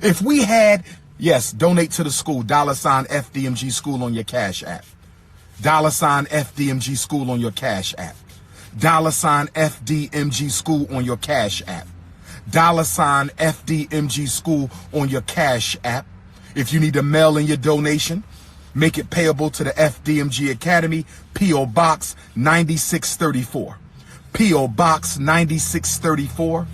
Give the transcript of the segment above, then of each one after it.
If we had, yes, donate to the school, $ FDMG school on your Cash App. $ FDMG school on your Cash App. $ FDMG school on your Cash App. $ FDMG school on your Cash App. If you need to mail in your donation, make it payable to the FDMG Academy, P.O. Box 9634. P.O. Box 9634.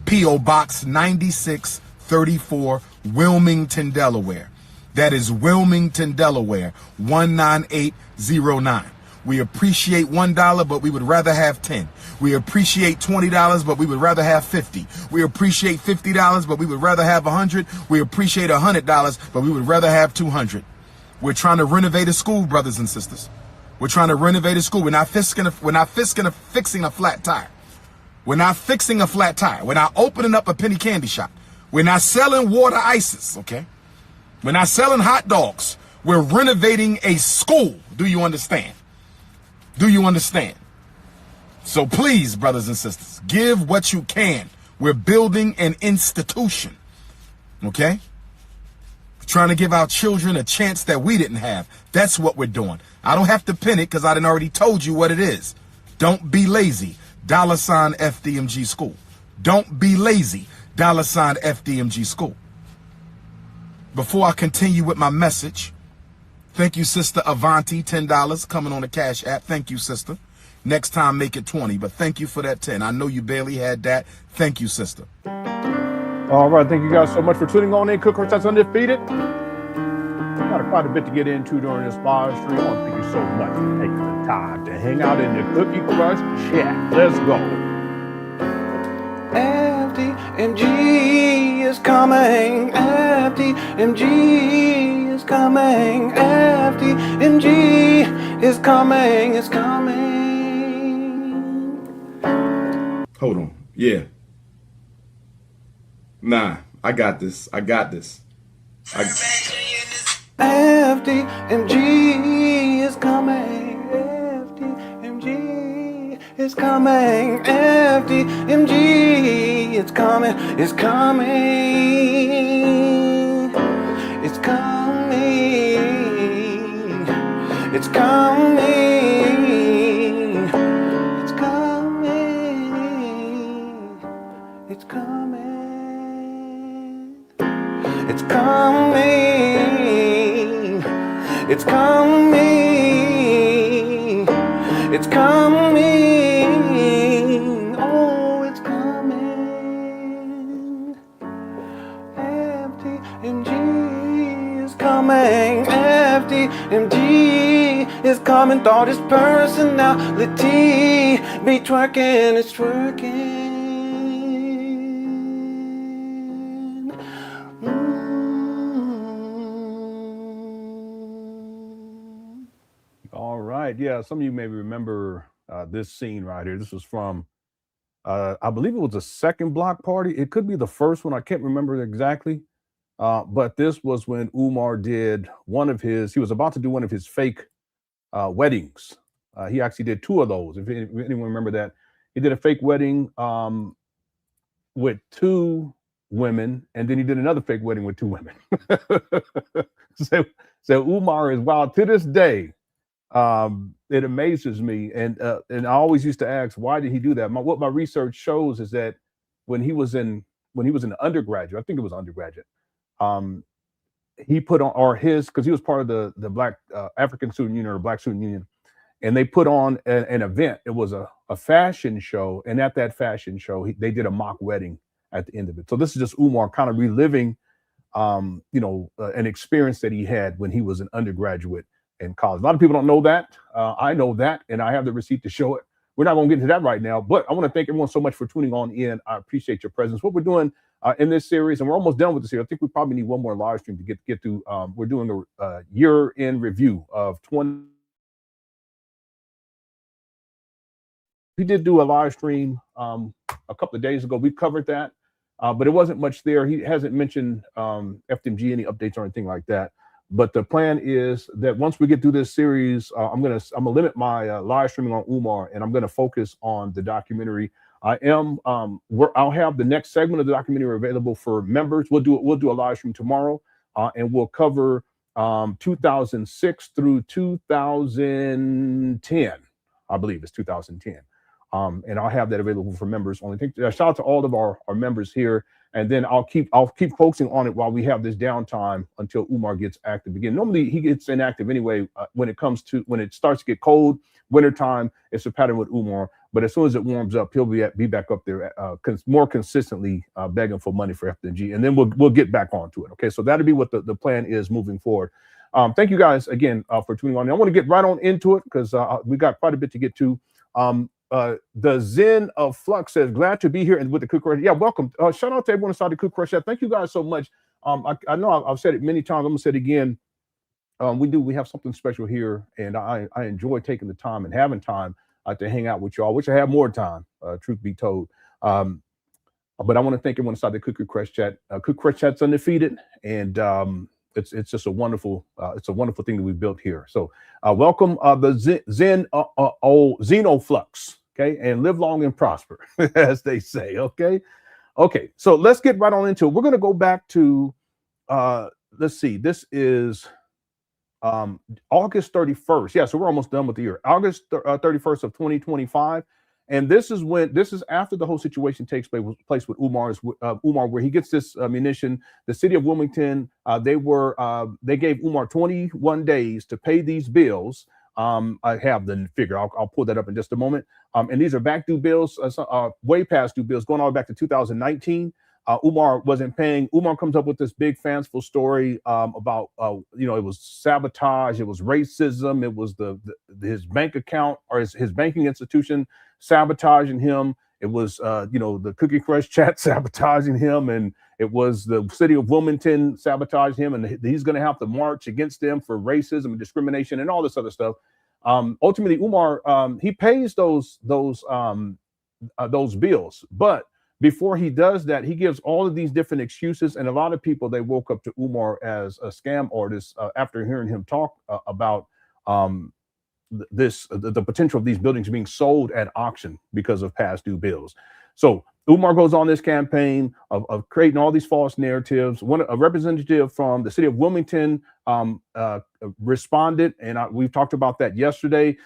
P.O. Box 9634, Wilmington, Delaware. That is Wilmington, Delaware, 19809. We appreciate $1, but we would rather have 10. We appreciate $20, but we would rather have 50. We appreciate $50, but we would rather have 100. We appreciate $100, but we would rather have 200. We're trying to renovate a school, brothers and sisters. We're trying to renovate a school. We're not fixing a flat tire. We're not fixing a flat tire. We're not opening up a penny candy shop. We're not selling water ices, okay? We're not selling hot dogs. We're renovating a school. Do you understand? Do you understand? So please, brothers and sisters, give what you can. We're building an institution, okay? We're trying to give our children a chance that we didn't have. That's what we're doing. I don't have to pin it because I done already told you what it is. Don't be lazy. $ FDMG school. Don't be lazy. $ FDMG school. Before I continue with my message, thank you, Sister Avanti, $10 coming on the Cash App. Thank you, sister. Next time, make it 20, but thank you for that 10. I know you barely had that. Thank you, sister. All right. Thank you guys so much for tuning on in. Cookers that's undefeated. Got quite a bit to get into during this live stream. I want to thank you so much for taking the time to hang out in the Cookie Crush chat. Let's go. FDMG is coming. FDMG is coming. FDMG is coming. It's coming. Hold on. Yeah. Nah, I got this. I got this. FDMG is coming. FDMG is coming. FDMG is coming. It's coming. It's coming. It's coming. It's coming. It's coming. It's coming. It's coming. It's coming. Oh, it's coming. FDMG is coming. FDMG is coming. Thought his personality be twerking. It's twerking. All right. Yeah, some of you may remember this scene right here. This was from, I believe it was the second block party. It could be the first one. I can't remember exactly. But this was when Umar did he was about to do one of his fake weddings. He actually did 2 of those. If anyone remember that, he did a fake wedding with 2 women, and then he did another fake wedding with 2 women. so Umar is wild to this day. It amazes me, and I always used to ask, why did he do that? What my research shows is that when he was an undergraduate, I think it was undergraduate, he put on, because he was part of the Black African Student Union or Black Student Union, and they put on an event. It was a fashion show, and at that fashion show, they did a mock wedding at the end of it. So this is just Umar kind of reliving, an experience that he had when he was an undergraduate in college. A lot of people don't know that. I know that, and I have the receipt to show it. We're not going to get into that right now, but I want to thank everyone so much for tuning on in. I appreciate your presence. What we're doing in this series, and we're almost done with this here. I think we probably need one more live stream to get through. We're doing a year-end review of 20. We did do a live stream a couple of days ago. We covered that, but it wasn't much there. He hasn't mentioned FDMG, any updates or anything like that. But the plan is that once we get through this series, I'm gonna limit my live streaming on Umar, and I'm gonna focus on the documentary I'll have the next segment of the documentary available for members. We'll do a live stream tomorrow, and we'll cover 2006 through 2010. I believe it's 2010. And I'll have that available for members only. Shout out to all of our members here, and then I'll keep focusing on it while we have this downtime until Umar gets active again. Normally he gets inactive anyway when it starts to get cold, wintertime. It's a pattern with Umar, but as soon as it warms up, he'll be back up there more consistently begging for money for FDMG, and then we'll get back onto it. Okay, so that'll be what the plan is moving forward. Thank you guys again for tuning on. I want to get right on into it because we got quite a bit to get to. The Zen of Flux says, glad to be here and with the Cook Crush. Yeah, welcome. Shout out to everyone inside the Cook Crush. Thank you guys so much. I know I've said it many times. I'm gonna say it again. We have something special here, and I enjoy taking the time and having time to hang out with y'all. Wish I had more time, truth be told. But I want to thank everyone inside the Cook Crush chat. Cook Crush chat's undefeated, and it's just a wonderful thing that we built here. So welcome the Xenoflux. Okay, and live long and prosper, as they say. Okay, so let's get right on into it. We're going to go back to let's see, this is August 31st. Yeah, so we're almost done with the year. August 31st of 2025. And this is after the whole situation takes place with Umar, where he gets this ammunition. The city of Wilmington, they gave Umar 21 days to pay these bills. I have the figure. I'll pull that up in just a moment. And these are back due bills, way past due bills, going all the way back to 2019. Umar wasn't paying. Umar comes up with this big fanciful story about, it was sabotage, it was racism, it was his bank account or his banking institution sabotaging him. It was, the Cookie Crush chat sabotaging him, and it was the city of Wilmington sabotaging him, and he's going to have to march against them for racism and discrimination and all this other stuff. Ultimately, Umar he pays those bills, but before he does that, he gives all of these different excuses, and a lot of people, they woke up to Umar as a scam artist after hearing him talk about the potential of these buildings being sold at auction because of past due bills. So Umar goes on this campaign of creating all these false narratives. A representative from the city of Wilmington responded, and we've talked about that yesterday,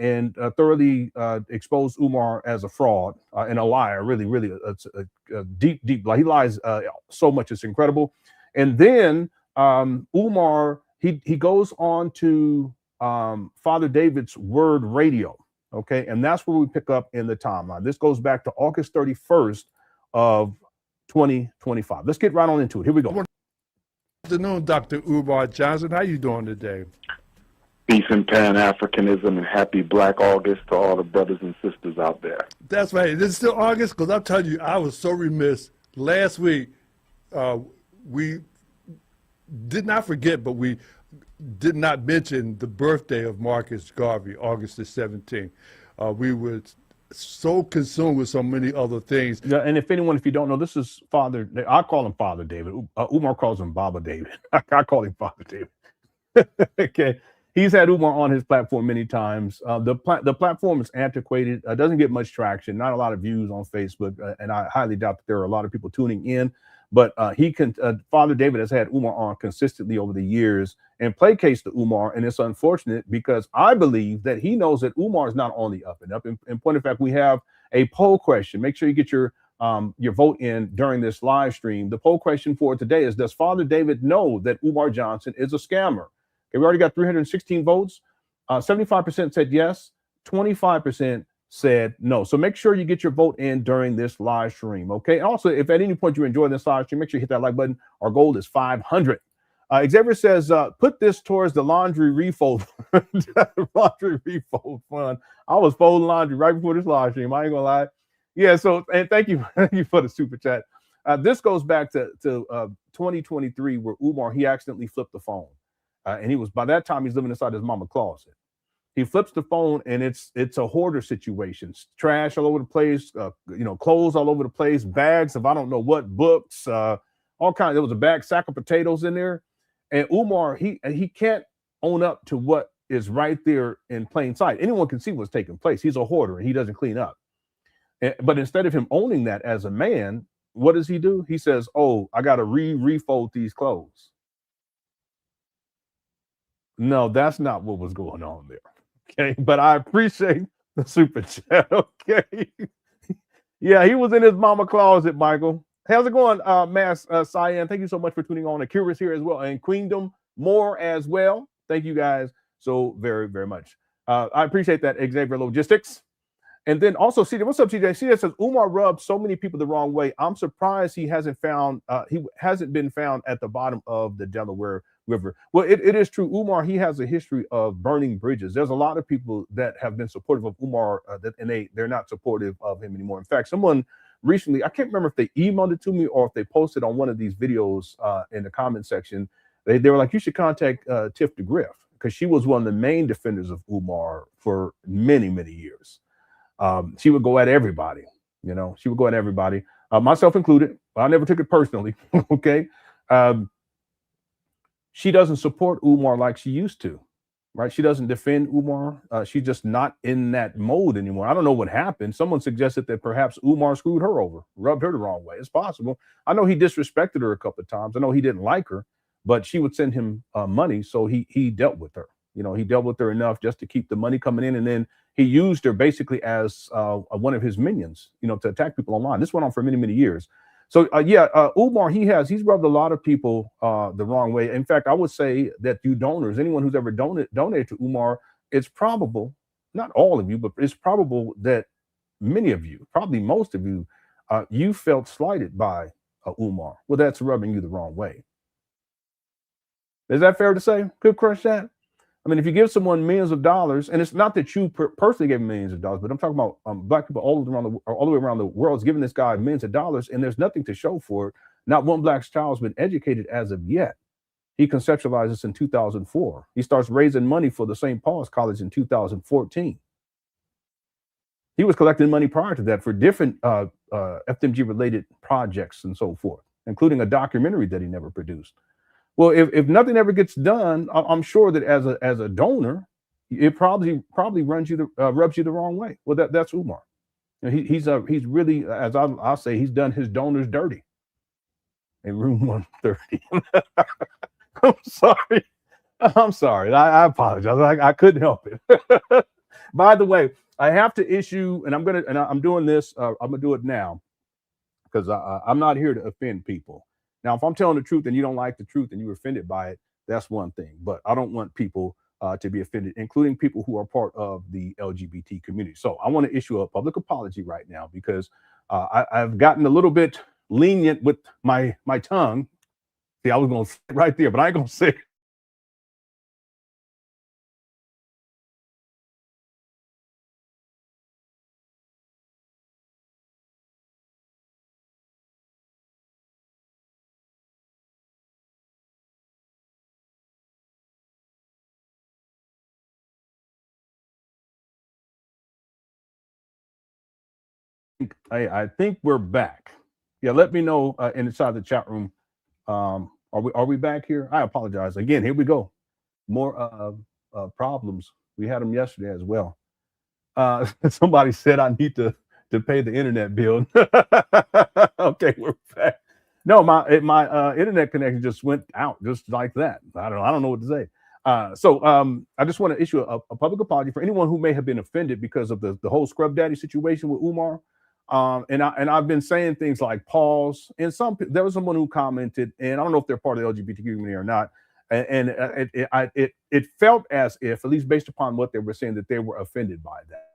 and thoroughly exposed Umar as a fraud and a liar. Really, really, a deep lie. He lies so much, it's incredible. And then Umar, he goes on to Father David's Word Radio. Okay, and that's where we pick up in the timeline. This goes back to August 31st of 2025. Let's get right on into it. Here we go. Good afternoon, Dr. Umar Johnson. How you doing today? Peace and Pan Africanism, and happy Black August to all the brothers and sisters out there. That's right. This is still August, because I'm telling you, I was so remiss. Last week, we did not forget, but we did not mention the birthday of Marcus Garvey, August the 17th. We were so consumed with so many other things. Yeah, and if you don't know, this is Father. I call him Father David. Umar calls him Baba David. I call him Father David. Okay, he's had Umar on his platform many times. The platform is antiquated. Doesn't get much traction. Not a lot of views on Facebook, and I highly doubt that there are a lot of people tuning in. But Father David has had Umar on consistently over the years and placates to Umar, and it's unfortunate because I believe that he knows that Umar is not on the up and up. In point of fact, we have a poll question. Make sure you get your vote in during this live stream. The poll question for today is: does Father David know that Umar Johnson is a scammer? Okay, we already got 316 votes. 75% said yes. 25% said no. So make sure you get your vote in during this live stream. Okay. Also, if at any point you enjoy this live stream, make sure you hit that like button. Our goal is 500. Xavier says, put this towards the laundry refold. Laundry refold fund. I was folding laundry right before this live stream. I ain't gonna lie. Yeah. So, and thank you for the super chat. This goes back to 2023, where Umar, he accidentally flipped the phone, and he was, by that time, he's living inside his mama's closet. He flips the phone, and it's a hoarder situation. Trash all over the place, clothes all over the place, bags of I don't know what, books, all kinds. There was a sack of potatoes in there, and Umar, he can't own up to what is right there in plain sight. Anyone can see what's taking place. He's a hoarder, and he doesn't clean up. But instead of him owning that as a man, what does he do? He says, oh, I got to refold these clothes. No, that's not what was going on there. Okay. But I appreciate the super chat. Okay. Yeah, he was in his mama closet, Michael. How's it going, Mass Cyan? Thank you so much for tuning on. Akira's here as well. And Queendom more as well. Thank you guys so very, very much. I appreciate that, Xavier Logistics. And then also, CJ, what's up, CJ? CJ says Umar rubbed so many people the wrong way. I'm surprised he hasn't been found at the bottom of the Delaware River. Well, it is true. Umar, he has a history of burning bridges. There's a lot of people that have been supportive of Umar, and they're not supportive of him anymore. In fact, someone recently, I can't remember if they emailed it to me or if they posted on one of these videos in the comment section. They were like, you should contact Tiff DeGriff, because she was one of the main defenders of Umar for many, many years. She would go at everybody, you know, she would go at everybody, myself included. I never took it personally. Okay. She doesn't support Umar like she used to, right? She doesn't defend Umar. She's just not in that mode anymore. I don't know what happened. Someone suggested that perhaps Umar screwed her over, rubbed her the wrong way. It's possible. I know he disrespected her a couple of times. I know he didn't like her, but she would send him money. So he dealt with her. You know, he dealt with her enough just to keep the money coming in. And then he used her basically as one of his minions, you know, to attack people online. This went on for many, many years. So, Umar, he's rubbed a lot of people the wrong way. In fact, I would say that you donors, anyone who's ever donated to Umar, it's probable, not all of you, but it's probable that many of you, probably most of you, you felt slighted by Umar. Well, that's rubbing you the wrong way. Is that fair to say? Could crush that? I mean, if you give someone millions of dollars, and it's not that you personally gave him millions of dollars, but I'm talking about black people all the way around the world is giving this guy millions of dollars, and there's nothing to show for it. Not one black child's been educated as of yet. He conceptualized this in 2004. He starts raising money for the St. Paul's College in 2014. He was collecting money prior to that for different FDMG-related projects and so forth, including a documentary that he never produced. Well, if nothing ever gets done, I'm sure that as a donor, it probably rubs you the wrong way. Well, that's Umar. He's really, as I'll say, he's done his donors dirty in room 130. I'm sorry. I apologize. I couldn't help it. By the way, I have to issue, and I'm doing this. I'm gonna do it now because I'm not here to offend people. Now, if I'm telling the truth and you don't like the truth and you're offended by it, that's one thing. But I don't want people to be offended, including people who are part of the LGBT community. So I want to issue a public apology right now because I've gotten a little bit lenient with my tongue. See, I was going to say it right there, but I ain't going to say it. I think we're back. Yeah, let me know inside the chat room. Are we back here? I apologize again. Here we go. More problems. We had them yesterday as well. Somebody said I need to pay the internet bill. Okay, we're back. No, my internet connection just went out just like that. I don't know what to say. So I just want to issue a public apology for anyone who may have been offended because of the whole scrub daddy situation with Umar. And I've been saying things like pause, and there was someone who commented, and I don't know if they're part of the LGBT community or not, and it felt as if, at least based upon what they were saying, that they were offended by that.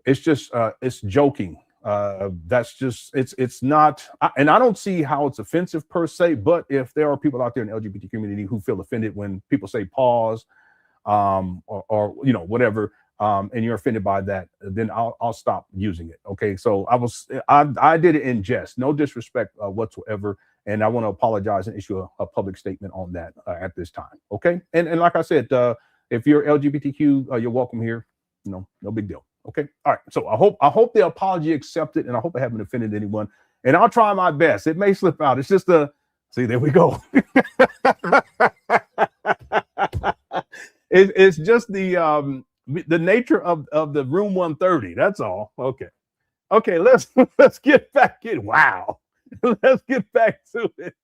It's just it's joking. That's just it's not, and I don't see how it's offensive per se. But if there are people out there in the LGBT community who feel offended when people say pause, or you know, whatever, and you're offended by that, then I'll stop using it. Okay, so I did it in jest, no disrespect whatsoever, and I want to apologize and issue a public statement on that at this time. Okay, and like I said, if you're LGBTQ, you're welcome here. You know, no big deal. Okay, all right. So I hope the apology accepted, and I hope I haven't offended anyone. And I'll try my best. It may slip out. It's just see, there we go. It's just the nature of the room 130. That's all. Okay, let's get back in. Wow. Let's get back to it.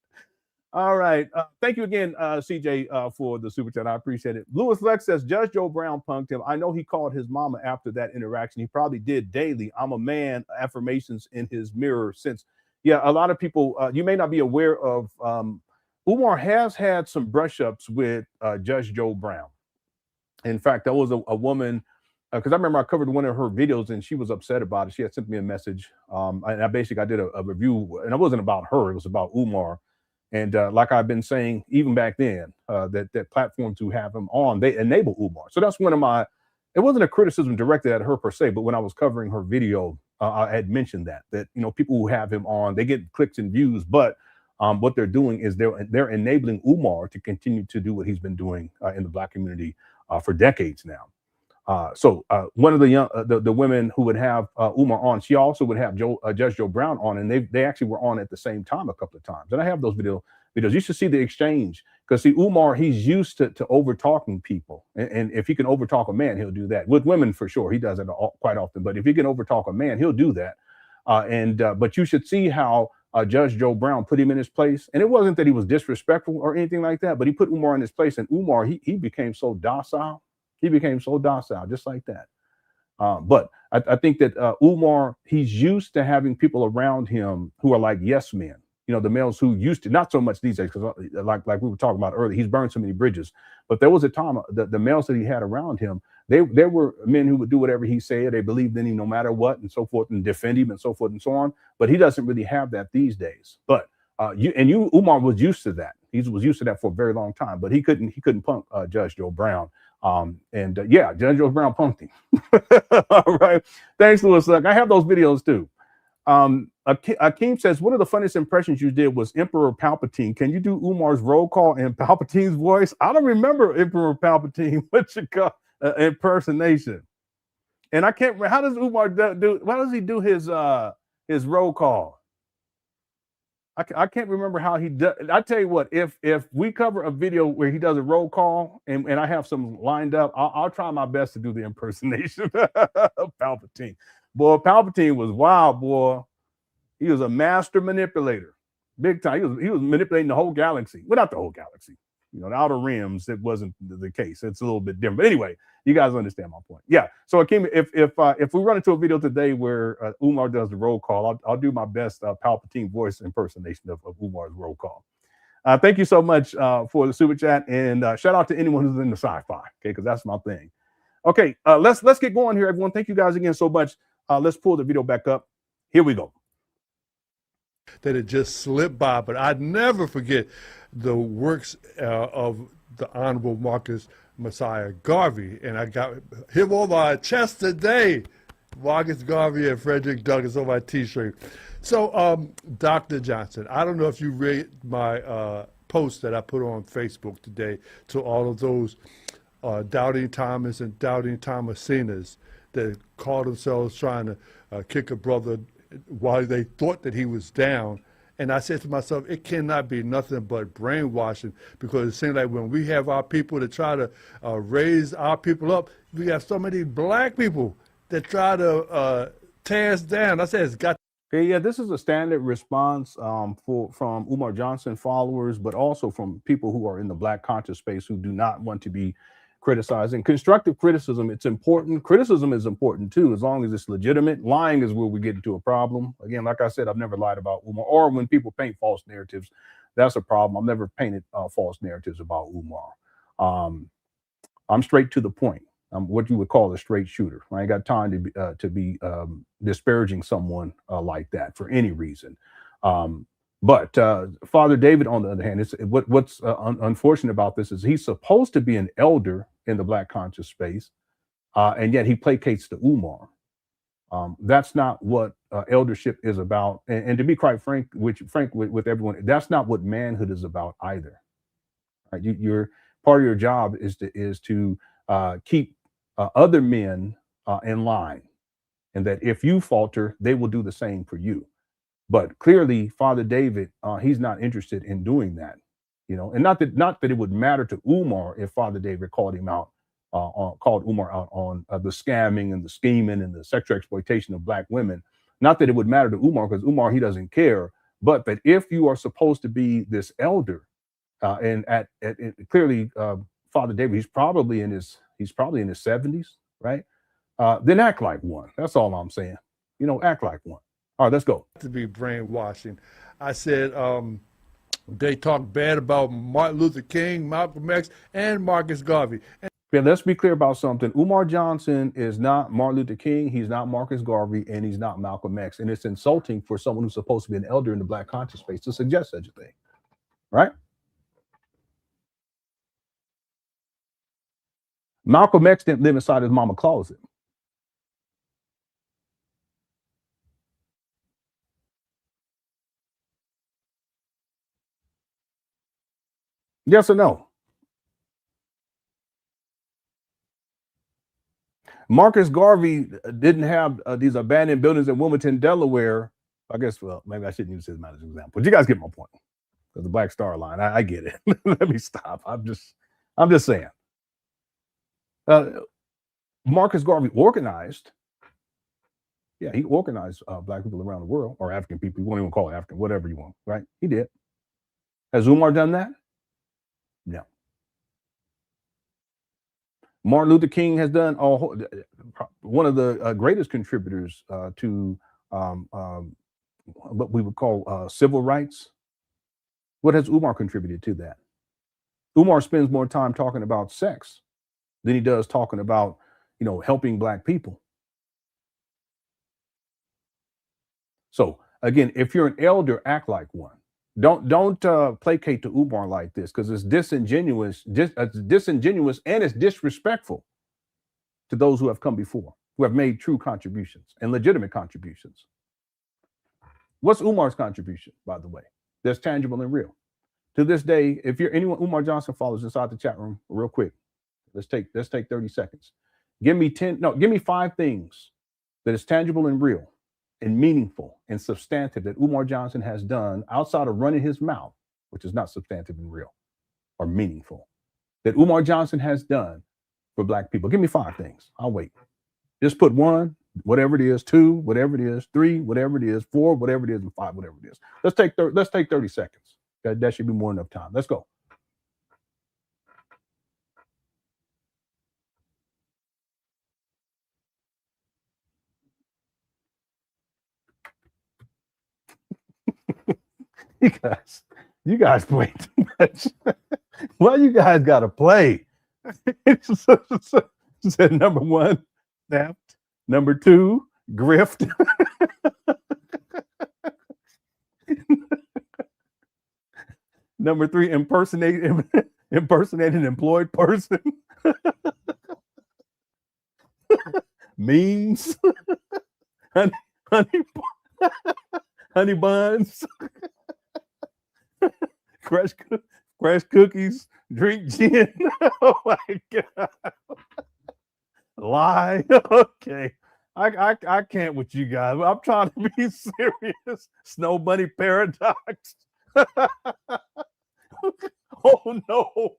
All right. Thank you again, CJ, for the super chat. I appreciate it. Lewis Lex says, Judge Joe Brown punked him. I know he called his mama after that interaction. He probably did daily. I'm a man, affirmations in his mirror since. Yeah, a lot of people, you may not be aware of, Umar has had some brush ups with Judge Joe Brown. In fact, there was a woman, because I remember I covered one of her videos and she was upset about it. She had sent me a message. And I did a review, and it wasn't about her, it was about Umar. And like I've been saying, even back then, that platforms who have him on, they enable Umar. So that's one of my, it wasn't a criticism directed at her per se, but when I was covering her video, I had mentioned that, you know, people who have him on, they get clicks and views, but what they're doing is they're enabling Umar to continue to do what he's been doing in the Black community for decades now. So one of the women who would have Umar on, she also would have Judge Joe Brown on, and they actually were on at the same time a couple of times. And I have those videos. You should see the exchange, because see, Umar, he's used to over talking people, and if he can over talk a man, he'll do that. With women, for sure, he does it quite often. But if he can over talk a man, he'll do that. But you should see how Judge Joe Brown put him in his place, and it wasn't that he was disrespectful or anything like that, but he put Umar in his place, and Umar he became so docile. He became so docile, just like that. But I think that Umar, he's used to having people around him who are like yes men. You know, the males who used to, not so much these days, because like we were talking about earlier, he's burned so many bridges. But there was a time the males that he had around him, there were men who would do whatever he said. They believed in him no matter what, and so forth, and defend him and so forth and so on. But he doesn't really have that these days. But Umar was used to that. He was used to that for a very long time. But he couldn't punk Judge Joe Brown. Yeah, Judge Joe Brown punked him. All right. Thanks, Louis. Look, I have those videos too. Akeem says, one of the funniest impressions you did was Emperor Palpatine. Can you do Umar's roll call in Palpatine's voice? I don't remember Emperor Palpatine. What you call impersonation? And I can't remember, how does Umar do? Why does he do his roll call? I can't remember how he does. I tell you what, if we cover a video where he does a roll call and I have some lined up, I'll try my best to do the impersonation of Palpatine. Boy, Palpatine was wild, boy. He was a master manipulator, big time. He was manipulating the whole galaxy. Well, not the whole galaxy. You know, the outer rims, it wasn't the case. It's a little bit different. But anyway, you guys understand my point. Yeah. So Akeem, if we run into a video today where Umar does the roll call, I'll do my best Palpatine voice impersonation of Umar's roll call. Thank you so much for the super chat, and shout out to anyone who's in the sci-fi, okay, because that's my thing. Okay, let's get going here, everyone. Thank you guys again so much. Let's pull the video back up. Here we go. That it just slipped by, but I'd never forget the works of the Honorable Marcus Messiah Garvey, and I got him on my chest today. Marcus Garvey and Frederick Douglass on my T-shirt. So, Dr. Johnson, I don't know if you read my post that I put on Facebook today to all of those doubting Thomas and doubting Thomasinas that called themselves trying to kick a brother while they thought that he was down. And I said to myself, it cannot be nothing but brainwashing, because it seems like when we have our people to try to raise our people up, we have so many black people that try to tear us down. I said, it's got. Okay, yeah, this is a standard response from Umar Johnson followers, but also from people who are in the black conscious space who do not want to be criticizing. Constructive criticism, it's important. Criticism is important too, as long as it's legitimate. Lying is where we get into a problem. Again, like I said, I've never lied about Umar, or when people paint false narratives, that's a problem. I've never painted false narratives about Umar. I'm straight to the point. I'm what you would call a straight shooter. I ain't got time to be disparaging someone like that for any reason. But Father David, on the other hand, what's unfortunate about this is he's supposed to be an elder in the black conscious space, and yet he placates to Umar. That's not what eldership is about. And to be quite frank with everyone, that's not what manhood is about either. Right? Your part of your job is to keep other men in line, and that if you falter, they will do the same for you. But clearly, Father David, he's not interested in doing that, you know. And not that it would matter to Umar if Father David called him out called Umar out on the scamming and the scheming and the sexual exploitation of black women. Not that it would matter to Umar, because Umar, he doesn't care, but that if you are supposed to be this elder, and clearly Father David, he's probably in his 70s, right? Then act like one. That's all I'm saying. Act like one. All right, let's go. To be brainwashing. I said they talk bad about Martin Luther King, Malcolm X, and Marcus Garvey. Yeah, let's be clear about something. Umar Johnson is not Martin Luther King. He's not Marcus Garvey, and he's not Malcolm X. And it's insulting for someone who's supposed to be an elder in the black conscious space to suggest such a thing, right? Malcolm X didn't live inside his mama closet. Yes or no? Marcus Garvey didn't have these abandoned buildings in Wilmington, Delaware. I guess, well, maybe I shouldn't use him as an example, but you guys get my point. The Black Star Line, I get it. Let me stop. I'm just saying. Marcus Garvey organized. Yeah, he organized black people around the world, or African people. You won't even call it African, whatever you want, right? He did. Has Umar done that? No. Martin Luther King has done one of the greatest contributors to what we would call civil rights. What has Umar contributed to that? Umar spends more time talking about sex than he does talking about, helping black people. So again, if you're an elder, act like one. Don't placate to Umar like this, because it's disingenuous. It's disingenuous and it's disrespectful to those who have come before, who have made true contributions and legitimate contributions. What's Umar's contribution, by the way? That's tangible and real. To this day, if you're anyone Umar Johnson follows inside the chat room, real quick, let's take 30 seconds. Give me 5 things that is tangible and real and meaningful and substantive that Umar Johnson has done outside of running his mouth, which is not substantive and real or meaningful, that Umar Johnson has done for black people. Give me 5 things. I'll wait. Just put 1, whatever it is, 2, whatever it is, 3, whatever it is, 4, whatever it is, and 5, whatever it is. Let's take 30 seconds. That should be more than enough time. Let's go. You guys play too much. Why you guys gotta play? Said number 1, theft. Number 2, grift. Number 3, impersonating an employed person. Memes. honey buns. Crash cookies, drink gin. Oh my God. Lie. Okay. I can't with you guys. I'm trying to be serious. Snow bunny paradox. Oh no.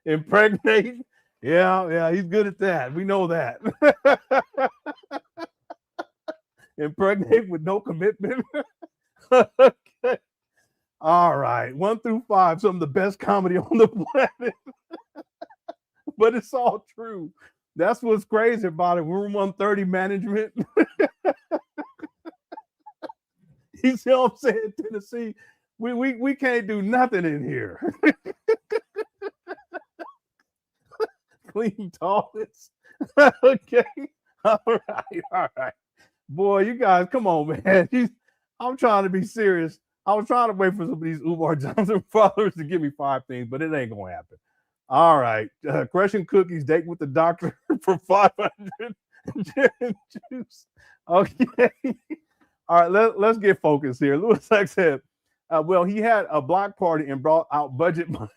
Impregnate. Yeah, he's good at that. We know that. Impregnate with no commitment. Okay. All right. 1 through 5, some of the best comedy on the planet. But it's all true. That's what's crazy about it. Room 130 management. You see what I'm saying, Tennessee? We can't do nothing in here. Clean toilets. Okay. All right. Boy, you guys, come on, man. I'm trying to be serious. I was trying to wait for some of these Umar Johnson followers to give me 5 things, but it ain't going to happen. All right. Crushing cookies, date with the doctor for 500. Gin juice. Okay. All right, let's get focused here. Louis X said, well, he had a block party and brought out budget money.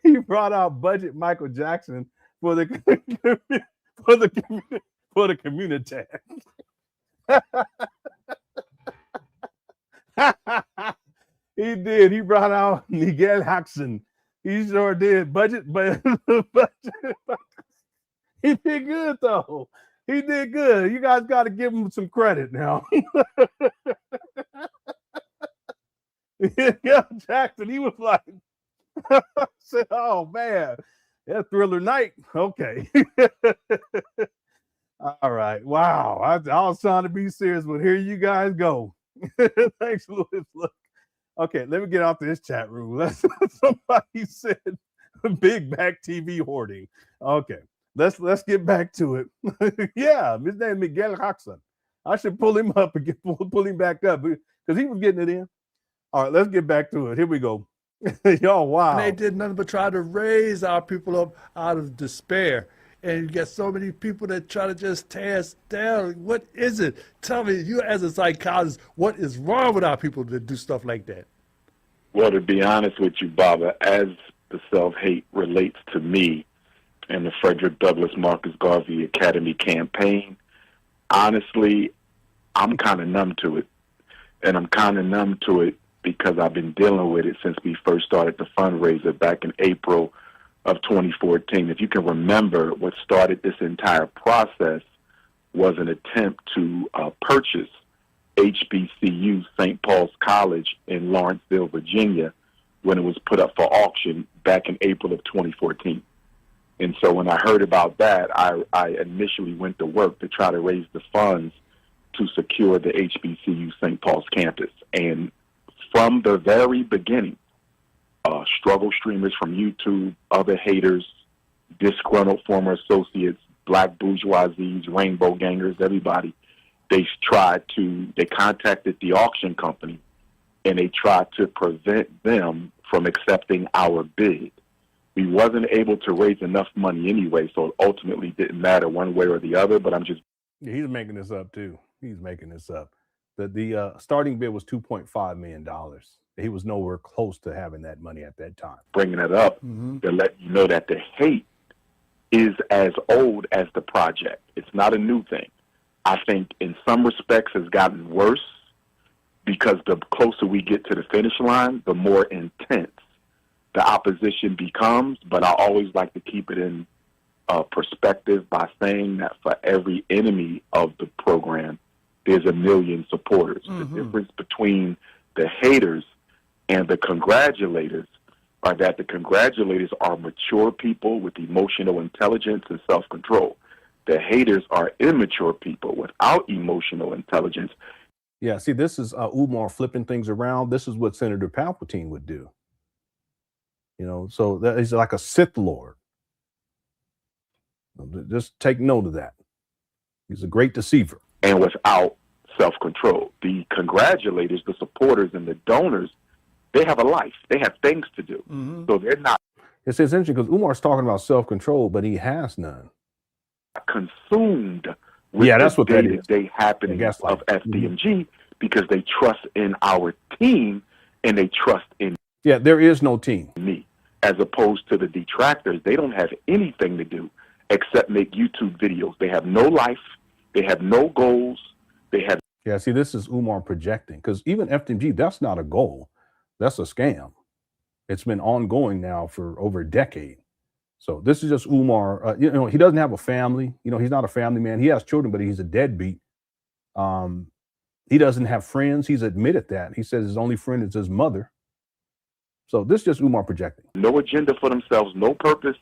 He brought out budget Michael Jackson for the community. He did. He brought out Miguel Jackson He sure did. Budget, but he did good though. He did good. You guys got to give him some credit now. Yeah, Jackson, he was like, said, "Oh man, that Thriller night." Okay. All right. Wow. I was trying to be serious, but here you guys go. Thanks, Louis. Look. Okay, let me get out this chat room. Somebody said big back TV hoarding. Okay, let's get back to it. Yeah, his name is Miguel Jackson. I should pull him up and pull him back up because he was getting it in. All right, let's get back to it. Here we go. Y'all, wow. And they did nothing but try to raise our people up out of despair. And you get so many people that try to just tear us down. What is it? Tell me, you as a psychologist, what is wrong with our people that do stuff like that? Well, to be honest with you, Baba, as the self-hate relates to me and the Frederick Douglass Marcus Garvey Academy campaign, honestly, I'm kind of numb to it. And I'm kind of numb to it because I've been dealing with it since we first started the fundraiser back in April of 2014. If you can remember, what started this entire process was an attempt to purchase HBCU St. Paul's College in Lawrenceville, Virginia, when it was put up for auction back in April of 2014. And so when I heard about that, I initially went to work to try to raise the funds to secure the HBCU St. Paul's campus. And from the very beginning, struggle streamers from YouTube, other haters, disgruntled former associates, black bourgeoisies, rainbow gangers, everybody, they contacted the auction company and they tried to prevent them from accepting our bid. We wasn't able to raise enough money anyway, so it ultimately didn't matter one way or the other, but I'm just... Yeah, he's making this up too. He's making this up. The starting bid was $2.5 million. He was nowhere close to having that money at that time. Bringing it up to let you know that the hate is as old as the project. It's not a new thing. I think in some respects it's gotten worse because the closer we get to the finish line, the more intense the opposition becomes. But I always like to keep it in perspective by saying that for every enemy of the program, there's a million supporters. The difference between the haters and the congratulators are that the congratulators are mature people with emotional intelligence and self-control. The haters are immature people without emotional intelligence. Yeah, see, this is Umar flipping things around. This is what Senator Palpatine would do. You know, so that is like a Sith Lord. Just take note of that. He's a great deceiver. And without self-control. The congratulators, the supporters, and the donors, they have a life. They have things to do. So they're not... It's interesting because Umar's talking about self-control, but he has none. Consumed with that's the what that is. day-to-day happening of FDMG because they trust in our team and they trust in... Yeah, there is no team. ...me. As opposed to the detractors, they don't have anything to do except make YouTube videos. They have no life. They have no goals. They have... Yeah, see, this is Umar projecting because even FDMG, that's not a goal. That's a scam. It's been ongoing now for over a decade. So this is just Umar. You know, he doesn't have a family. You know, he's not a family man. He has children, but he's a deadbeat. He doesn't have friends. He's admitted that. He says his only friend is his mother. So this is just Umar projecting. No agenda for themselves, no purpose.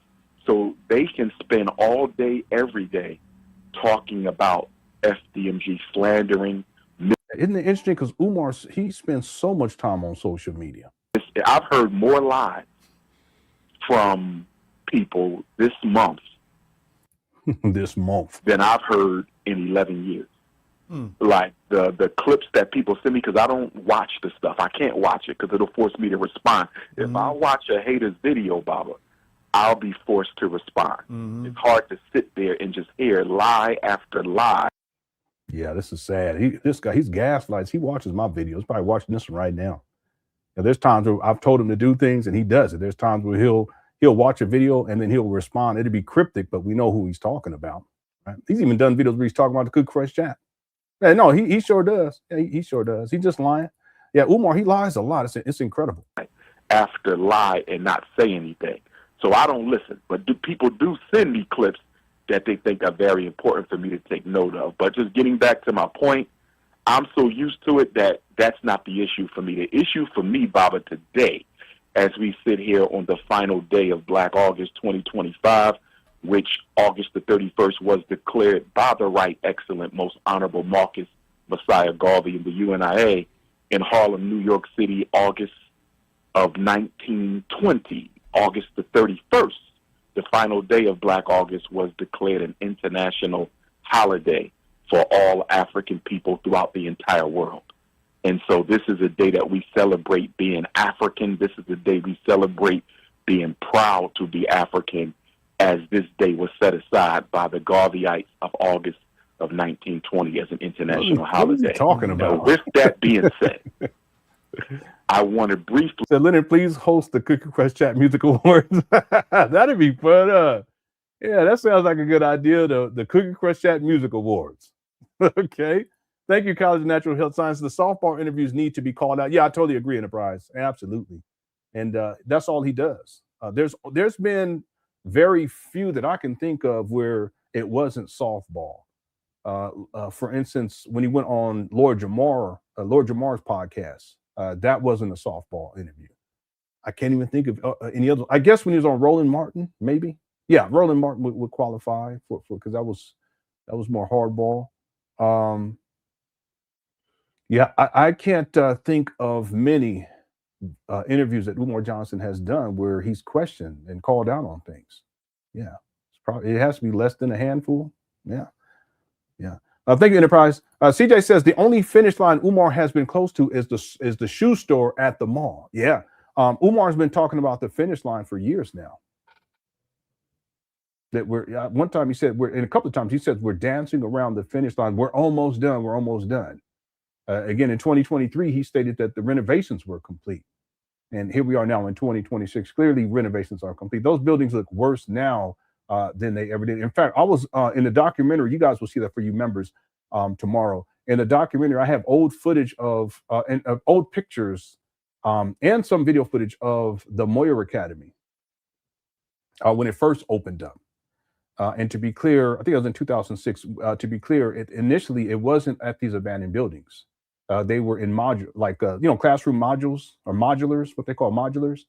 So they can spend all day, every day talking about FDMG, slandering. Isn't it interesting? Because Umar, he spends so much time on social media. I've heard more lies from people this month than I've heard in 11 years. Like the clips that people send me, because I don't watch the stuff. I can't watch it because it'll force me to respond. If I watch a hater's video, Baba, I'll be forced to respond. It's hard to sit there and just hear lie after lie. Yeah, this is sad. This guy, he's gaslights. He watches my videos. Probably watching this one right now. And there's times where I've told him to do things and he does it. There's times where he'll watch a video and then he'll respond. It'll be cryptic, but we know who he's talking about. Right? He's even done videos where he's talking about the Good Crush chat. Yeah, no, he sure does. Yeah, he sure does. He's just lying. Yeah, Umar, he lies a lot. It's incredible. after lie and not say anything. So I don't listen. But people do send me clips that they think are very important for me to take note of. But just getting back to my point, I'm so used to it that that's not the issue for me. The issue for me, Baba, today, as we sit here on the final day of Black August 2025, which August the 31st was declared by the Right Excellent Most Honorable Marcus Messiah Garvey and the UNIA in Harlem, New York City, August of 1920, August the 31st, the final day of Black August was declared an international holiday for all African people throughout the entire world. And so this is a day that we celebrate being African. This is a day we celebrate being proud to be African, as this day was set aside by the Garveyites of August of 1920 as an international holiday. What are you talking about? Now, with that being said, I want to briefly... So Lenon, please host the Cookie Crush Chat Music Awards. That'd be fun. Yeah, that sounds like a good idea. The Cookie Crush Chat Music Awards. Okay. Thank you, College of Natural Health Sciences. The softball interviews need to be called out. Yeah, I totally agree, Enterprise. Absolutely. And that's all he does. There's been very few that I can think of where it wasn't softball. For instance, when he went on Lord Jamar's podcast, that wasn't a softball interview. I can't even think of any other. I guess when he was on Roland Martin, maybe. Yeah, Roland Martin would qualify for because that was more hardball. Yeah, I can't think of many interviews that Umar Johnson has done where he's questioned and called out on things. Yeah, it has to be less than a handful. Yeah. Thank you, Enterprise. CJ says the only finish line Umar has been close to is the shoe store at the mall. Yeah, Umar's been talking about the finish line for years now. That one time he said and a couple of times he said we're dancing around the finish line. We're almost done. We're almost done. Again, in 2023, he stated that the renovations were complete. And here we are now in 2026. Clearly, renovations are complete. Those buildings look worse now than they ever did. In fact, I was in the documentary. You guys will see that for you members tomorrow. In the documentary, I have old footage of old pictures and some video footage of the Moyer Academy when it first opened up. And to be clear, I think it was in 2006. To be clear, initially it wasn't at these abandoned buildings. They were in classroom modules or modulars, what they call modulars.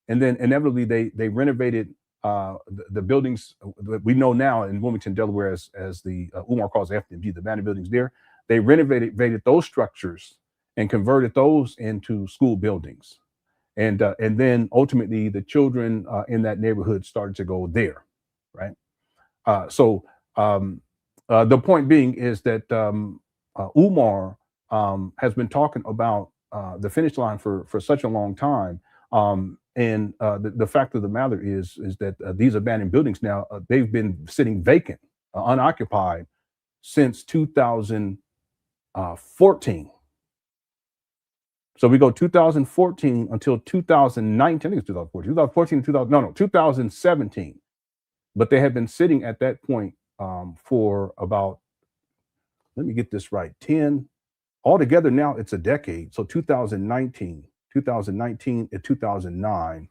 And then inevitably they renovated the buildings that we know now in Wilmington, Delaware, as the Umar calls FDMG, the abandoned buildings there. They renovated those structures and converted those into school buildings. And then ultimately the children in that neighborhood started to go there, right? So the point being is that Umar has been talking about the finish line for such a long time. And the fact of the matter is that these abandoned buildings now, they've been sitting vacant, unoccupied since 2014. So we go 2014 until 2019, I think it's 2014, 2017. But they had been sitting at that point for about, let me get this right, 10, altogether now it's a decade. So 2019 and 2009.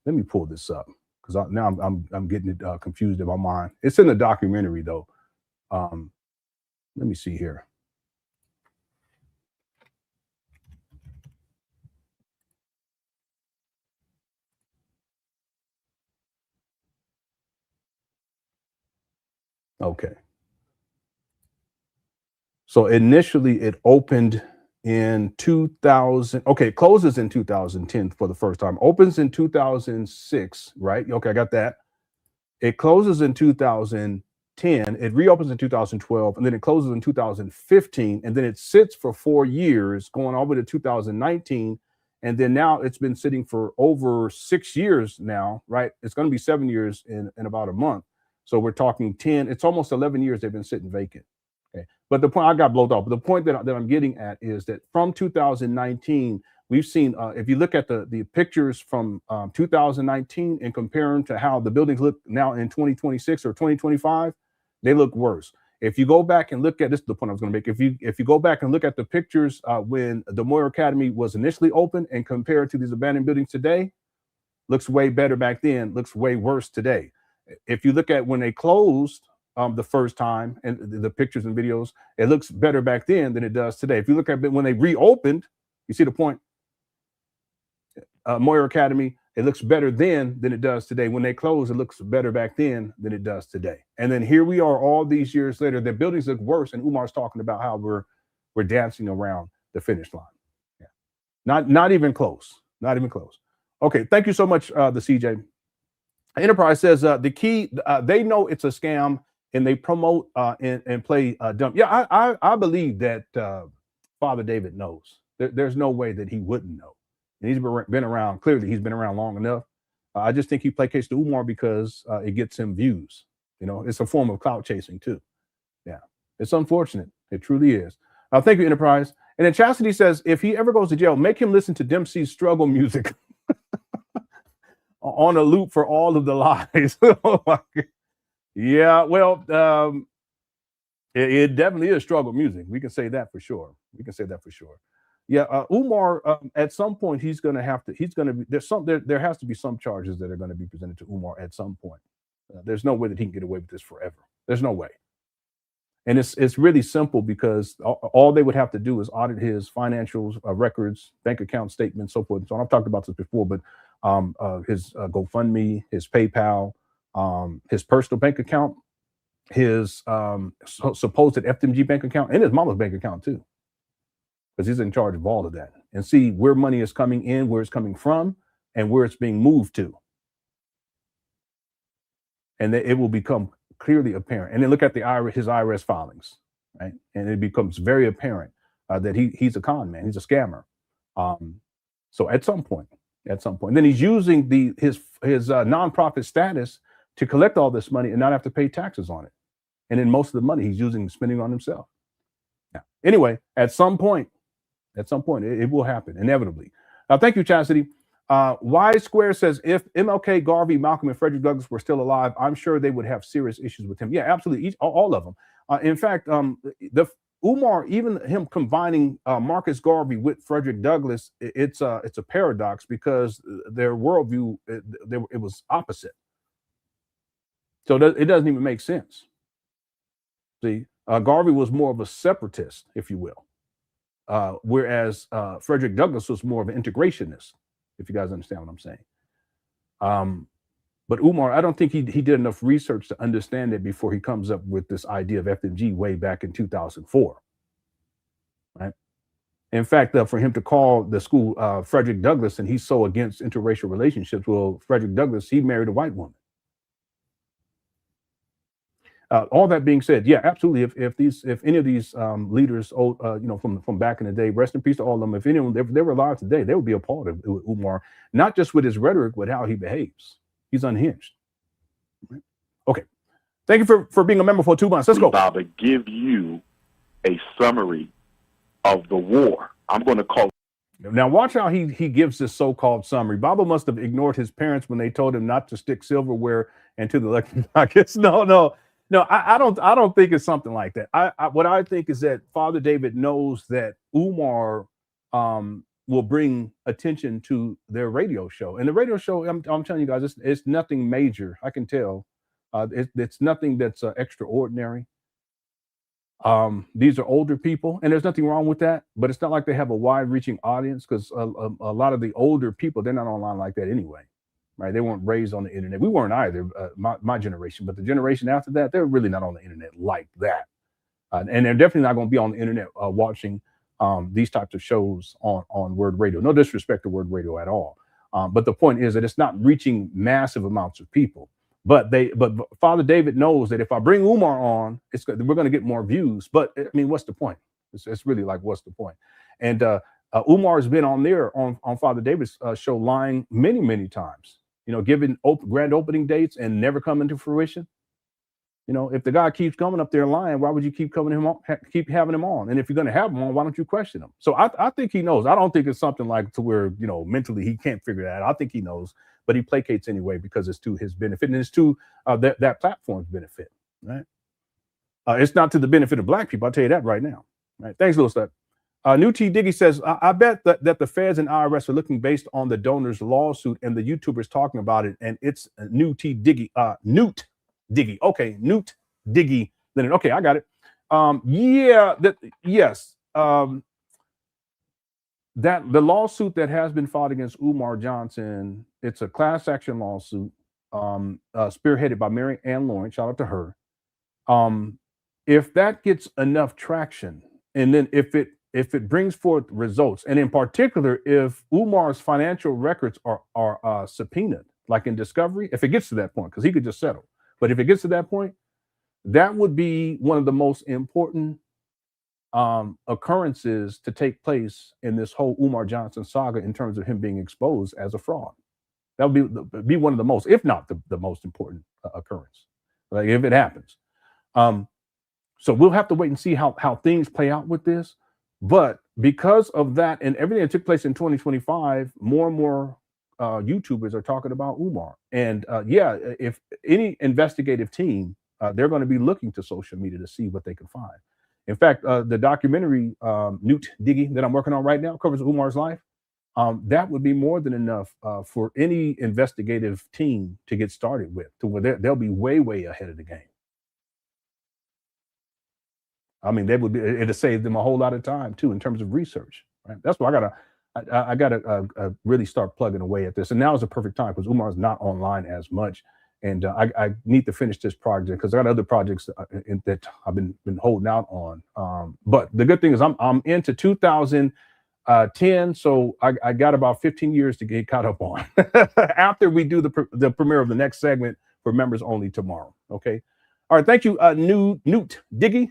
Let me pull this up because now I'm getting it confused in my mind. It's in the documentary though. Let me see here. Okay. So initially it opened in 2000. Okay, it closes in 2010 for the first time. Opens in 2006, right? Okay, I got that. It closes in 2010. It reopens in 2012, and then it closes in 2015, and then it sits for 4 years, going all the way to 2019. And then now it's been sitting for over 6 years now, right? It's going to be 7 years in about a month. So we're talking 10, it's almost 11 years they've been sitting vacant. Okay. But the point, I got blowed off, but the point that I'm getting at is that from 2019, we've seen, if you look at the pictures from 2019 and compare them to how the buildings look now in 2026 or 2025, they look worse. If you go back and look at this, is the point I was going to make. If you go back and look at the pictures when the Moyer Academy was initially opened and compare it to these abandoned buildings today, looks way better back then, looks way worse today. If you look at when they closed the first time and the pictures and videos, it looks better back then than it does today. If you look at it when they reopened, you see the point? Moyer Academy, it looks better then than it does today. When they closed, it looks better back then than it does today. And then here we are all these years later, the buildings look worse, and Umar's talking about how we're dancing around the finish line. Yeah. Not even close. Not even close. Okay, thank you so much, the CJ. Enterprise says the key, they know it's a scam and they promote and play dumb. Yeah, I believe that Father David knows. There's no way that he wouldn't know. And he's been around, clearly he's been around long enough. I just think he placates to Umar because it gets him views. You know, it's a form of clout chasing too. Yeah, it's unfortunate. It truly is. Thank you, Enterprise. And then Chastity says, if he ever goes to jail, make him listen to Dempsey's struggle music on a loop for all of the lies. Oh my God. Yeah, well, it definitely is struggle music. We can say that for sure. We can say that for sure. Yeah, Umar, at some point, there has to be some charges that are going to be presented to Umar at some point. There's no way that he can get away with this forever. There's no way. And it's really simple because all they would have to do is audit his financials, records, bank account statements, so forth and so on. I've talked about this before, but his GoFundMe, his PayPal, his personal bank account, his supposed FDMG bank account, and his mama's bank account too, because he's in charge of all of that, and see where money is coming in, where it's coming from, and where it's being moved to. And it will become clearly apparent. And then look at his IRS filings, right? And it becomes very apparent that he's a con man, he's a scammer. So at some point, then he's using his nonprofit status to collect all this money and not have to pay taxes on it. And then most of the money he's spending on himself. Yeah. Anyway, at some point, it will happen inevitably. Thank you, Chastity. Y Square says, if MLK, Garvey, Malcolm, and Frederick Douglass were still alive, I'm sure they would have serious issues with him. Yeah, absolutely. All of them. In fact, Umar, even him combining Marcus Garvey with Frederick Douglass, it's a paradox because their worldview, it was opposite. So it doesn't even make sense. See, Garvey was more of a separatist, if you will, whereas Frederick Douglass was more of an integrationist, if you guys understand what I'm saying. But Umar, I don't think he did enough research to understand it before he comes up with this idea of FDMG way back in 2004. Right? In fact, for him to call the school Frederick Douglass, and he's so against interracial relationships, well, Frederick Douglass, he married a white woman. All that being said, yeah, absolutely. If any of these leaders, from back in the day, rest in peace to all of them. If any of them, if they were alive today, they would be a part of Umar, not just with his rhetoric, but how he behaves. He's unhinged. Right? Okay, thank you for being a member for 2 months. Let's go. Baba, give you a summary of the war. I'm going to call. Now watch how he gives this so-called summary. Baba must have ignored his parents when they told him not to stick silverware into the electric pockets. No, I don't think it's something like that. What I think is that Father David knows that Umar will bring attention to their radio show. And the radio show, I'm telling you guys, it's nothing major. I can tell. It's nothing that's extraordinary. These are older people, and there's nothing wrong with that. But it's not like they have a wide-reaching audience, because a lot of the older people, they're not online like that anyway. Right? They weren't raised on the internet. We weren't either, my generation, but the generation after that, they're really not on the internet like that. And they're definitely not going to be on the internet watching these types of shows on Word Radio. No disrespect to Word Radio at all. But the point is that it's not reaching massive amounts of people. But Father David knows that if I bring Umar on, we're going to get more views. But I mean, what's the point? It's really like, what's the point? And Umar has been on there on Father David's show lying many, many times. Giving grand opening dates and never coming to fruition. If the guy keeps coming up there lying, why would you keep having him on? And if you're going to have him on, why don't you question him? So I think he knows. I don't think it's something like to where, mentally he can't figure that out. I think he knows, but he placates anyway because it's to his benefit and it's to that platform's benefit, right? It's not to the benefit of black people. I'll tell you that right now. Right. Thanks, Little Step. New T Diggy says, I bet that the feds and IRS are looking based on the donor's lawsuit and the YouTubers talking about it. And it's New T Diggy, Newt Diggy. Okay, Newt Diggy. Then okay, I got it. Yes. That the lawsuit that has been filed against Umar Johnson, it's a class action lawsuit, spearheaded by Mary Ann Lawrence. Shout out to her. If that gets enough traction, and then if it brings forth results, and in particular, if Umar's financial records are subpoenaed, like in Discovery, if it gets to that point, because he could just settle, but if it gets to that point, that would be one of the most important occurrences to take place in this whole Umar Johnson saga in terms of him being exposed as a fraud. That would be one of the most, if not the most important occurrence, like if it happens. So we'll have to wait and see how things play out with this. But because of that and everything that took place in 2025, more and more YouTubers are talking about Umar. And if any investigative team, they're going to be looking to social media to see what they can find. In fact, the documentary Newt Diggy that I'm working on right now covers Umar's life. That would be more than enough for any investigative team to get started with, to where they'll be way ahead of the game. I mean, it'll save them a whole lot of time too in terms of research. Right? That's why I gotta really start plugging away at this. And now is the perfect time because Umar's not online as much, and I need to finish this project because I got other projects that I've been holding out on. But the good thing is I'm into 2010, so I got about 15 years to get caught up on after we do the premiere of the next segment for members only tomorrow. Okay, all right. Thank you, Newt Diggy.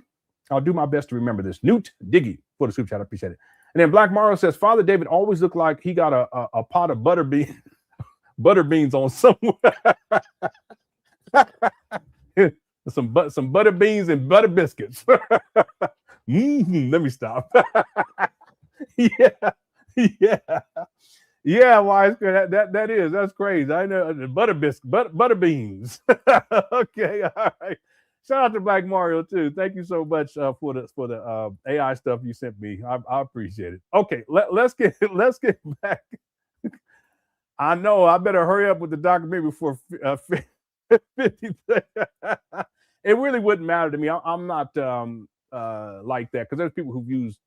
I'll do my best to remember this. Newt Diggy for the super chat. I appreciate it. And then Black Mario says, Father David always looked like he got a pot of butter beans on somewhere. some butter beans and butter biscuits. Let me stop. Yeah, wise. That's crazy. I know butter beans. Okay, all right. Shout out to Black Mario too. Thank you so much for the AI stuff you sent me. I appreciate it. Okay, let's get back. I know I better hurry up with the documentary before 50. It really wouldn't matter to me. I'm not like that because there's people who've used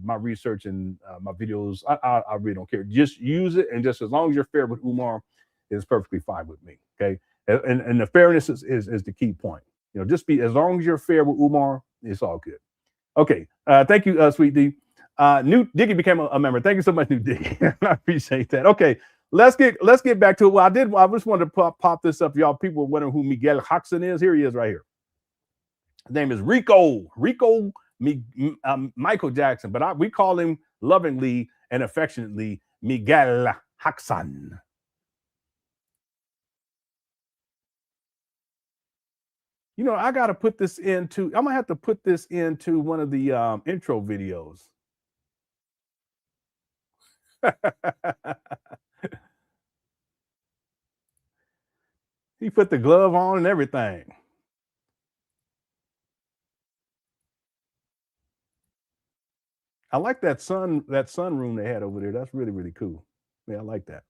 my research and my videos. I really don't care. Just use it, and just as long as you're fair with Umar, it's perfectly fine with me. Okay. And the fairness is the key point. Just be, as long as you're fair with Umar, it's all good. Okay. Thank you, Sweet D. Newt Diggy became a member. Thank you so much, Newt Diggy. I appreciate that. Okay. Let's get back to it. Well, I just wanted to pop this up. Y'all, people were wondering who Miguel Jackson is. Here he is right here. His name is Rico Michael Jackson, but we call him lovingly and affectionately Miguel Jackson. I got to put this into, I'm going to have to put this into one of the intro videos. He put the glove on and everything. I like that sunroom they had over there. That's really, really cool. Yeah, I like that.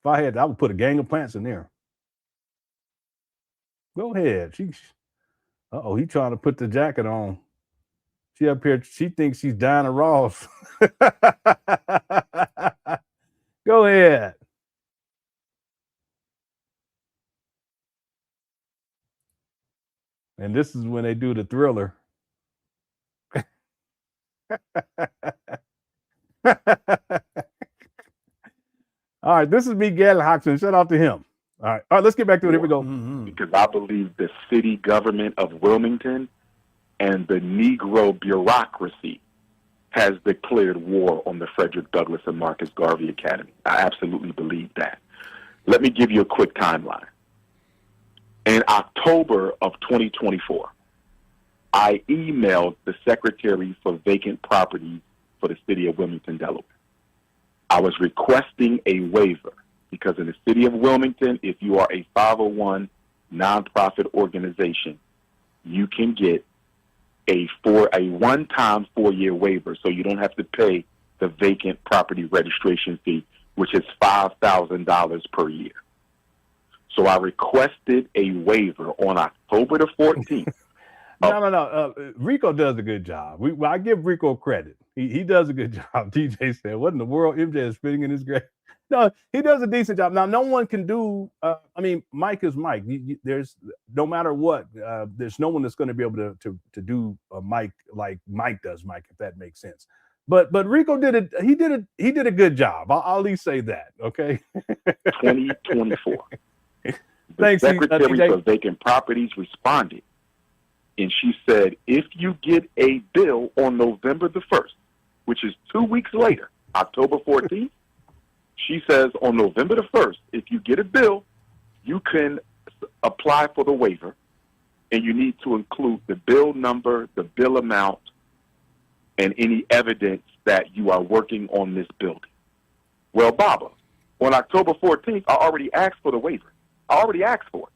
If I had, I would put a gang of plants in there. Go ahead. He's trying to put the jacket on. She up here, she thinks she's Diana Ross. Go ahead. And this is when they do the Thriller. All right, this is Miguel Jackson. Shout out to him. All right, let's get back to it. Here we go. Because I believe the city government of Wilmington and the Negro bureaucracy has declared war on the Frederick Douglass and Marcus Garvey Academy. I absolutely believe that. Let me give you a quick timeline. In October of 2024, I emailed the Secretary for Vacant Properties for the city of Wilmington, Delaware. I was requesting a waiver because in the city of Wilmington, if you are a 501 nonprofit organization, you can get a one-time 4-year waiver, so you don't have to pay the vacant property registration fee, which is $5,000 per year. So I requested a waiver on October the 14th. No. Rico does a good job. I give Rico credit. He does a good job. DJ said, "What in the world? MJ is spitting in his grave." No, he does a decent job. Now, no one can do. I mean, Mike is Mike. There's no matter what. There's no one that's going to be able to do a Mike like Mike does. Mike, if that makes sense. But Rico did it. He did a good job. I'll at least say that. Okay. 2024. Thanks, the Secretary for Vacant Properties responded, and she said, if you get a bill on November the 1st, which is 2 weeks later, October 14th, she says on November the 1st, if you get a bill, you can apply for the waiver, and you need to include the bill number, the bill amount, and any evidence that you are working on this building. Well, Baba, on October 14th, I already asked for the waiver. I already asked for it.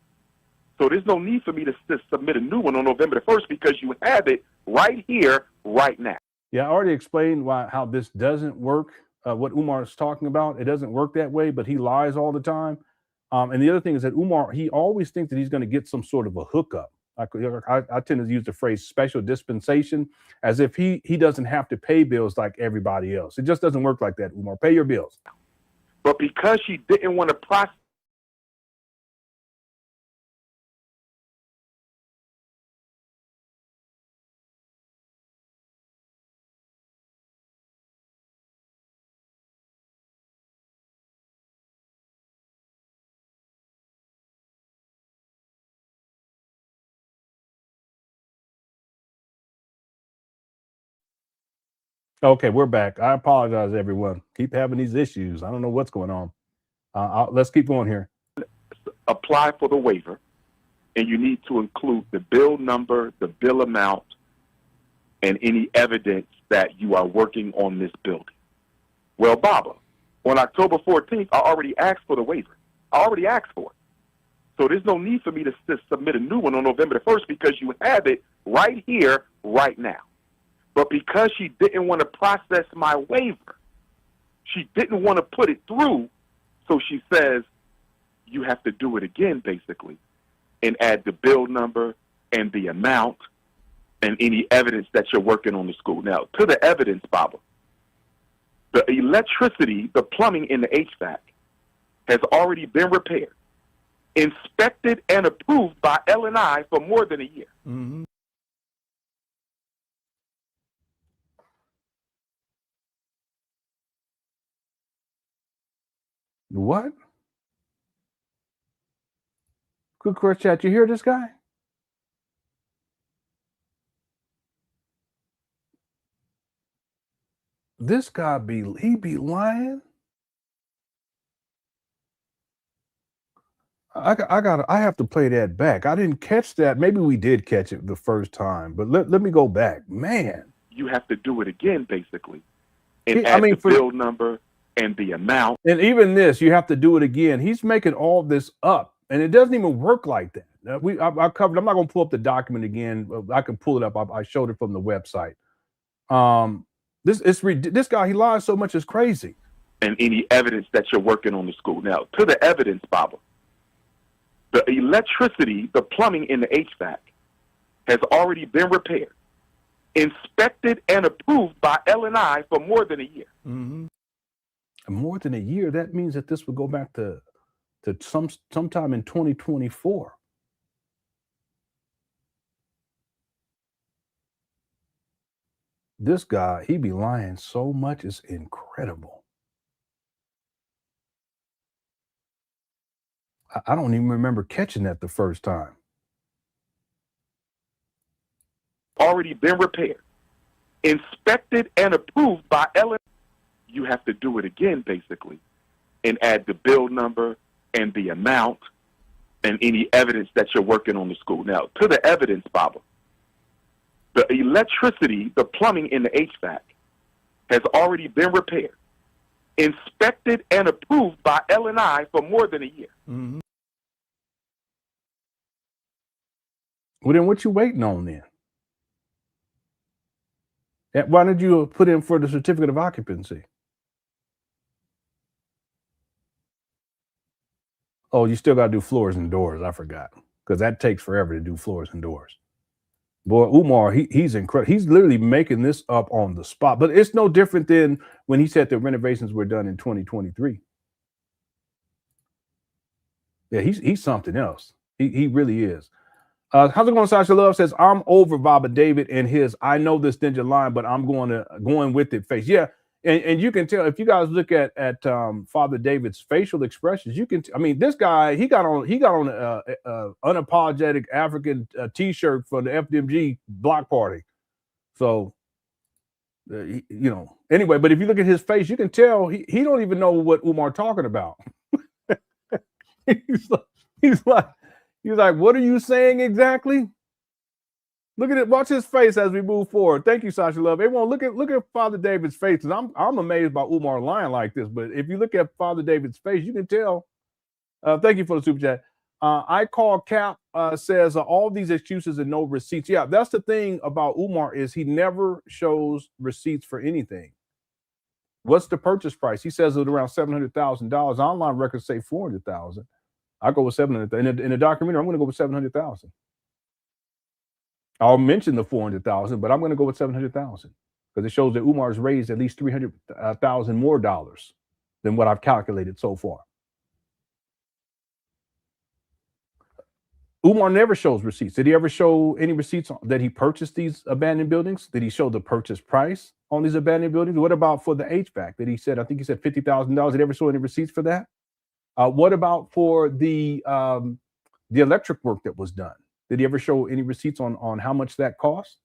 So there's no need for me to submit a new one on November the 1st because you have it right here, right now. Yeah, I already explained how this doesn't work, what Umar is talking about. It doesn't work that way, but he lies all the time. And the other thing is that Umar, he always thinks that he's going to get some sort of a hookup. I tend to use the phrase special dispensation as if he doesn't have to pay bills like everybody else. It just doesn't work like that, Umar. Pay your bills. But because she didn't want to process, Okay, we're back. I apologize, everyone. Keep having these issues. I don't know what's going on. Let's keep going here. apply for the waiver, and you need to include the bill number, the bill amount, and any evidence that you are working on this building. Well, Baba, on October 14th, I already asked for the waiver. I already asked for it. So there's no need for me to submit a new one on November the 1st because you have it right here, right now. But because she didn't want to process my waiver, she didn't want to put it through, so she says, you have to do it again, basically, and add the bill number and the amount and any evidence that you're working on the school. Now, to the evidence, Baba, the electricity, the plumbing, and the HVAC has already been repaired, inspected, and approved by L&I for more than a year. Mm-hmm. What? Good question, chat. You hear this guy? This guy he be lying. I have to play that back. I didn't catch that. Maybe we did catch it the first time, but let me go back. Man, you have to do it again, basically, and add the bill number and the amount. And even this, you have to do it again. He's making all this up, and it doesn't even work like that. I covered. I'm not going to pull up the document again. I can pull it up. I showed it from the website. This guy, he lies so much, it's crazy. And any evidence that you're working on the school. Now, to the evidence, Baba, the electricity, the plumbing, and the HVAC has already been repaired, inspected, and approved by L&I for more than a year. Mm-hmm. More than a year? That means that this would go back to sometime in 2024. This guy, he be lying so much, it's incredible. I don't even remember catching that the first time. Already been repaired, inspected, and approved by L&I. You have to do it again, basically, and add the bill number and the amount and any evidence that you're working on the school. Now, to the evidence, Baba, the electricity, the plumbing, and the HVAC has already been repaired, inspected, and approved by L&I for more than a year. Mm-hmm. Well, then what you waiting on then? Why did you put in for the certificate of occupancy? Oh, you still got to do floors and doors. I forgot, because that takes forever to do floors and doors. Boy, Umar, he's incredible. He's literally making this up on the spot. But it's no different than when he said the renovations were done in 2023. Yeah, he's something else. He really is. How's it going, Sasha Love says, I'm over Baba David and his I know this ninja line, but I'm going with it face. Yeah, and you can tell if you guys look at Father David's facial expressions, you can I mean, this guy, he got on unapologetic African t-shirt for the FDMG block party. So you know, anyway, but if you look at his face, you can tell he don't even know what Umar talking about. He's like, what are you saying exactly? Look at it. Watch his face as we move forward. Thank you, Sasha Love. Everyone, look at Father David's face. I'm amazed by Umar lying like this, but if you look at Father David's face, you can tell. Thank you for the super chat. I call Cap says all these excuses and no receipts. Yeah, that's the thing about Umar is he never shows receipts for anything. What's the purchase price? He says it's around $700,000. Online records say $400,000. I go with 700,000. In the documentary, I'm going to go with 700,000. I'll mention the 400,000, but I'm going to go with 700,000 because it shows that Umar's raised at least 300,000 more dollars than what I've calculated so far. Umar never shows receipts. Did he ever show any receipts that he purchased these abandoned buildings? Did he show the purchase price on these abandoned buildings? What about for the HVAC that he said? I think he said $50,000. Did he ever show any receipts for that? What about for the electric work that was done? Did he ever show any receipts on how much that cost?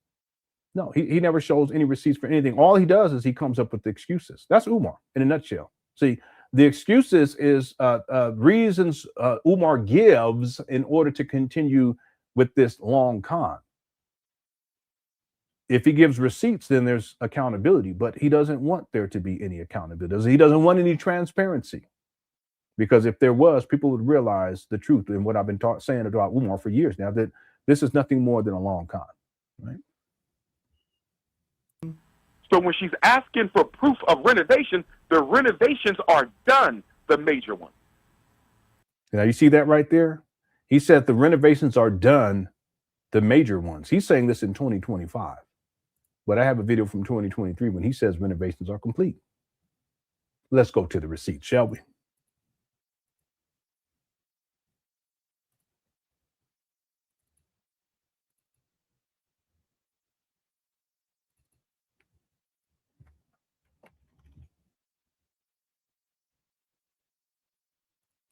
No, he never shows any receipts for anything. All he does is he comes up with excuses. That's Umar in a nutshell. See, the excuses is reasons Umar gives in order to continue with this long con. If he gives receipts, then there's accountability, but he doesn't want there to be any accountability. He doesn't want any transparency. Because if there was, people would realize the truth and what I've been saying about Umar for years now, that this is nothing more than a long con, right? So when she's asking for proof of renovation, the renovations are done, the major ones. Now, you see that right there? He said the renovations are done, the major ones. He's saying this in 2025. But I have a video from 2023 when he says renovations are complete. Let's go to the receipt, shall we?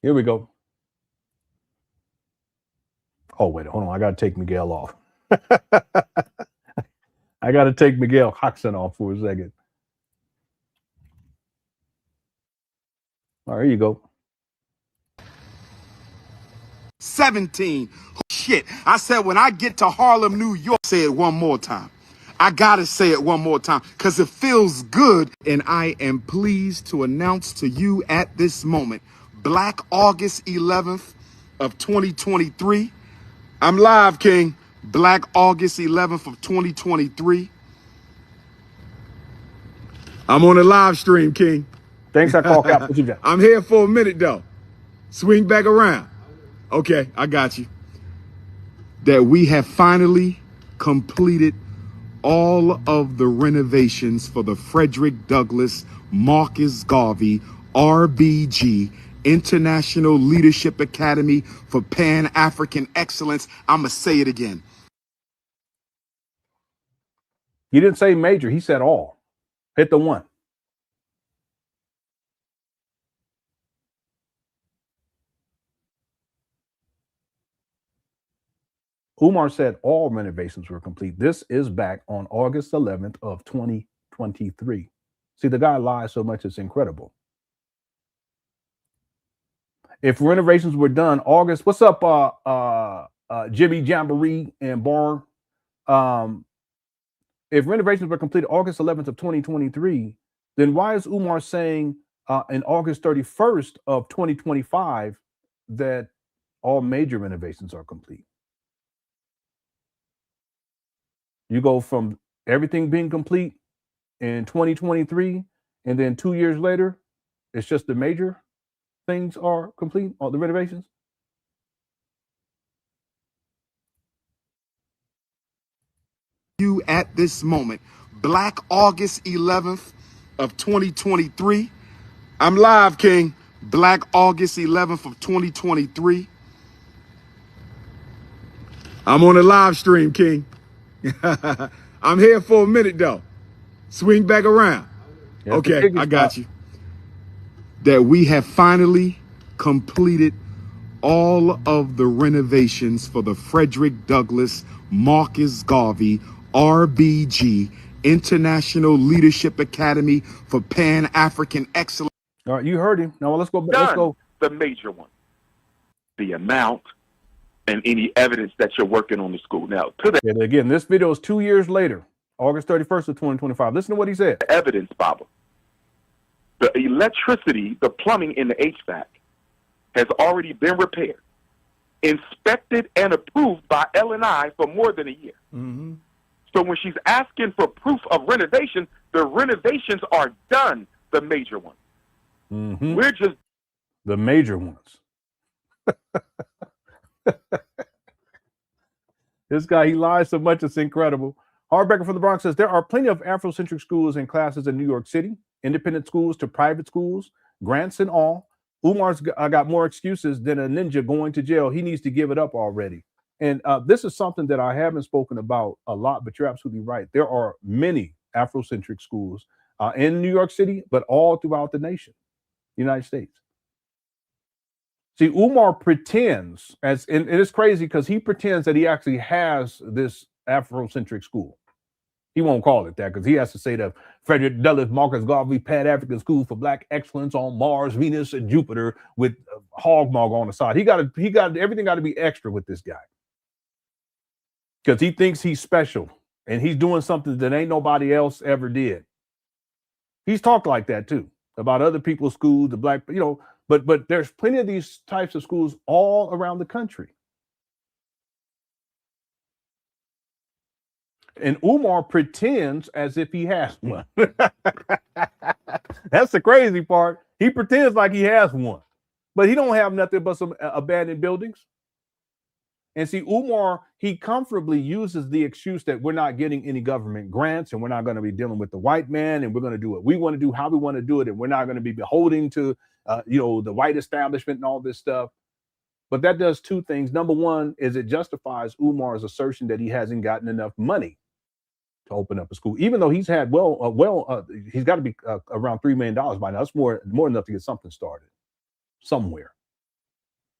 Here we go. Oh, wait, hold on. I got to take Miguel off. I got to take Miguel Hoxton off for a second. All right, here you go. 17. Shit. I said when I get to Harlem, New York, say it one more time. I gotta say it one more time because it feels good. And I am pleased to announce to you at this moment, Black August 11th of 2023. I'm live, King. Black August 11th of 2023. I'm on a live stream, King. Thanks, I call Cap. I'm here for a minute, though. Swing back around. Okay, I got you. That we have finally completed all of the renovations for the Frederick Douglass Marcus Garvey RBG International Leadership Academy for Pan African Excellence. I'm going to say it again. He didn't say major. He said all. Hit the one. Umar said all renovations were complete. This is back on August 11th of 2023. See, the guy lies so much, it's incredible. If renovations were done August, what's up, Jimmy Jamboree and Bar? If renovations were completed August 11th of 2023, then why is Umar saying in August 31st of 2025 that all major renovations are complete? You go from everything being complete in 2023, and then 2 years later, it's just the major things are complete, all the renovations. You at this moment, Black August 11th of 2023. I'm live, King. Black August 11th of 2023. I'm on a live stream, King. I'm here for a minute, though. Swing back around. That's Okay, I got you. That we have finally completed all of the renovations for the Frederick Douglass Marcus Garvey RBG International Leadership Academy for Pan African Excellence. All right, you heard him. Now let's go. Let's go. The major one, the amount, and any evidence that you're working on the school. Now, to the again, this video is 2 years later, August 31st of 2025. Listen to what he said. Evidence, Baba. The electricity, the plumbing in the HVAC has already been repaired, inspected, and approved by L&I for more than a year. Mm-hmm. So when she's asking for proof of renovation, the renovations are done, the major ones. Mm-hmm. We're just the major ones. This guy, he lies so much, it's incredible. Hardbacker from the Bronx says, there are plenty of Afrocentric schools and classes in New York City, independent schools to private schools, grants and all. Umar's got more excuses than a ninja going to jail. He needs to give it up already. And this is something that I haven't spoken about a lot, but you're absolutely right. There are many Afrocentric schools in New York City, but all throughout the nation, United States. See, Umar pretends, and it's crazy because he pretends that he actually has this Afrocentric school. He won't call it that because he has to say the Frederick Douglass Marcus Garvey Pan African School for Black Excellence on Mars, Venus, and Jupiter with hogmog on the side. He got everything got to be extra with this guy because he thinks he's special and he's doing something that ain't nobody else ever did. He's talked like that too about other people's schools, the black, but there's plenty of these types of schools all around the country. And Umar pretends as if he has one. That's the crazy part. He pretends like he has one, but he don't have nothing but some abandoned buildings. And see, Umar, he comfortably uses the excuse that we're not getting any government grants and we're not going to be dealing with the white man and we're going to do what we want to do, how we want to do it. And we're not going to be beholden to, the white establishment and all this stuff. But that does two things. Number one is it justifies Umar's assertion that he hasn't gotten enough money to open up a school, even though he's had he's got to be around $3 million by now. That's more enough to get something started somewhere.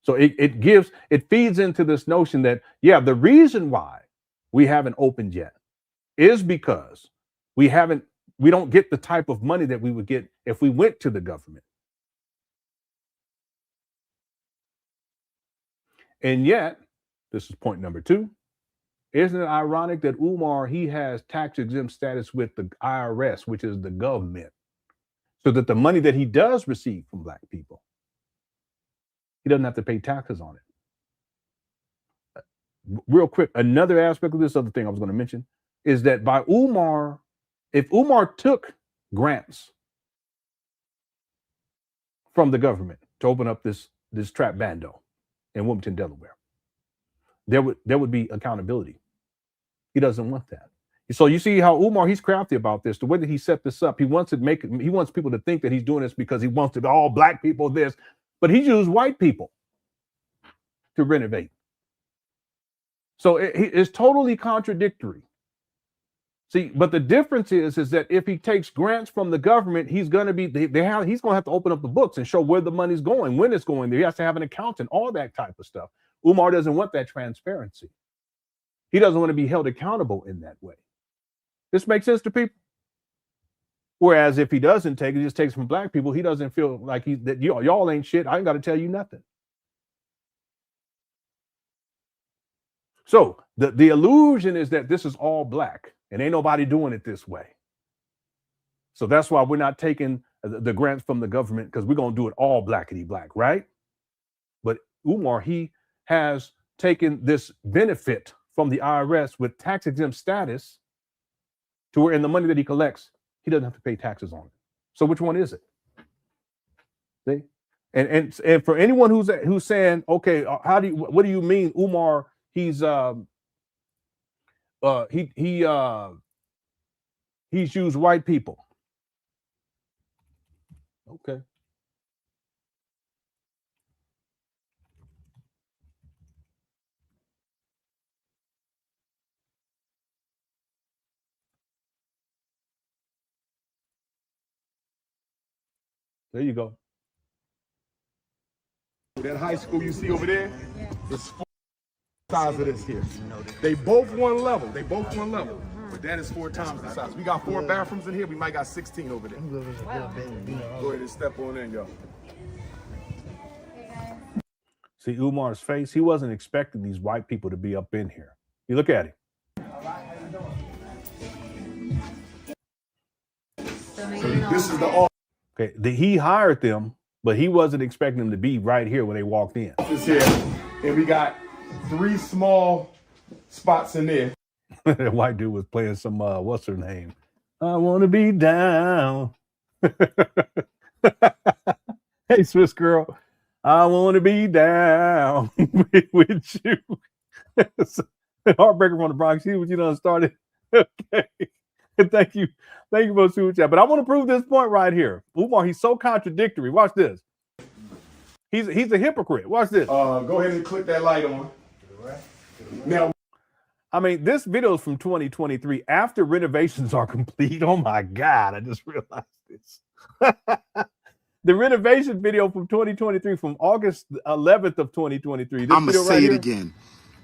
So it feeds into this notion that, the reason why we haven't opened yet is because we don't get the type of money that we would get if we went to the government. And yet, this is point number 2. Isn't it ironic that Umar, he has tax exempt status with the IRS, which is the government, so that the money that he does receive from Black people, he doesn't have to pay taxes on it. Real quick, another aspect of this other thing I was going to mention is that by Umar, if Umar took grants from the government to open up this trap bando in Wilmington, Delaware, there would be accountability. He doesn't want that. So you see how Umar, he's crafty about this. The way that he set this up, he wants people to think that he's doing this because he wants to be all Black people this, but he used white people to renovate. So it's totally contradictory. See, but the difference is that if he takes grants from the government, he's going to have to open up the books and show where the money's going, when it's going there. He has to have an accountant, all that type of stuff. Umar doesn't want that transparency. He doesn't want to be held accountable in that way. This makes sense to people. Whereas if he doesn't take it, he just takes from Black people, he doesn't feel like y'all ain't shit. I ain't got to tell you nothing. So the illusion is that this is all Black and ain't nobody doing it this way. So that's why we're not taking the grants from the government, because we're going to do it all Blackity Black, right? But Umar, he has taken this benefit from the IRS with tax exempt status to where in the money that he collects, he doesn't have to pay taxes on it. So which one is it? See? And for anyone who's saying, okay, what do you mean, Umar? He's used white people. Okay. There you go. That high school you see over there is four size of this here. They both one level. But that is 4 times the size. We got 4 bathrooms in here. We might got 16 over there. Wow. Go ahead and step on in, yo. See Umar's face? He wasn't expecting these white people to be up in here. You look at him. So this is the office. Okay, he hired them, but he wasn't expecting them to be right here when they walked in. Here, and we got 3 small spots in there. That white dude was playing some what's her name? I want to be down. Hey, Swiss girl, I want to be down with you. Heartbreaker from the Bronx. See what you done started. Okay. Thank you for the super chat. But I want to prove this point right here. Umar, he's so contradictory. Watch this. He's a hypocrite. Watch this. Go ahead and click that light on. Now, I mean, this video is from 2023 after renovations are complete. Oh my God, I just realized this. The renovation video from 2023 from August 11th of 2023. I'm going to say it again.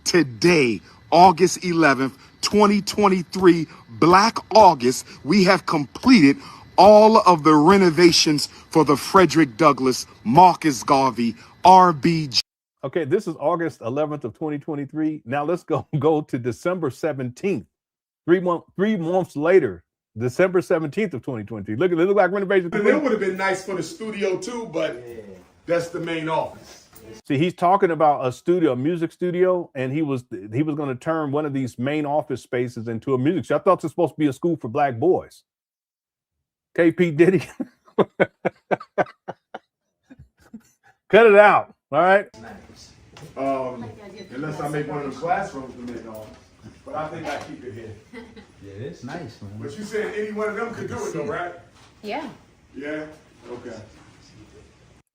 Today, August 11th, 2023, Black August, we have completed all of the renovations for the Frederick Douglass, Marcus Garvey, RBG. Okay, this is August 11th of 2023. Now let's go to December 17th. 3 months later, December 17th of 2023. Look, it look like renovation. It would have been nice for the studio too, but that's the main office. See, he's talking about a studio, a music studio, and he was going to turn one of these main office spaces into a music studio. I thought it was supposed to be a school for black boys. KP Diddy. Cut it out. All right. Unless I make one of the classrooms to make on. But I think I keep it here. Yeah, it's nice, man. But you said any one of them could do it though, right? Yeah. Yeah? Okay.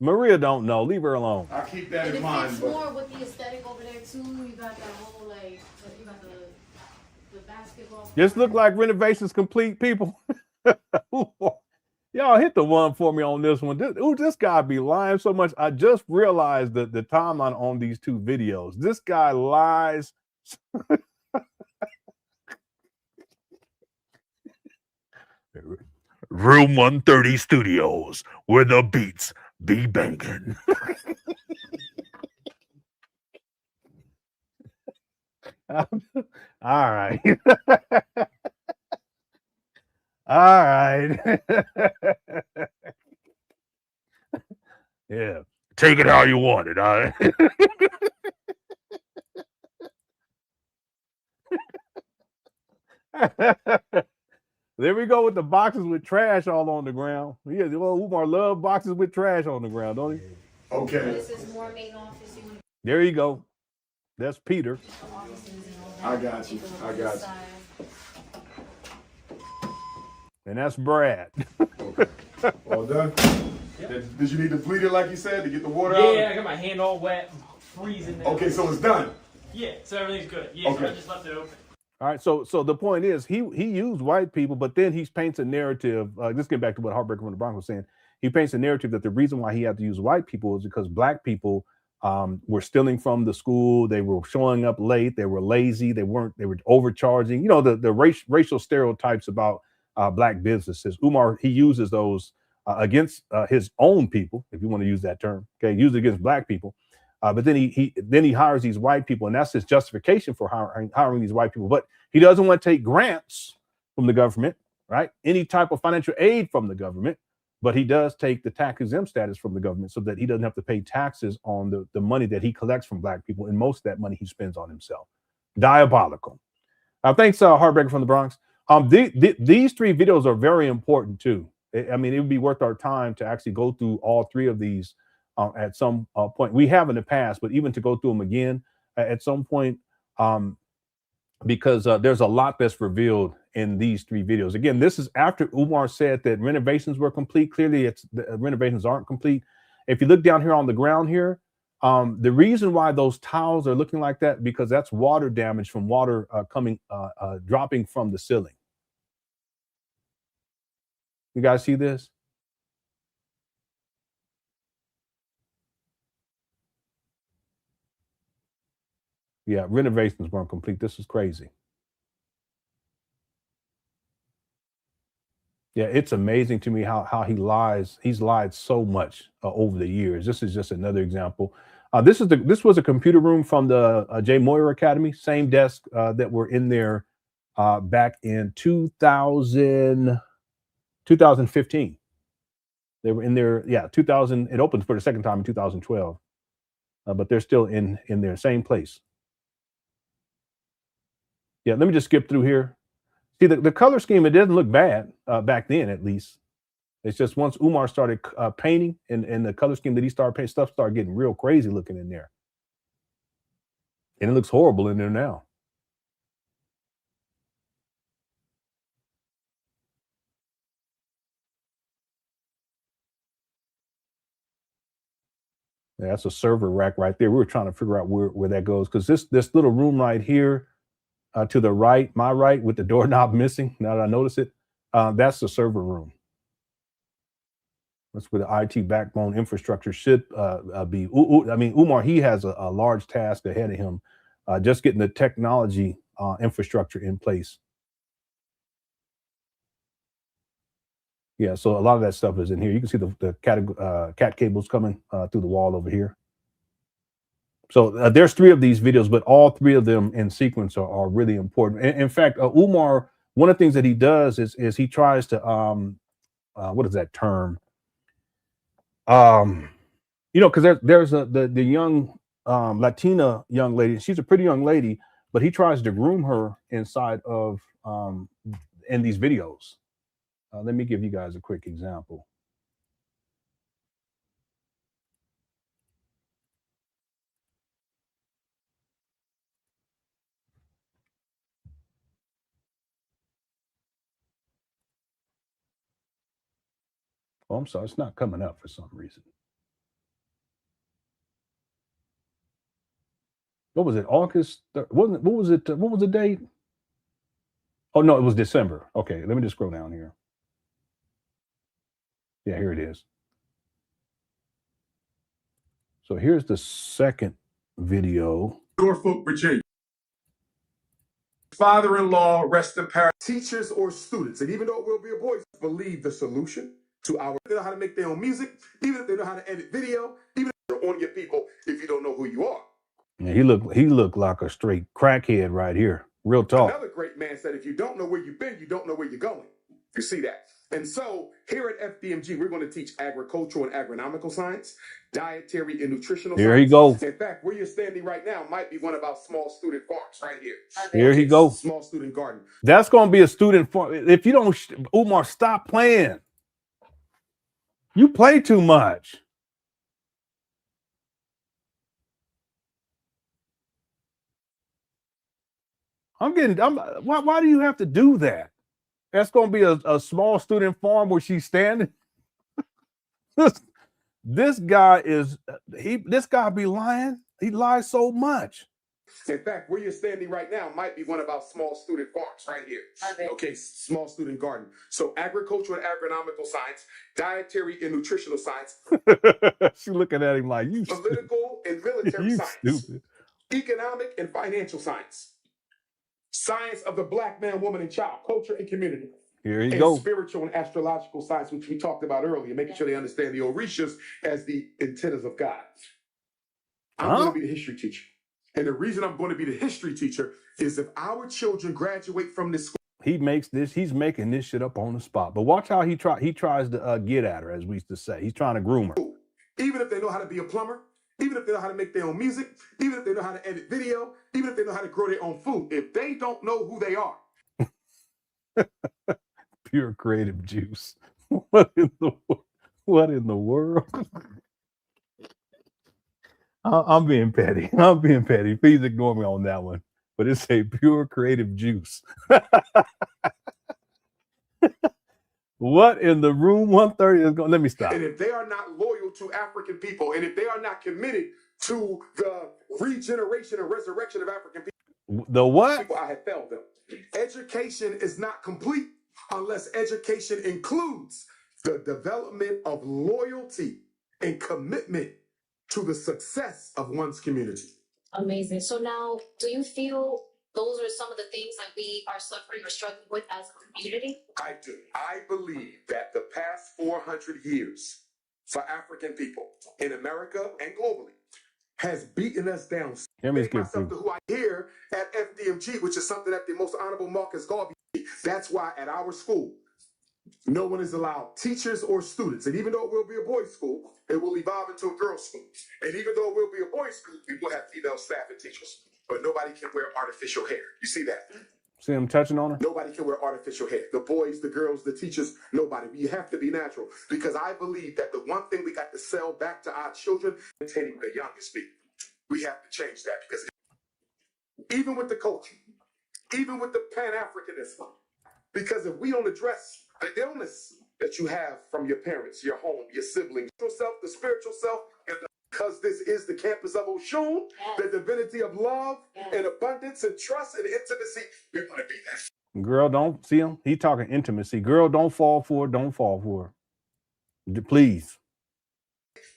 Maria don't know. Leave her alone. I keep that in It mind. fits But more with the aesthetic over there too. You got that whole like, you got the basketball. Just look like renovations complete, people. Y'all hit the one for me on this one. This guy be lying so much. I just realized that the timeline on these 2 videos. This guy lies. Room 130 Studios, where the beats be banging. All right. All right. Yeah. Take it how you want it. All right. There we go with the boxes with trash all on the ground. Yeah, well, Umar love boxes with trash on the ground, don't he? okay. This is more main office. There you go. That's Peter. I got you. And that's Brad. Okay. All done? Yeah. Did you need to bleed it like you said to get the water out? Yeah, I got my hand all wet, freezing. Okay, so it's done. Yeah, so everything's good. Yeah, Okay. so I just left it open. All right, so the point is he used white people, but then he paints a narrative. Let's get back to what Heartbreaker from the Bronx was saying. He paints a narrative that the reason why he had to use white people is because black people were stealing from the school. They were showing up late. They were lazy. They were overcharging. You know, the racial stereotypes about black businesses. Umar, he uses those against his own people, if you want to use that term. Okay, use it against black people. But then he hires these white people, and that's his justification for hiring these white people. But he doesn't want to take grants from the government, right? Any type of financial aid from the government, but he does take the tax exempt status from the government so that he doesn't have to pay taxes on the money that he collects from black people, and most of that money he spends on himself. Diabolical. Thanks, Heartbreaker from the Bronx. These three videos are very important too. I mean, it would be worth our time to actually go through all three of these at some point. We have in the past, but even to go through them again at some point, because there's a lot that's revealed in these three videos. Again, this is after Umar said that renovations were complete. Clearly, the renovations aren't complete. If you look down here on the ground here, the reason why those tiles are looking like that, because that's water damage from water dropping from the ceiling. You guys see this? Yeah, renovations weren't complete. This is crazy. Yeah, it's amazing to me how he lies. He's lied so much over the years. This is just another example. This was a computer room from the J. Moyer Academy, same desk that were in there back in 2015. They were in there, yeah, 2000. It opened for the second time in 2012, but they're still in their same place. Yeah, let me just skip through here. See, the color scheme, it doesn't look bad back then, at least. It's just once Umar started painting and the color scheme that he started painting, stuff started getting real crazy looking in there. And it looks horrible in there now. Yeah, that's a server rack right there. We were trying to figure out where that goes, because this little room right here to the right, my right, with the doorknob missing, now that I notice it, that's the server room. That's where the IT backbone infrastructure should be. I mean, Umar, he has a large task ahead of him, just getting the technology infrastructure in place. Yeah, so a lot of that stuff is in here. You can see the cat cables coming through the wall over here. So there's three of these videos, but all three of them in sequence are really important. In fact, Umar, one of the things that he does is he tries to, what is that term? You know, because there's the young Latina young lady. She's a pretty young lady, but he tries to groom her inside of in these videos. Let me give you guys a quick example. Oh, I'm sorry, it's not coming up for some reason. What was it? August? What was it? What was the date? Oh no, it was December. Okay, let me just scroll down here. Yeah, here it is. So here's the second video. Norfolk, Virginia. Father-in-law, rest in paradise. Teachers or students, and even though it will be a boy, believe the solution to our. They know how to make their own music, even if they know how to edit video, even if they're on your people. If you don't know who you are. Yeah, he looked like a straight crackhead right here. Real talk. Another great man said, if you don't know where you've been, you don't know where you're going. You see that? And so here at FDMG, we're going to teach agricultural and agronomical science, dietary and nutritional Here science. he go. In fact, where you're standing right now might be one of our small student farms right here. Here he go. Small student garden. That's going to be a student farm. If you don't, Umar, stop playing. You play too much. Why do you have to do that? That's going to be a small student farm where she's standing. This guy be lying. He lies so much. In fact, where you're standing right now might be one of our small student farms right here. Okay, small student garden. So agricultural and agronomical science, dietary and nutritional science. She's looking at him like, you political and military you science. stupid. Economic and financial science. Science of the black man, woman, and child, culture and community. Here you and go. Spiritual and astrological science, which we talked about earlier, making sure they understand the Orishas as the antennas of God. I'm going to be the history teacher. And the reason I'm going to be the history teacher is if our children graduate from this school. He's making this shit up on the spot. But watch how he tries to get at her, as we used to say. He's trying to groom her. Even if they know how to be a plumber, even if they know how to make their own music, even if they know how to edit video, even if they know how to grow their own food, if they don't know who they are, Pure creative juice. What in the world? I'm being petty. I'm being petty. Please ignore me on that one. But it's a pure creative juice. What in the room 130 is going? Let me stop. And if they are not loyal to African people, and if they are not committed to the regeneration and resurrection of African people, The what? I have failed them. Education is not complete unless education includes the development of loyalty and commitment to the success of one's community. Amazing. So now, do you feel those are some of the things that we are suffering or struggling with as a community? I do. I believe that the past 400 years for African people in America and globally has beaten us down. Let me Make skip myself to through. who I here at FDMG, which is something that the most honorable Marcus Garvey. That's why at our school, no one is allowed, teachers or students. And even though it will be a boys' school, it will evolve into a girls' school. And even though it will be a boys' school, we will have female staff and teachers. But nobody can wear artificial hair. You see that? See him touching on her? Nobody can wear artificial hair. The boys, the girls, the teachers, nobody. You have to be natural. Because I believe that the one thing we got to sell back to our children is maintaining the youngest people. We have to change that because even with the culture, even with the Pan Africanism, because if we don't address the illness that you have from your parents, your home, your siblings, yourself, the spiritual self, and because this is the campus of Oshun, the divinity of love and abundance and trust and intimacy, we're going to be that. Girl, don't see him. He talking intimacy. Girl, don't fall for it. Don't fall for it. Please.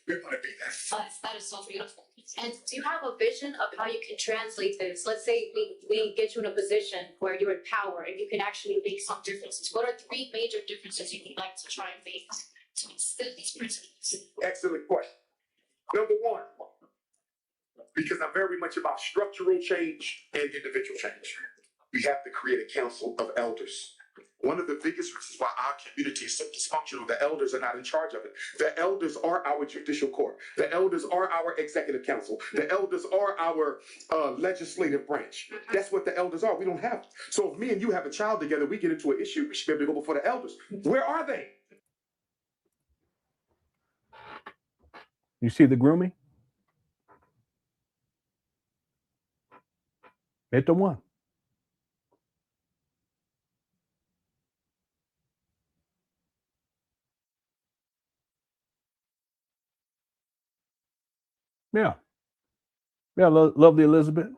We're going to be that. That is so beautiful. And do you have a vision of how you can translate this? Let's say we get you in a position where you're in power and you can actually make some differences. What are 3 major differences you would like to try and make to instill these principles? Excellent question. Number 1, because I'm very much about structural change and individual change, we have to create a council of elders. One of the biggest reasons why our community is so dysfunctional, the elders are not in charge of it. The elders are our judicial court. The elders are our executive council. The elders are our legislative branch. That's what the elders are. We don't have it. So if me and you have a child together, we get into an issue, we should be able to go before the elders. Where are they? You see the grooming? Hit the one. Yeah. Yeah, lovely Elizabeth.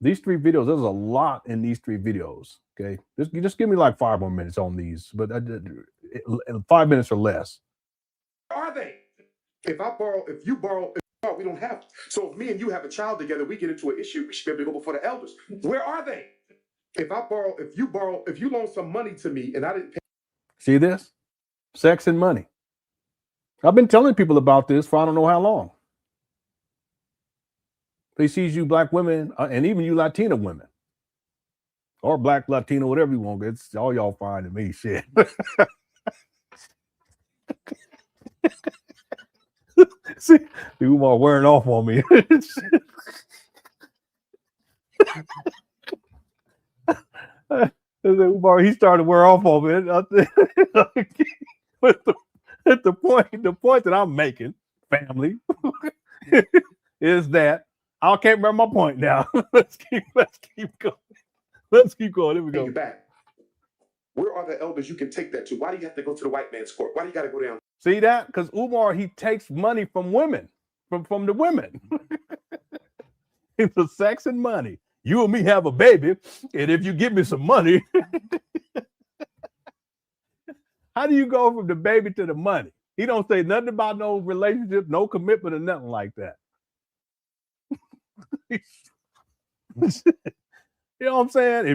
These 3 videos, there's a lot in these 3 videos. Okay. Just give me like 5 more minutes on these, but 5 minutes or less. Where are they? If you borrow, we don't have it. So if me and you have a child together, we get into an issue, we should be able to go before the elders. Where are they? If you loan some money to me and I didn't pay. See this? Sex and money. I've been telling people about this for I don't know how long. They sees you black women and even you Latina women or black Latino, whatever you want. It's all y'all fine to me. Shit. See, Umar wearing off on me. Umar, he started to wear off on me. The point that I'm making, family, is that I can't remember my point now. Let's keep going. Let's keep going. Here we go. Back. Where are the elders you can take that to? Why do you have to go to the white man's court? Why do you got to go down? See that? Because Umar, he takes money from women, from the women. It's a sex and money. You and me have a baby, and if you give me some money, how do you go from the baby to the money? He don't say nothing about no relationship, no commitment, or nothing like that. You know what I'm saying?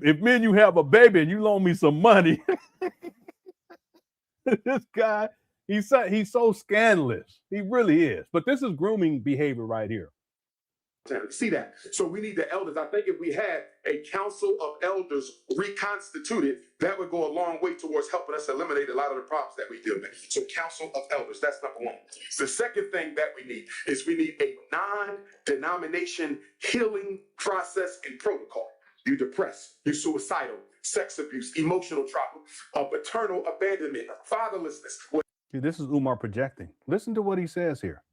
If me and you have a baby and you loan me some money, this guy, he's so scandalous. He really is. But this is grooming behavior right here. See that? So we need the elders. I think if we had a council of elders reconstituted, that would go a long way towards helping us eliminate a lot of the problems that we deal with. So council of elders, that's number 1. The second thing that we need is we need a non-denomination healing process and protocol. you depressed, you suicidal, sex abuse, emotional trauma, paternal abandonment, fatherlessness. See, this is Umar projecting. Listen to what he says here.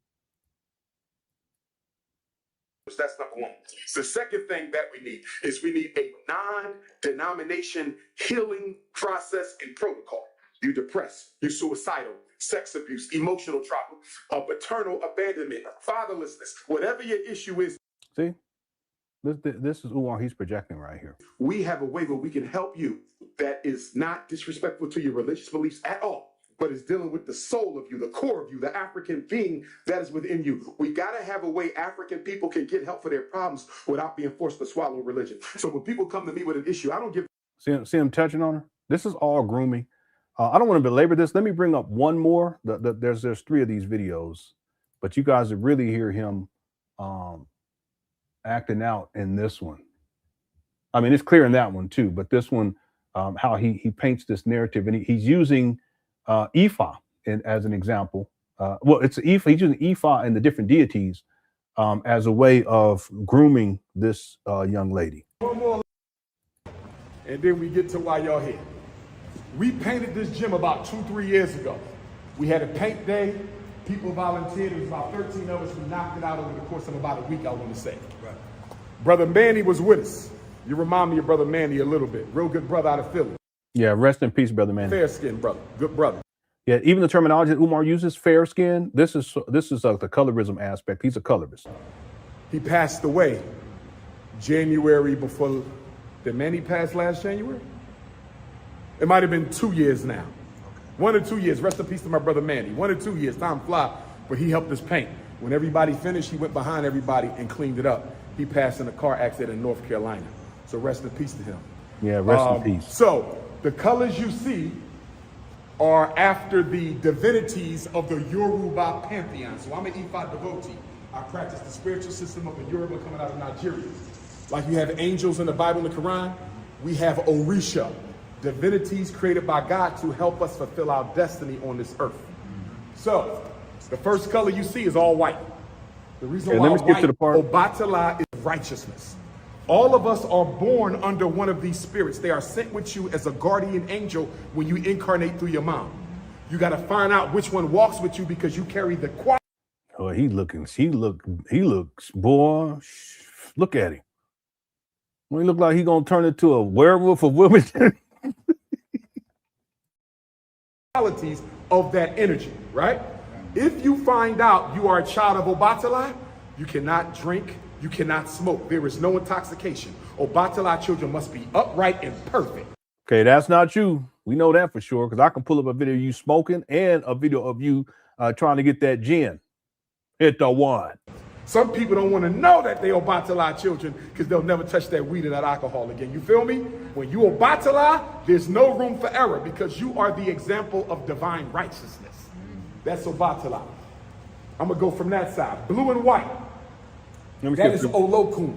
That's number one. The second thing that we need is we need a non-denomination healing process and protocol. You depressed, you suicidal, sex abuse, emotional trauma, paternal abandonment, fatherlessness, whatever your issue is. See, this is Umar. He's projecting right here. We have a way where we can help you that is not disrespectful to your religious beliefs at all, but is dealing with the soul of you, the core of you, the African being that is within you. We got to have a way African people can get help for their problems without being forced to swallow religion. So when people come to me with an issue, I don't give. See him touching on her? This is all grooming. I don't want to belabor this. Let me bring up one more. There's 3 of these videos, but you guys would really hear him acting out in this one. I mean, it's clear in that one too, but this one, how he paints this narrative, and he's using Ifa as an example. Well, it's Ifa. He's using Ifa and the different deities as a way of grooming this young lady. One more, and then we get to why y'all here. We painted this gym about 2-3 years ago. We had a paint day. People volunteered. It was about 13 of us. We knocked it out over the course of about a week, I want to say. Right. Brother Manny was with us. You remind me of Brother Manny a little bit. Real good brother out of Philly. Yeah, rest in peace, Brother Manny. Fair skin brother. Good brother. Yeah, even the terminology that Umar uses, fair skin, this is the colorism aspect. He's a colorist. He passed away January before. Did Manny pass last January? It might have been 2 years now. 1 or 2 years. Rest in peace to my brother Manny. 1 or 2 years. Time fly, but he helped us paint. When everybody finished, he went behind everybody and cleaned it up. He passed in a car accident in North Carolina. So rest in peace to him. Yeah, rest in peace. So the colors you see are after the divinities of the Yoruba pantheon. So I'm an Ifa devotee. I practice the spiritual system of the Yoruba coming out of Nigeria. Like you have angels in the Bible and the Quran, we have Orisha, divinities created by God to help us fulfill our destiny on this earth. So the first color you see is all white. The reason why white, Obatala, is righteousness. All of us are born under one of these spirits. They are sent with you as a guardian angel when you incarnate through your mom. You got to find out which one walks with you because you carry the quality. Oh, he looks, boy, look at him. He look like he gonna turn into a werewolf of Wilmington. Qualities of that energy, right? If you find out you are a child of Obatala, you cannot drink, you cannot smoke. There is no intoxication. Obatala children must be upright and perfect. Okay, that's not you. We know that for sure because I can pull up a video of you smoking and a video of you trying to get that gin. Hit the one. Some people don't want to know that they Obatala children because they'll never touch that weed or that alcohol again. You feel me? When you Obatala, there's no room for error because you are the example of divine righteousness. That's Obatala. I'm going to go from that side. Blue and white. That is Olokun.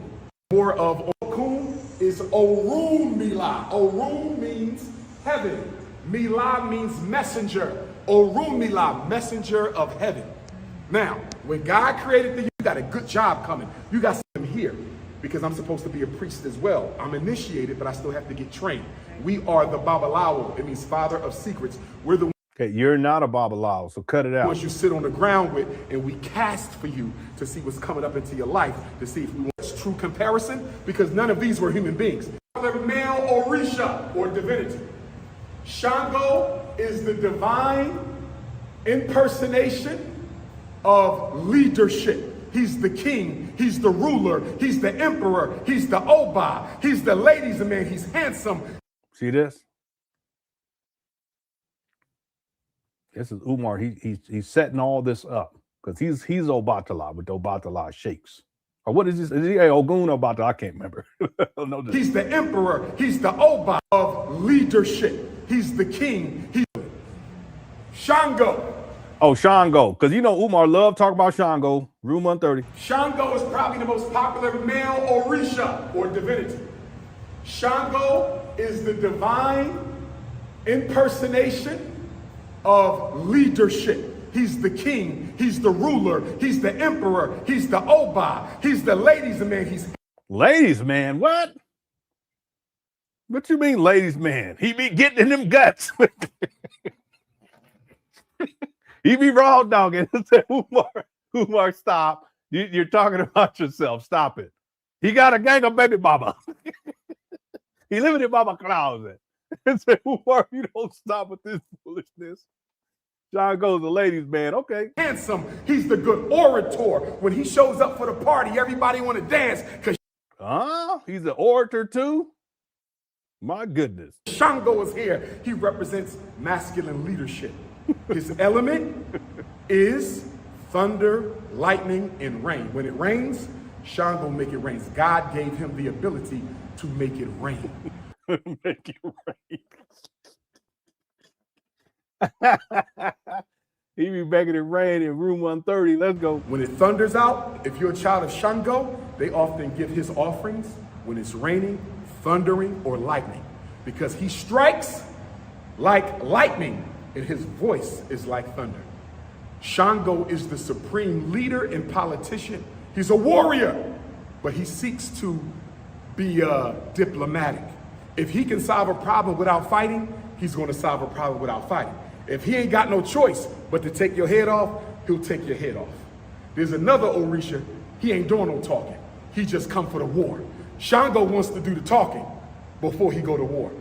More of Olokun is Orun Mila. Orun means heaven. Mila means messenger. Orun Mila, messenger of heaven. Now, when God created you got a good job coming. You got something here because I'm supposed to be a priest as well. I'm initiated, but I still have to get trained. We are the Babalawo. It means father of secrets. We're the Okay, you're not a Babalawo, so cut it out. ones you sit on the ground with, and we cast for you to see what's coming up into your life, to see if we want true comparison, because none of these were human beings. Male Orisha, or divinity. Shango is the divine impersonation of leadership. He's the king, he's the ruler, he's the emperor, he's the Oba, he's the ladies' man, he's handsome. See this? This is Umar. He's setting all this up because he's Obatala with the Obatala shakes. Or what is this? Is he Ogun or Obatala? I can't remember. No, he's the emperor, he's the Oba of leadership. He's the king, he's Shango. Oh, Shango, because you know Umar loved talking about Shango. Room 130. Shango is probably the most popular male Orisha, or divinity. Shango is the divine impersonation of leadership. He's the king, he's the ruler, he's the emperor, he's the Oba, he's the ladies' man. He's ladies' man, what? What you mean, ladies' man? He be getting in them guts. He be raw dogging. Umar, stop. You're talking about yourself. Stop it. He got a gang of baby mama. He living in mama closet. And say, Umar, you don't stop with this foolishness. John goes, the ladies' man. Okay. Handsome. He's the good orator. When he shows up for the party, everybody want to dance because he's an orator too? My goodness. Shango is here. He represents masculine leadership. His element is thunder, lightning, and rain. When it rains, Shango make it rain. God gave him the ability to make it rain. Make it rain. He be making it rain in room 130. Let's go. When it thunders out, if you're a child of Shango, they often give his offerings when it's raining, thundering, or lightning, because he strikes like lightning and his voice is like thunder. Shango is the supreme leader and politician. He's a warrior, but he seeks to be diplomatic. If he can solve a problem without fighting, he's going to solve a problem without fighting. If he ain't got no choice but to take your head off, he'll take your head off. There's another Orisha, he ain't doing no talking. He just come for the war. Shango wants to do the talking before he go to war.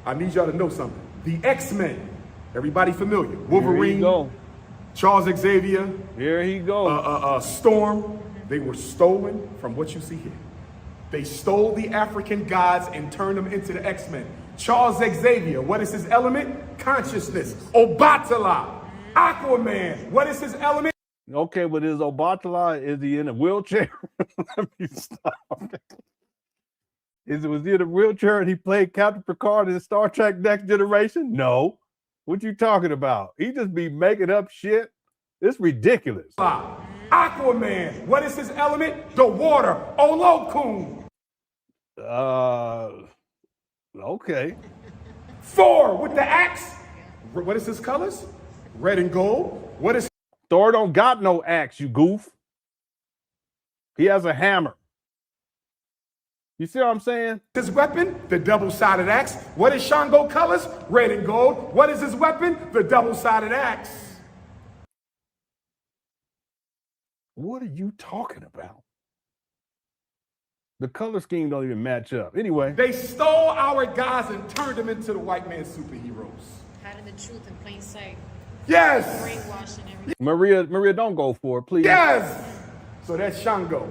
I need y'all to know something. The X-Men, everybody familiar? Wolverine, Charles Xavier, here he goes. Storm, they were stolen from what you see here. They stole the African gods and turned them into the X-Men. Charles Xavier, what is his element? Consciousness. Obatala, Aquaman, what is his element? Okay, but is Obatala, is he in a wheelchair? Let me stop. Was he in a wheelchair and he played Captain Picard in Star Trek Next Generation? No. What you talking about? He just be making up shit. It's ridiculous. Aquaman, what is his element? The water. Olokun. Okay. Thor with the axe. What is his colors? Red and gold. What is Thor? Don't got no axe, you goof. He has a hammer. You see what I'm saying? His weapon, the double-sided axe. What is Shango colors? Red and gold. What is his weapon? The double-sided axe. What are you talking about? The color scheme don't even match up. Anyway. They stole our guys and turned them into the white man superheroes. Hiding the truth in plain sight. Yes. Brainwashing everything. Maria, don't go for it, please. Yes. So that's Shango.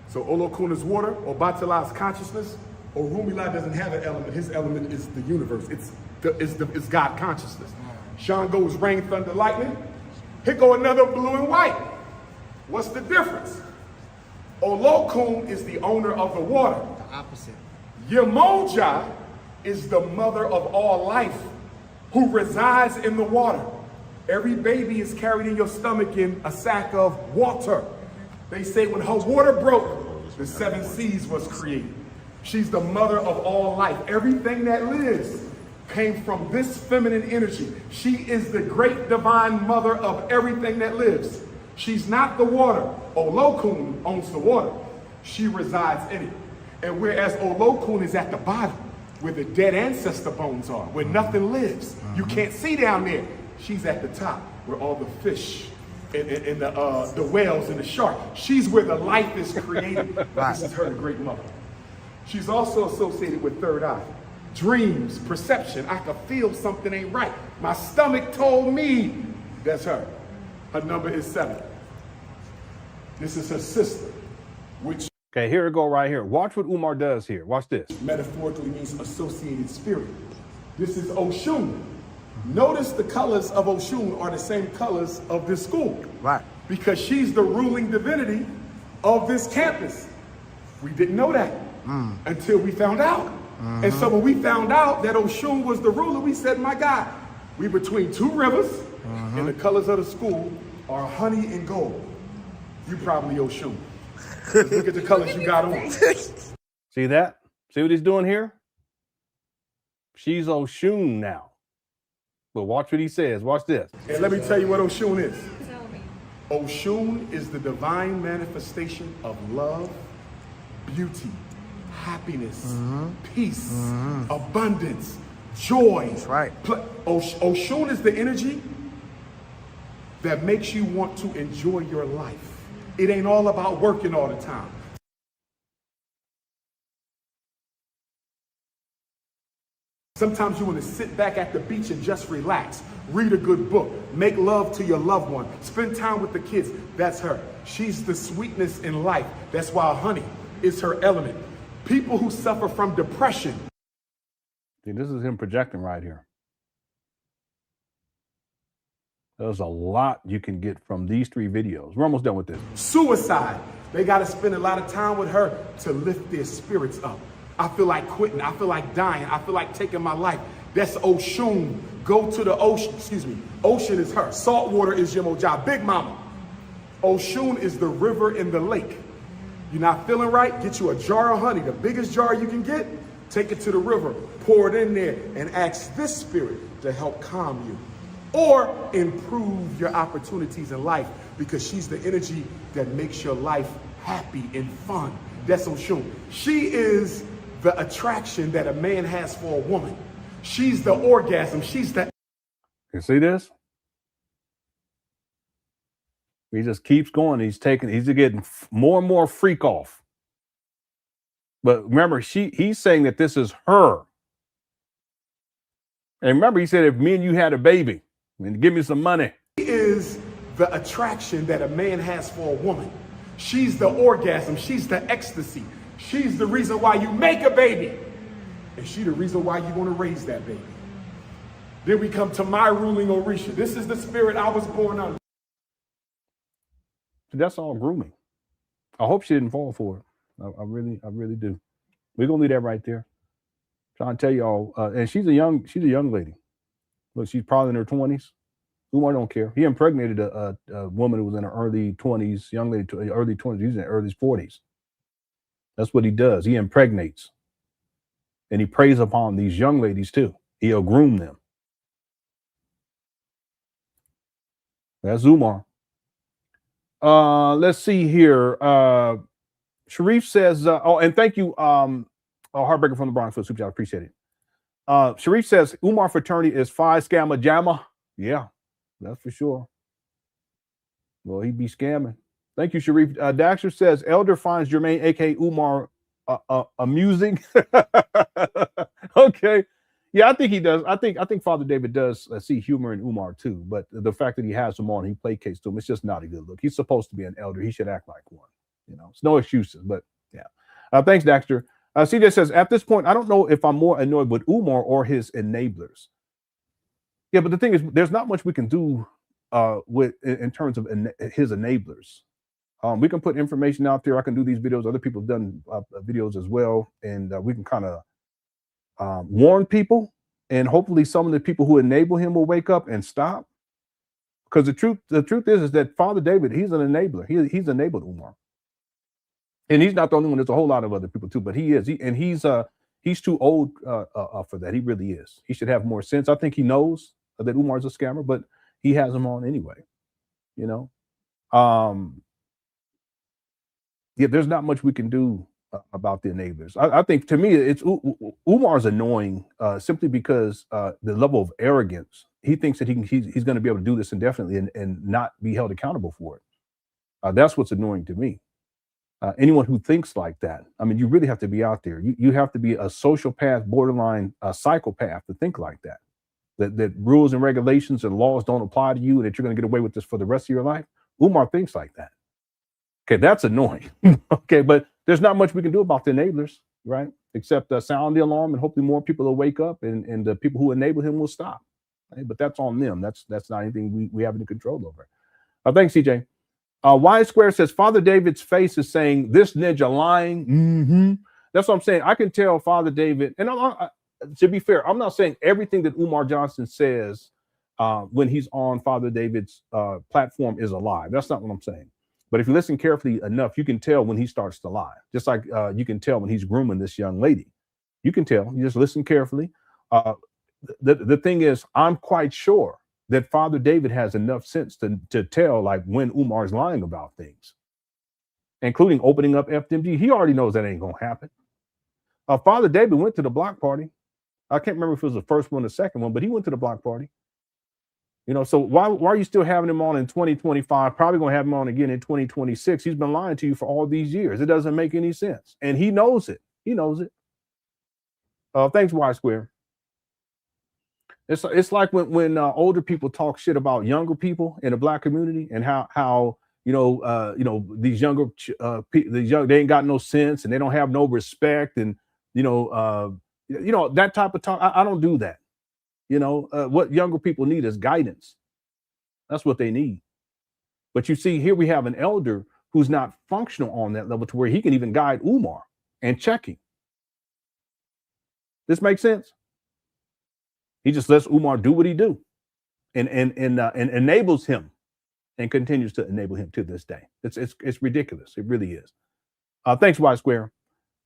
So Olokun is water, Obatala is consciousness. Orunmila doesn't have an element. His element is the universe. It's God consciousness. Shango is rain, thunder, lightning. Here go another blue and white. What's the difference? Olokun is the owner of the water. The opposite. Yemoja is the mother of all life who resides in the water. Every baby is carried in your stomach in a sack of water. They say when her water broke, the 7 seas was created. She's the mother of all life. Everything that lives came from this feminine energy. She is the great divine mother of everything that lives. She's not the water. Olokun owns the water. She resides in it. And whereas Olokun is at the bottom, where the dead ancestor bones are, where nothing lives, you can't see down there. She's at the top, where all the fish and the whales and the shark. She's where the life is created. This is her, the great mother. She's also associated with third eye. Dreams, perception. I could feel something ain't right. My stomach told me. That's her. Her number is 7. This is her sister, which... Okay, here we go right here. Watch what Umar does here. Watch this. Metaphorically means associated spirit. This is Oshun. Notice the colors of Oshun are the same colors of this school. Right. Because she's the ruling divinity of this campus. We didn't know that until we found out. And so when we found out that Oshun was the ruler, we said, my God, we between 2 rivers, and the colors of the school are honey and gold. You probably Oshun. Look at the colors you got on. See that? See what he's doing here? She's Oshun now. But watch what he says. Watch this. And let me tell you what Oshun is. Tell me. Oshun is the divine manifestation of love, beauty, happiness, peace, abundance, joy. That's right. Oshun is the energy that makes you want to enjoy your life. It ain't all about working all the time. Sometimes you want to sit back at the beach and just relax, read a good book, make love to your loved one, spend time with the kids. That's her. She's the sweetness in life. That's why honey is her element. People who suffer from depression. See, this is him projecting right here. There's a lot you can get from these 3 videos. We're almost done with this. Suicide. They got to spend a lot of time with her to lift their spirits up. I feel like quitting. I feel like dying. I feel like taking my life. That's Oshun. Go to the ocean. Excuse me. Ocean is her. Salt water is your moja. Big mama. Oshun is the river in the lake. You're not feeling right? Get you a jar of honey, the biggest jar you can get. Take it to the river. Pour it in there and ask this spirit to help calm you or improve your opportunities in life, because she's the energy that makes your life happy and fun. That's Oshun. She is the attraction that a man has for a woman. She's the orgasm. She's the... You see this? He just keeps going. He's getting more and more freak off. But remember, he's saying that this is her. And remember, he said, if me and you had a baby, and give me some money. She is the attraction that a man has for a woman. She's the orgasm. She's the ecstasy. She's the reason why you make a baby. And she's the reason why you want to raise that baby. Then we come to my ruling Orisha. This is the spirit I was born under. That's all grooming. I hope she didn't fall for it. I really do. We're gonna leave that right there. Trying to tell y'all, and she's a young lady. Look, she's probably in her 20s. Umar don't care. He impregnated a woman who was in her early 20s, young lady, early 20s. He's in her early 40s. That's what he does. He impregnates. And he preys upon these young ladies too. He'll groom them. That's Umar. Let's see here. Sharif says, and thank you, Heartbreaker from the Bronx for the super chat. I appreciate it. Sharif says, Umar fraternity is 5 scammer jammer. Yeah, that's for sure. Well, he be scamming. Thank you, Sharif. Daxter says, Elder finds Jermaine, a.k.a. Umar, amusing. Okay. Yeah, I think he does. I think Father David does see humor in Umar too, but the fact that he has him on, he placates to him, it's just not a good look. He's supposed to be an elder. He should act like one. You know, it's no excuses, but yeah. Thanks, Daxter. CJ says, at this point, I don't know if I'm more annoyed with Umar or his enablers. Yeah, but the thing is, there's not much we can do in terms of his enablers. We can put information out there. I can do these videos. Other people have done videos as well, and we can kind of warn people, and hopefully some of the people who enable him will wake up and stop. Because the truth is that Father David, he's an enabler. He's enabled Umar, and he's not the only one. There's a whole lot of other people too, but he is. He's too old for that. He really is. He should have more sense. I think he knows that Umar's a scammer, but he has him on anyway. You know, yeah. There's not much we can do about the enablers. I think, to me, it's Umar's annoying simply because the level of arrogance. He thinks that he's going to be able to do this indefinitely and not be held accountable for it. That's what's annoying to me. Anyone who thinks like that, I mean, you really have to be out there. You have to be a sociopath, borderline psychopath to think like that. That rules and regulations and laws don't apply to you, and that you're going to get away with this for the rest of your life. Umar thinks like that. Okay, that's annoying. Okay, but there's not much we can do about the enablers, right? Except sound the alarm, and hopefully more people will wake up, and the people who enable him will stop. Right? But that's on them. That's not anything we have any control over. Thanks, CJ. Y Square says, Father David's face is saying, this ninja lying. Mm-hmm. That's what I'm saying. I can tell Father David, and to be fair, I'm not saying everything that Umar Johnson says when he's on Father David's platform is a lie. That's not what I'm saying. But if you listen carefully enough, you can tell when he starts to lie. Just like you can tell when he's grooming this young lady. You can tell. You just listen carefully. The thing is, I'm quite sure that Father David has enough sense to tell, like, when Umar's lying about things, including opening up FDMG. He already knows that ain't gonna happen. Father David went to the block party. I can't remember if it was the first one or the second one, but he went to the block party. You know, so why are you still having him on in 2025? Probably going to have him on again in 2026. He's been lying to you for all these years. It doesn't make any sense. And he knows it. He knows it. Thanks, Y Square. It's like when older people talk shit about younger people in the black community and how these younger they ain't got no sense and they don't have no respect and that type of talk. I don't do that. What younger people need is guidance. That's what they need. But you see, here we have an elder who's not functional on that level to where he can even guide Umar and checking. This makes sense? He just lets Umar do what he do and enables him and continues to enable him to this day. It's ridiculous. It really is. Thanks, Y Square.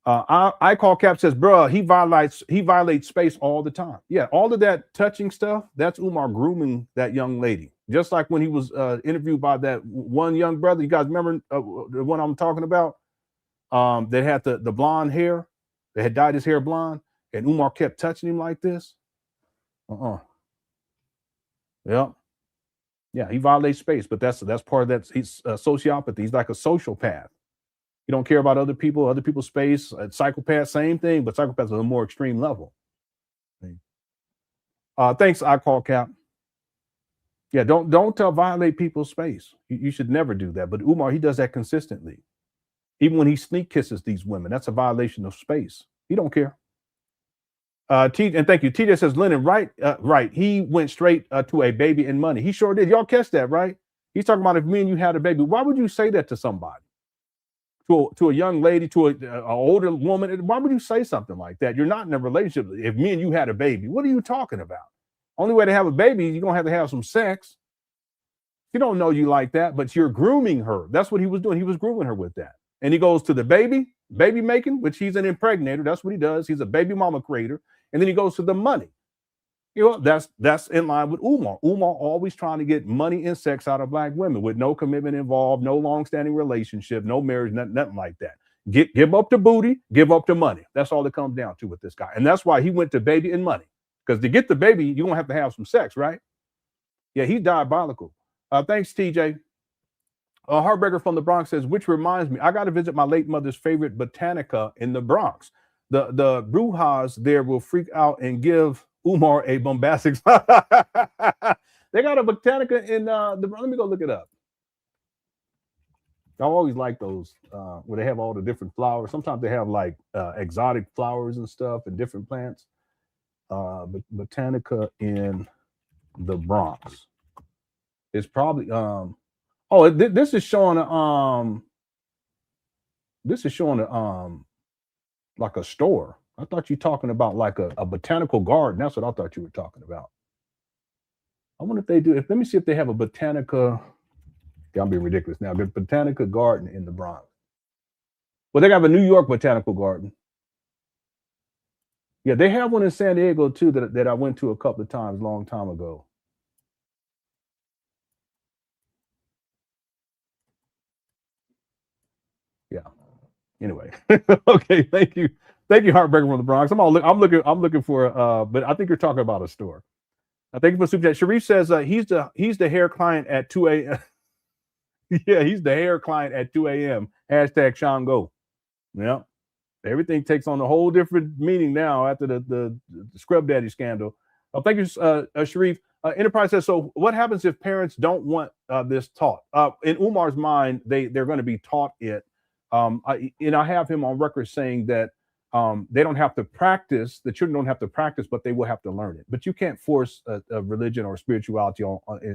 I call Cap says, bruh, he violates space all the time. Yeah, all of that touching stuff, that's Umar grooming that young lady. Just like when he was interviewed by that one young brother. You guys remember the one I'm talking about? That had the blonde hair, that had dyed his hair blonde, and Umar kept touching him like this. Yeah, he violates space, but that's part of that. He's sociopathy. He's like a sociopath. You don't care about other people's space. Psychopath, same thing, but psychopaths are a more extreme level. Thanks, I call Cap. Yeah, don't violate people's space. You should never do that. But Umar, he does that consistently. Even when he sneak kisses these women, that's a violation of space. He don't care. And thank you. TJ says, Lenon, right. He went straight to a baby and money. He sure did. Y'all catch that, right? He's talking about if me and you had a baby. Why would you say that to somebody? To a young lady, to an older woman? Why would you say something like that? You're not in a relationship. If me and you had a baby, what are you talking about? Only way to have a baby, you're going to have some sex. She don't know you like that, but you're grooming her. That's what he was doing. He was grooming her with that. And he goes to the baby making, which he's an impregnator. That's what he does. He's a baby mama creator. And then he goes to the money. That's in line with Umar. Umar always trying to get money and sex out of black women with no commitment involved, no long-standing relationship, no marriage, nothing like that. Give up the booty, give up the money. That's all it comes down to with this guy. And that's why he went to baby and money. Because to get the baby, you're going to have some sex, right? Yeah, he's diabolical. Thanks, TJ. Heartbreaker from the Bronx says, which reminds me, I got to visit my late mother's favorite botanica in the Bronx. The brujas there will freak out and give Umar a bombastic. They got a botanica in let me go look it up. I always like those where they have all the different flowers. Sometimes they have like exotic flowers and stuff and different plants. Botanica in the Bronx. It's probably this is showing like a store. I thought you were talking about like a botanical garden. That's what I thought you were talking about. I wonder if they do. Let me see if they have a botanica. I'm being ridiculous now. There's botanica garden in the Bronx. Well, they have a New York botanical garden. Yeah, they have one in San Diego too that I went to a couple of times, long time ago. Yeah. Anyway, okay. Thank you, Heartbreaker from the Bronx. I'm looking for. But I think you're talking about a store. I thank you for super chat. Sharif says he's the hair client at 2 a.m. Yeah, he's the hair client at 2 a.m. Hashtag Shango. Yeah, everything takes on a whole different meaning now after the Scrub Daddy scandal. Thank you, Sharif. Enterprise says, so what happens if parents don't want this taught? In Umar's mind, they're going to be taught it. I have him on record saying that they don't have to practice, the children don't have to practice, but they will have to learn it. But you can't force a religion or spirituality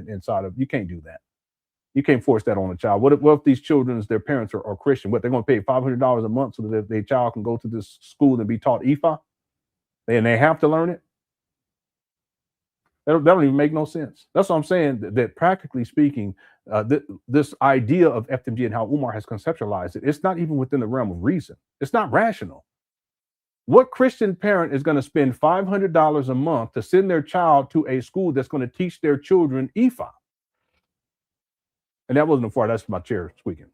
inside of, you can't do that. You can't force that on a child. What if these their parents are Christian? What, they're going to pay $500 a month so that their child can go to this school and be taught Ifa? And they have to learn it? That don't even make no sense. That's what I'm saying, that practically speaking, this idea of FDMG and how Umar has conceptualized it, it's not even within the realm of reason. It's not rational. What Christian parent is going to spend $500 a month to send their child to a school that's going to teach their children Ifa? And that wasn't a fart, that's my chair squeaking.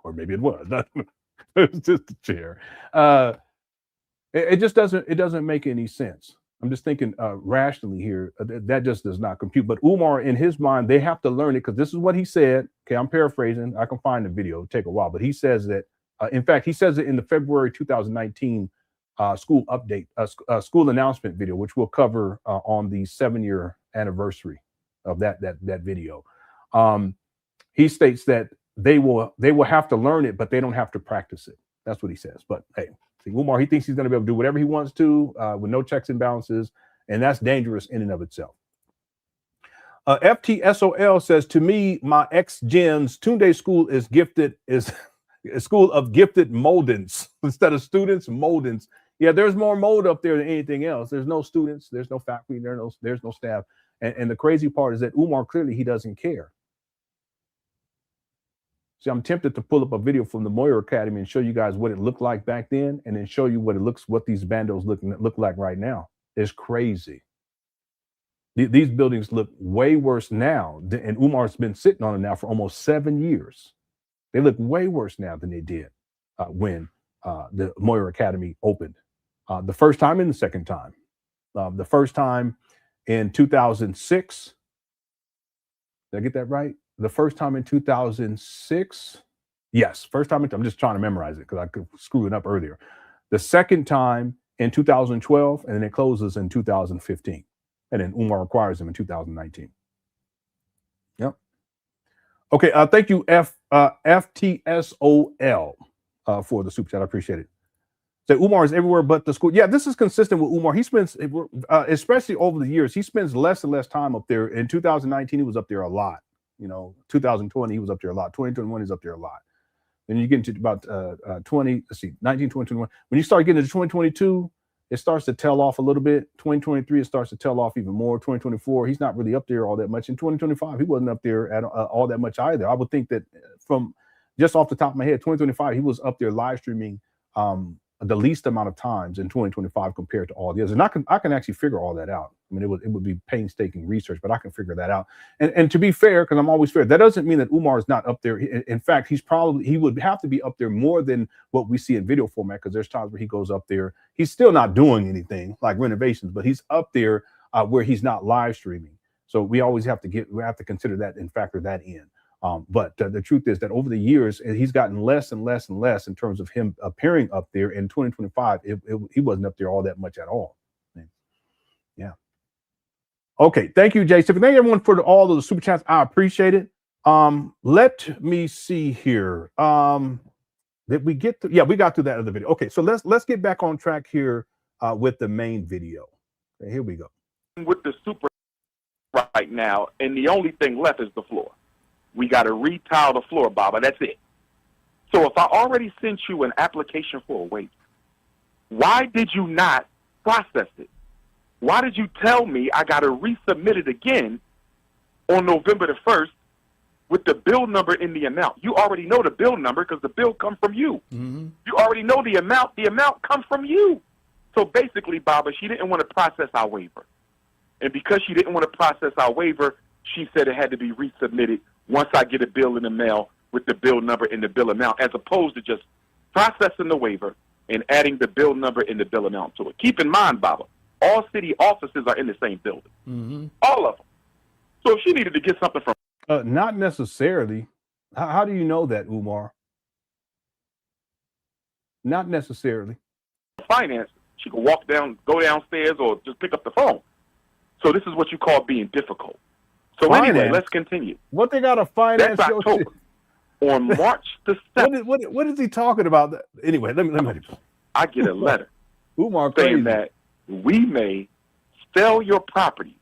Or maybe it was. It was just a chair. It just doesn't make any sense. I'm just thinking rationally here. That just does not compute. But Umar, in his mind, they have to learn it because this is what he said. Okay, I'm paraphrasing. I can find the video. It'll take a while, but he says that. In fact, he says it in the February 2019 school update, school announcement video, which we'll cover on the 7-year anniversary of that video. He states that they will have to learn it, but they don't have to practice it. That's what he says. But hey, see, Umar, he thinks he's going to be able to do whatever he wants to with no checks and balances, and that's dangerous in and of itself. FTSOL says, to me, my ex-gen's Tunde school is a school of gifted moldants instead of students, moldants. Yeah, there's more mold up there than anything else. There's no students, there's no faculty, there's no staff. And the crazy part is that Umar, clearly, he doesn't care. See, I'm tempted to pull up a video from the Moyer Academy and show you guys what it looked like back then, and then show you what these bandos look like right now. It's crazy. These buildings look way worse now, and Umar's been sitting on them now for almost 7 years. They look way worse now than they did when the Moyer Academy opened. The first time and the second time. The first time in 2006. Did I get that right? The first time in 2006. Yes, first time. I'm just trying to memorize it because I could screw it up earlier. The second time in 2012, and then it closes in 2015. And then Umar acquires them in 2019. Yep. Okay, thank you, FTSOL, for the super chat. I appreciate it. So Umar is everywhere but the school. Yeah, this is consistent with Umar. He spends, especially over the years, he spends less and less time up there. In 2019, he was up there a lot. 2020, he was up there a lot. 2021, he's up there a lot. Then you get into about 19, 20, 21. When you start getting into 2022, it starts to tail off a little bit. 2023, it starts to tail off even more. 2024, he's not really up there all that much. In 2025, he wasn't up there at all that much either. I would think that from just off the top of my head, 2025, he was up there live streaming the least amount of times in 2025 compared to all the others. And I can actually figure all that out. I mean, it would be painstaking research, but I can figure that out. And to be fair, because I'm always fair, that doesn't mean that Umar is not up there. In fact, he would have to be up there more than what we see in video format, because there's times where he goes up there. He's still not doing anything like renovations, but he's up there where he's not live streaming. So we always have to consider that and factor that in. But the truth is that over the years, he's gotten less and less and less in terms of him appearing up there. In 2025, he wasn't up there all that much at all. Yeah. Okay. Thank you, Jay. Thank you, everyone, for all of the super chats. I appreciate it. Let me see here. Did we get to? Yeah, we got through that other video. Okay, so let's get back on track here with the main video. Okay, here we go. With the super right now, and the only thing left is the floor. We got to retile the floor, Baba. That's it. So if I already sent you an application for a waiver, why did you not process it? Why did you tell me I got to resubmit it again on November the 1st with the bill number in the amount? You already know the bill number because the bill comes from you. Mm-hmm. You already know the amount. The amount comes from you. So basically, Baba, she didn't want to process our waiver. And because she didn't want to process our waiver, she said it had to be resubmitted once I get a bill in the mail with the bill number and the bill amount, as opposed to just processing the waiver and adding the bill number and the bill amount to it. Keep in mind, Baba, all city offices are in the same building. Mm-hmm. All of them. So if she needed to get something from... Not necessarily. How do you know that, Umar? Not necessarily. Finance, she could go downstairs or just pick up the phone. So this is what you call being difficult. So finance. Anyway, let's continue. What they got to finance? That's October. On March the 7th. What is he talking about? Anyway, let me. I get a letter Umar saying that we may sell your property.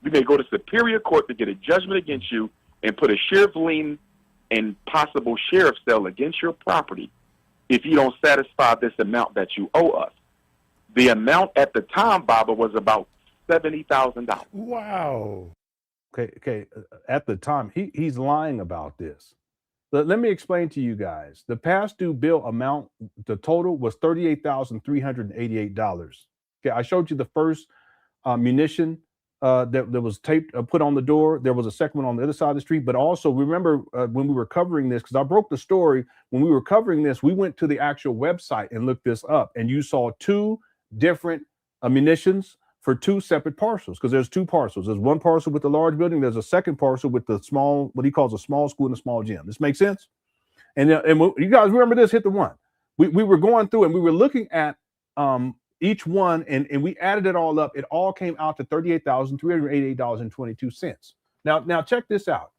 We may go to Superior Court to get a judgment against you and put a sheriff lien and possible sheriff sale against your property if you don't satisfy this amount that you owe us. The amount at the time, Baba, was about $70,000. Wow. Okay. At the time, he's lying about this. Let me explain to you guys. The past due bill amount, the total was $38,388. Okay, I showed you the first munition that was taped, put on the door. There was a second one on the other side of the street. But also, remember when we were covering this, because I broke the story. When we were covering this, we went to the actual website and looked this up, and you saw two different munitions for two separate parcels, because there's two parcels. There's one parcel with the large building. There's a second parcel with the small, what he calls a small school and a small gym. This makes sense? And you guys remember this? Hit the one. We were going through and we were looking at each one, and we added it all up. It all came out to $38,388.22. Now check this out.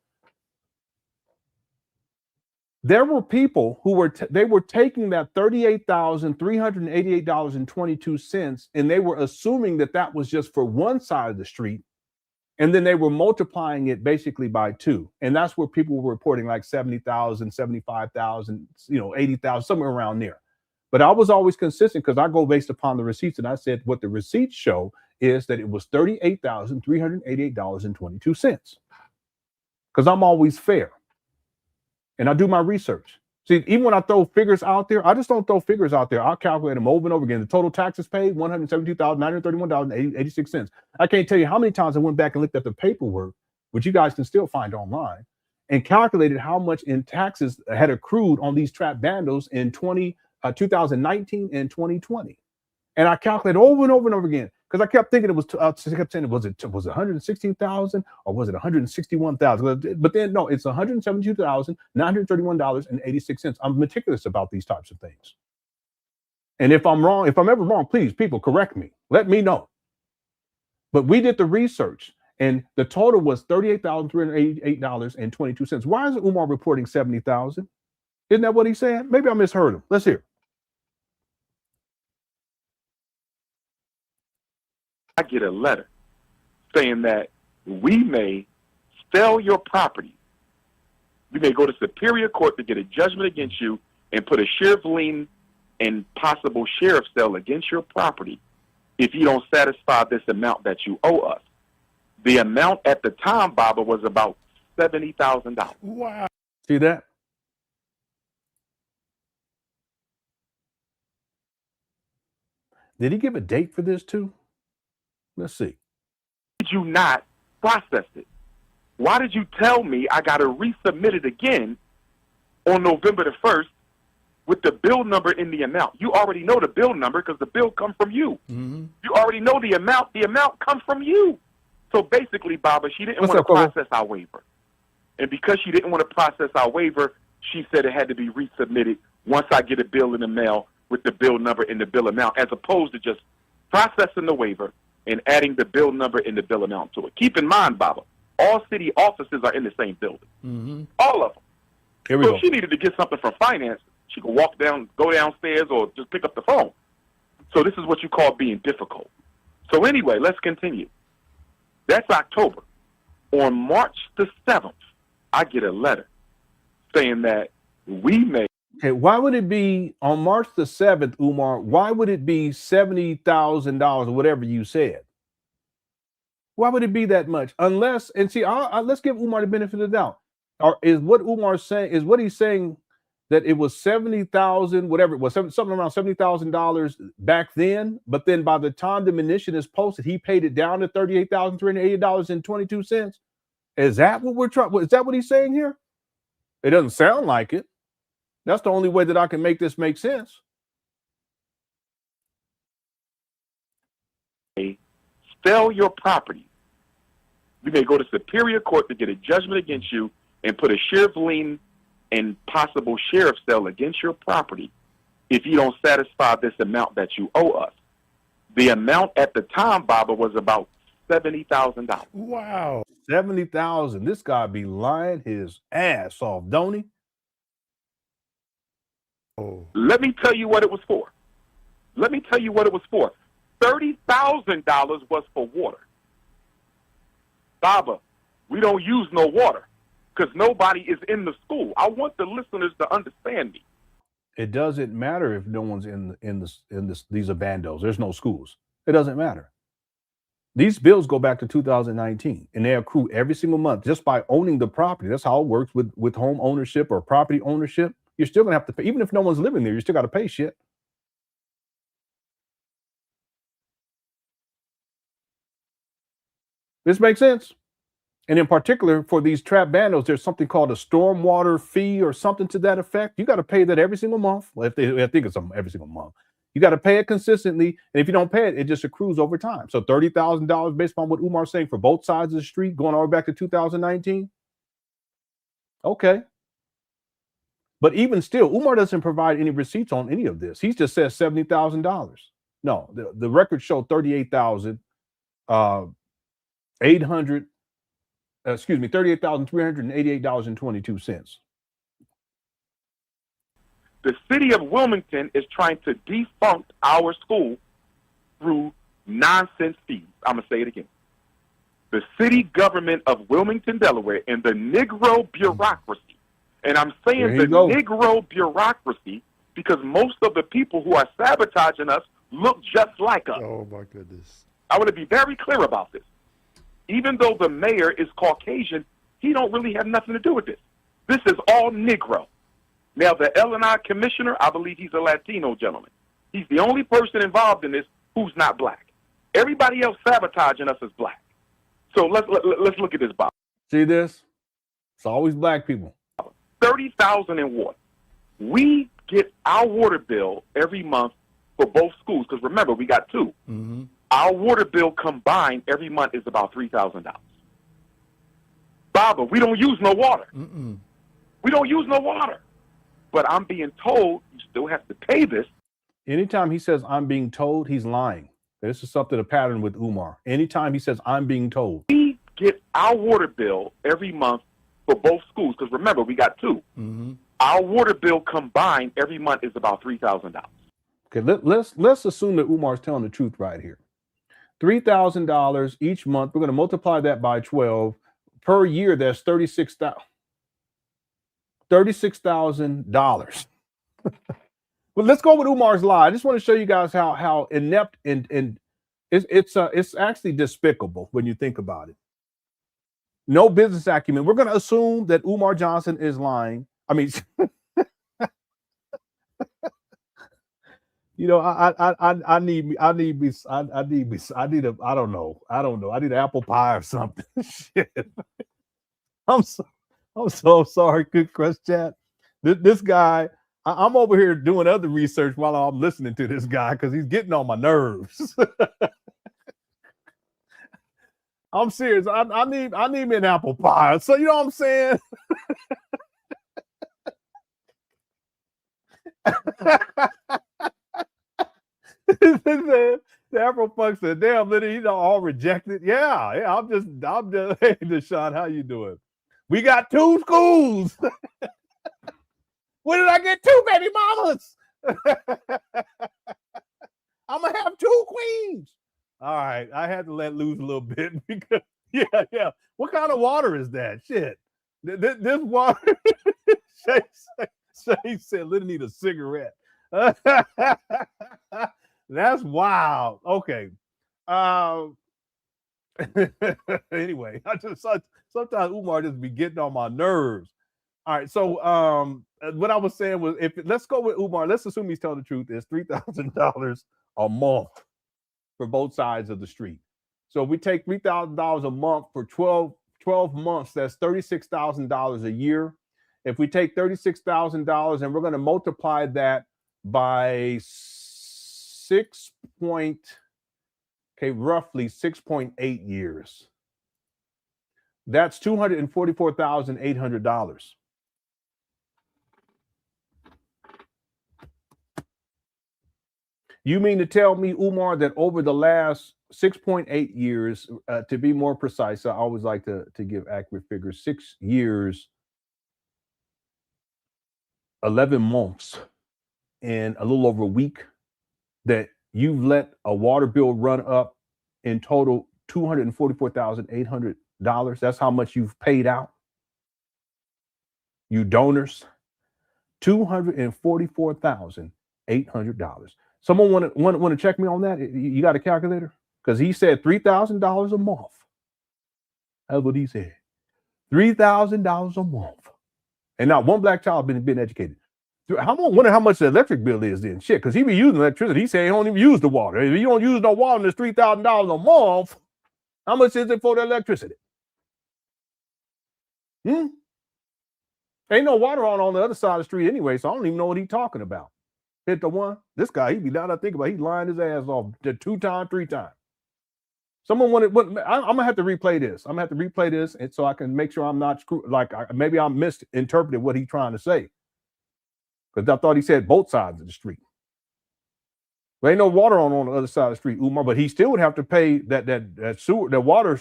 There were people who were taking that $38,388.22, and they were assuming that that was just for one side of the street, and then they were multiplying it basically by two, and that's where people were reporting like 70,000, 75,000, 80,000, somewhere around there. But I was always consistent because I go based upon the receipts, and I said what the receipts show is that it was $38,388.22, because I'm always fair. And I do my research. See, even when I throw figures out there, I just don't throw figures out there. I'll calculate them over and over again. The total taxes paid, $172,931.86. I can't tell you how many times I went back and looked at the paperwork, which you guys can still find online, and calculated how much in taxes had accrued on these trap bandos in 2019 and 2020. And I calculated over and over and over again, because I kept thinking it was, I kept saying, was it 116,000 or was it 161,000? But then no, it's $172,931.86. I'm meticulous about these types of things. And if I'm wrong, if I'm ever wrong, please, people, correct me. Let me know. But we did the research, and the total was $38,388.22. Why is Umar reporting 70,000? Isn't that what he said? Maybe I misheard him. Let's hear. I get a letter saying that we may sell your property. We may go to Superior Court to get a judgment against you and put a sheriff lien and possible sheriff sale against your property if you don't satisfy this amount that you owe us. The amount at the time, Baba, was about $70,000. Wow. See that? Did he give a date for this too? Let's see. Did you not process it? Why did you tell me I got to resubmit it again on November the 1st with the bill number in the amount? You already know the bill number because the bill comes from you. Mm-hmm. You already know the amount. The amount comes from you. So basically, Baba, she didn't want to process our waiver. And because she didn't want to process our waiver, she said it had to be resubmitted once I get a bill in the mail with the bill number and the bill amount, as opposed to just processing the waiver and adding the bill number and the bill amount to it. Keep in mind, Baba, all city offices are in the same building. Mm-hmm. All of them. Here we So go. if she needed to get something from finance, she could walk down, go downstairs, or just pick up the phone. So this is what you call being difficult. So anyway, let's continue. That's October. On March the 7th, I get a letter saying that we may. Okay, why would it be on March the 7th, Umar? Why would it be $70,000 or whatever you said? Why would it be that much? Unless, and see, let's give Umar the benefit of the doubt. Or is what Umar's saying, is what he's saying that it was 70,000, whatever it was, something around $70,000 back then, but then by the time the munition is posted, he paid it down to $38,380.22. Is that what we're trying? Is that what he's saying here? It doesn't sound like it. That's the only way that I can make this make sense. Sell your property. You may go to Superior Court to get a judgment against you and put a sheriff lien and possible sheriff sale against your property if you don't satisfy this amount that you owe us. The amount at the time, Baba, was about $70,000. Wow. 70,000. This guy be lying his ass off, don't he? Oh. Let me tell you what it was for. Let me tell you what it was for. $30,000 was for water. Baba, we don't use no water because nobody is in the school. I want the listeners to understand me. It doesn't matter if no one's in these abandos. There's no schools. It doesn't matter. These bills go back to 2019, and they accrue every single month just by owning the property. That's how it works with home ownership or property ownership. You're still going to have to pay. Even if no one's living there, you still got to pay shit. This makes sense? And in particular, for these trap bandos, there's something called a stormwater fee or something to that effect. You got to pay that every single month. Well, I think it's every single month. You got to pay it consistently. And if you don't pay it, it just accrues over time. So $30,000 based upon what Umar's saying for both sides of the street, going all the way back to 2019. Okay. But even still, Umar doesn't provide any receipts on any of this. He just says $70,000. No, the records show $38,388.22. The city of Wilmington is trying to defunct our school through nonsense fees. I'm going to say it again. The city government of Wilmington, Delaware, and the Negro bureaucracy, and I'm saying the Negro bureaucracy because most of the people who are sabotaging us look just like us. Oh, my goodness. I want to be very clear about this. Even though the mayor is Caucasian, he don't really have nothing to do with this. This is all Negro. Now, the LNI commissioner, I believe he's a Latino gentleman. He's the only person involved in this who's not black. Everybody else sabotaging us is black. So let's look at this, Bob. See this? It's always black people. 30,000 in water. We get our water bill every month for both schools, because remember, we got two. Mm-hmm. Our water bill combined every month is about $3,000. Baba, we don't use no water. Mm-mm. We don't use no water. But I'm being told you still have to pay this. Anytime he says I'm being told, he's lying. This is something, a pattern with Umar. Anytime he says I'm being told. We get our water bill every month for both schools, because remember, we got two. Mm-hmm. Our water bill combined every month is about $3,000. Okay, let's assume that Umar's telling the truth right here. $3,000 each month. We're going to multiply that by 12 per year. That's $36,000. But let's go with Umar's lie. I just want to show you guys how inept and it's actually despicable when you think about it. No business acumen. We're going to assume that Umar Johnson is lying. I mean, you know, I need an apple pie or something. Shit. I'm so sorry, Good Crust Chat. This guy, I'm over here doing other research while I'm listening to this guy because he's getting on my nerves. I'm serious. I need me an apple pie. So you know what I'm saying? The Afro Punk said, "Damn, Liddy, you know, all rejected." Yeah. I'm just. Hey, Deshaun, how you doing? We got two schools. Where did I get two baby mamas? I'm gonna have two queens. All right, I had to let loose a little bit because yeah. What kind of water is that? Shit, this water. Shay said, "Liddy need a cigarette." That's wild. Okay. Anyway, sometimes Umar just be getting on my nerves. All right. So what I was saying was, let's go with Umar. Let's assume he's telling the truth. It's $3,000 a month for both sides of the street. So we take $3,000 a month for 12 months. That's $36,000 a year. If we take $36,000 and we're going to multiply that by roughly 6.8 years. That's $244,800. You mean to tell me, Umar, that over the last 6.8 years, to be more precise, I always like to give accurate figures, 6 years, 11 months, and a little over a week, that you've let a water bill run up in total $244,800. That's how much you've paid out. You donors, $244,800. Someone want to check me on that? You got a calculator? Because he said $3,000 a month. That's what he said. $3,000 a month, and not one black child been educated. I wonder how much the electric bill is then. Shit, because he be using electricity. He said he don't even use the water. If you don't use no water, and it's $3,000 a month. How much is it for the electricity? Ain't no water on the other side of the street anyway, so I don't even know what he's talking about. Hit the one. This guy, he be now that I think about it, he's lying his ass off 2 times, 3 times. Someone wanted, I'm gonna have to replay this. I'm gonna have to replay this, and so I can make sure I'm not maybe I misinterpreted what he's trying to say. Because I thought he said both sides of the street. There ain't no water on the other side of the street, Umar, but he still would have to pay that sewer, the water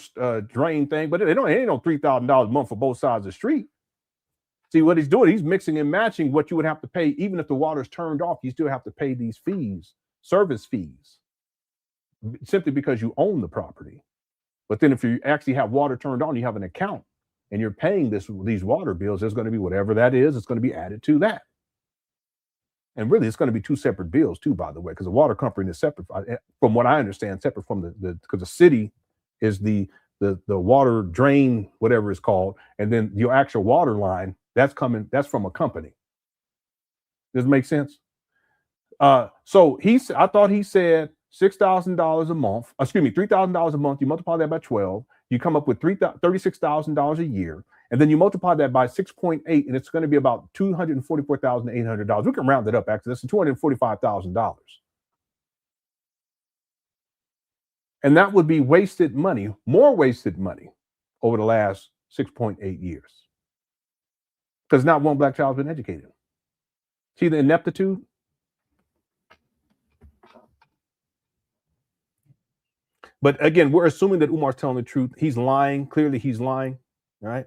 drain thing, but it ain't no $3,000 a month for both sides of the street. See what he's doing? He's mixing and matching what you would have to pay, even if the water's turned off. You still have to pay these fees, service fees, simply because you own the property. But then if you actually have water turned on, you have an account, and you're paying these water bills. There's going to be whatever that is. It's going to be added to that. And really, it's going to be 2 separate bills too, by the way, because the water company is separate, from what I understand, separate from because the city is the water drain, whatever it's called, and then your actual water line that's from a company. Does it make sense? So I thought he said $6,000 a month. Excuse me, $3,000 a month. You multiply that by 12, you come up with $36,000 a year. And then you multiply that by 6.8, and it's going to be about $244,800. We can round it up, actually. That's $245,000. And that would be wasted money, more wasted money over the last 6.8 years. Because not one black child's been educated. See the ineptitude? But again, we're assuming that Umar's telling the truth. He's lying. Clearly, he's lying. All right?